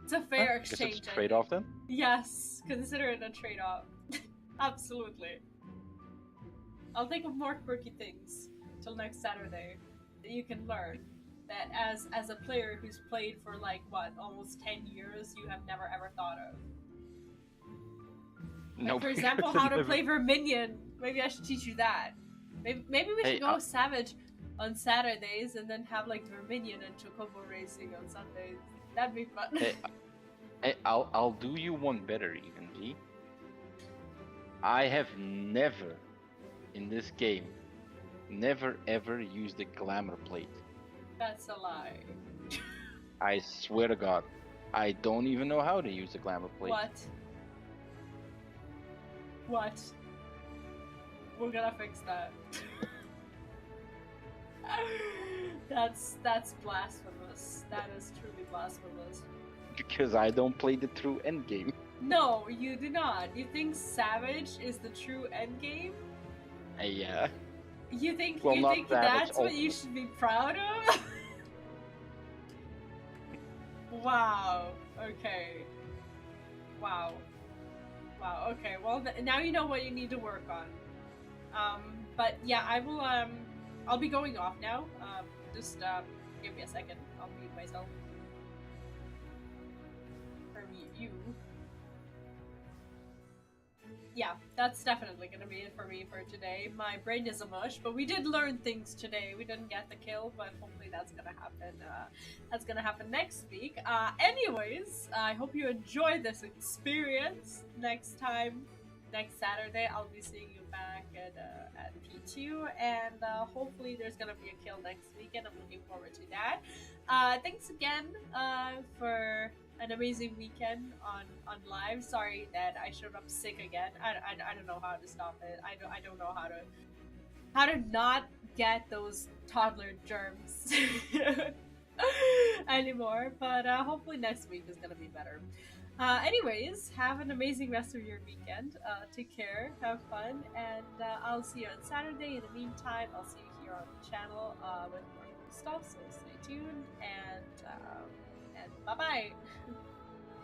It's a fair exchange. It's a trade-off then? Yes, consider it a trade-off. Absolutely. I'll think of more quirky things till next Saturday that you can learn. That as a player who's played for like what, almost 10 years, you have never ever thought of. No. Like, for example, how to play Verminion. Maybe I should teach you that. Maybe we should go Savage on Saturdays and then have like Verminion and Chocobo racing on Sundays. That'd be fun. I'll do you one better even, G. I have never in this game ever used a glamour plate. That's a lie. I swear to God, I don't even know how to use a glamour plate. What? We're gonna fix that. That's blasphemous. That is truly blasphemous. Because I don't play the true endgame. No, you do not. You think Savage is the true endgame? Yeah. You think Savage, that's what you should be proud of? Wow. Okay. Wow. Okay. Well, now you know what you need to work on. But yeah, I will. I'll be going off now. Just give me a second. I'll mute myself. Or mute you. Yeah, that's definitely gonna be it for me for today. My brain is a mush, but we did learn things today. We didn't get the kill, but hopefully that's gonna happen. That's gonna happen next week. Anyways, I hope you enjoy this experience. Next Saturday, I'll be seeing you back at P2, and hopefully there's gonna be a kill next weekend. I'm looking forward to that. Thanks again for an amazing weekend on live. Sorry that I showed up sick again. I don't know how to stop it. I don't know how to not get those toddler germs anymore. But hopefully next week is gonna be better. Anyways, have an amazing rest of your weekend. Take care, have fun, and I'll see you on Saturday. In the meantime, I'll see you here on the channel with more stuff. So stay tuned, and bye bye.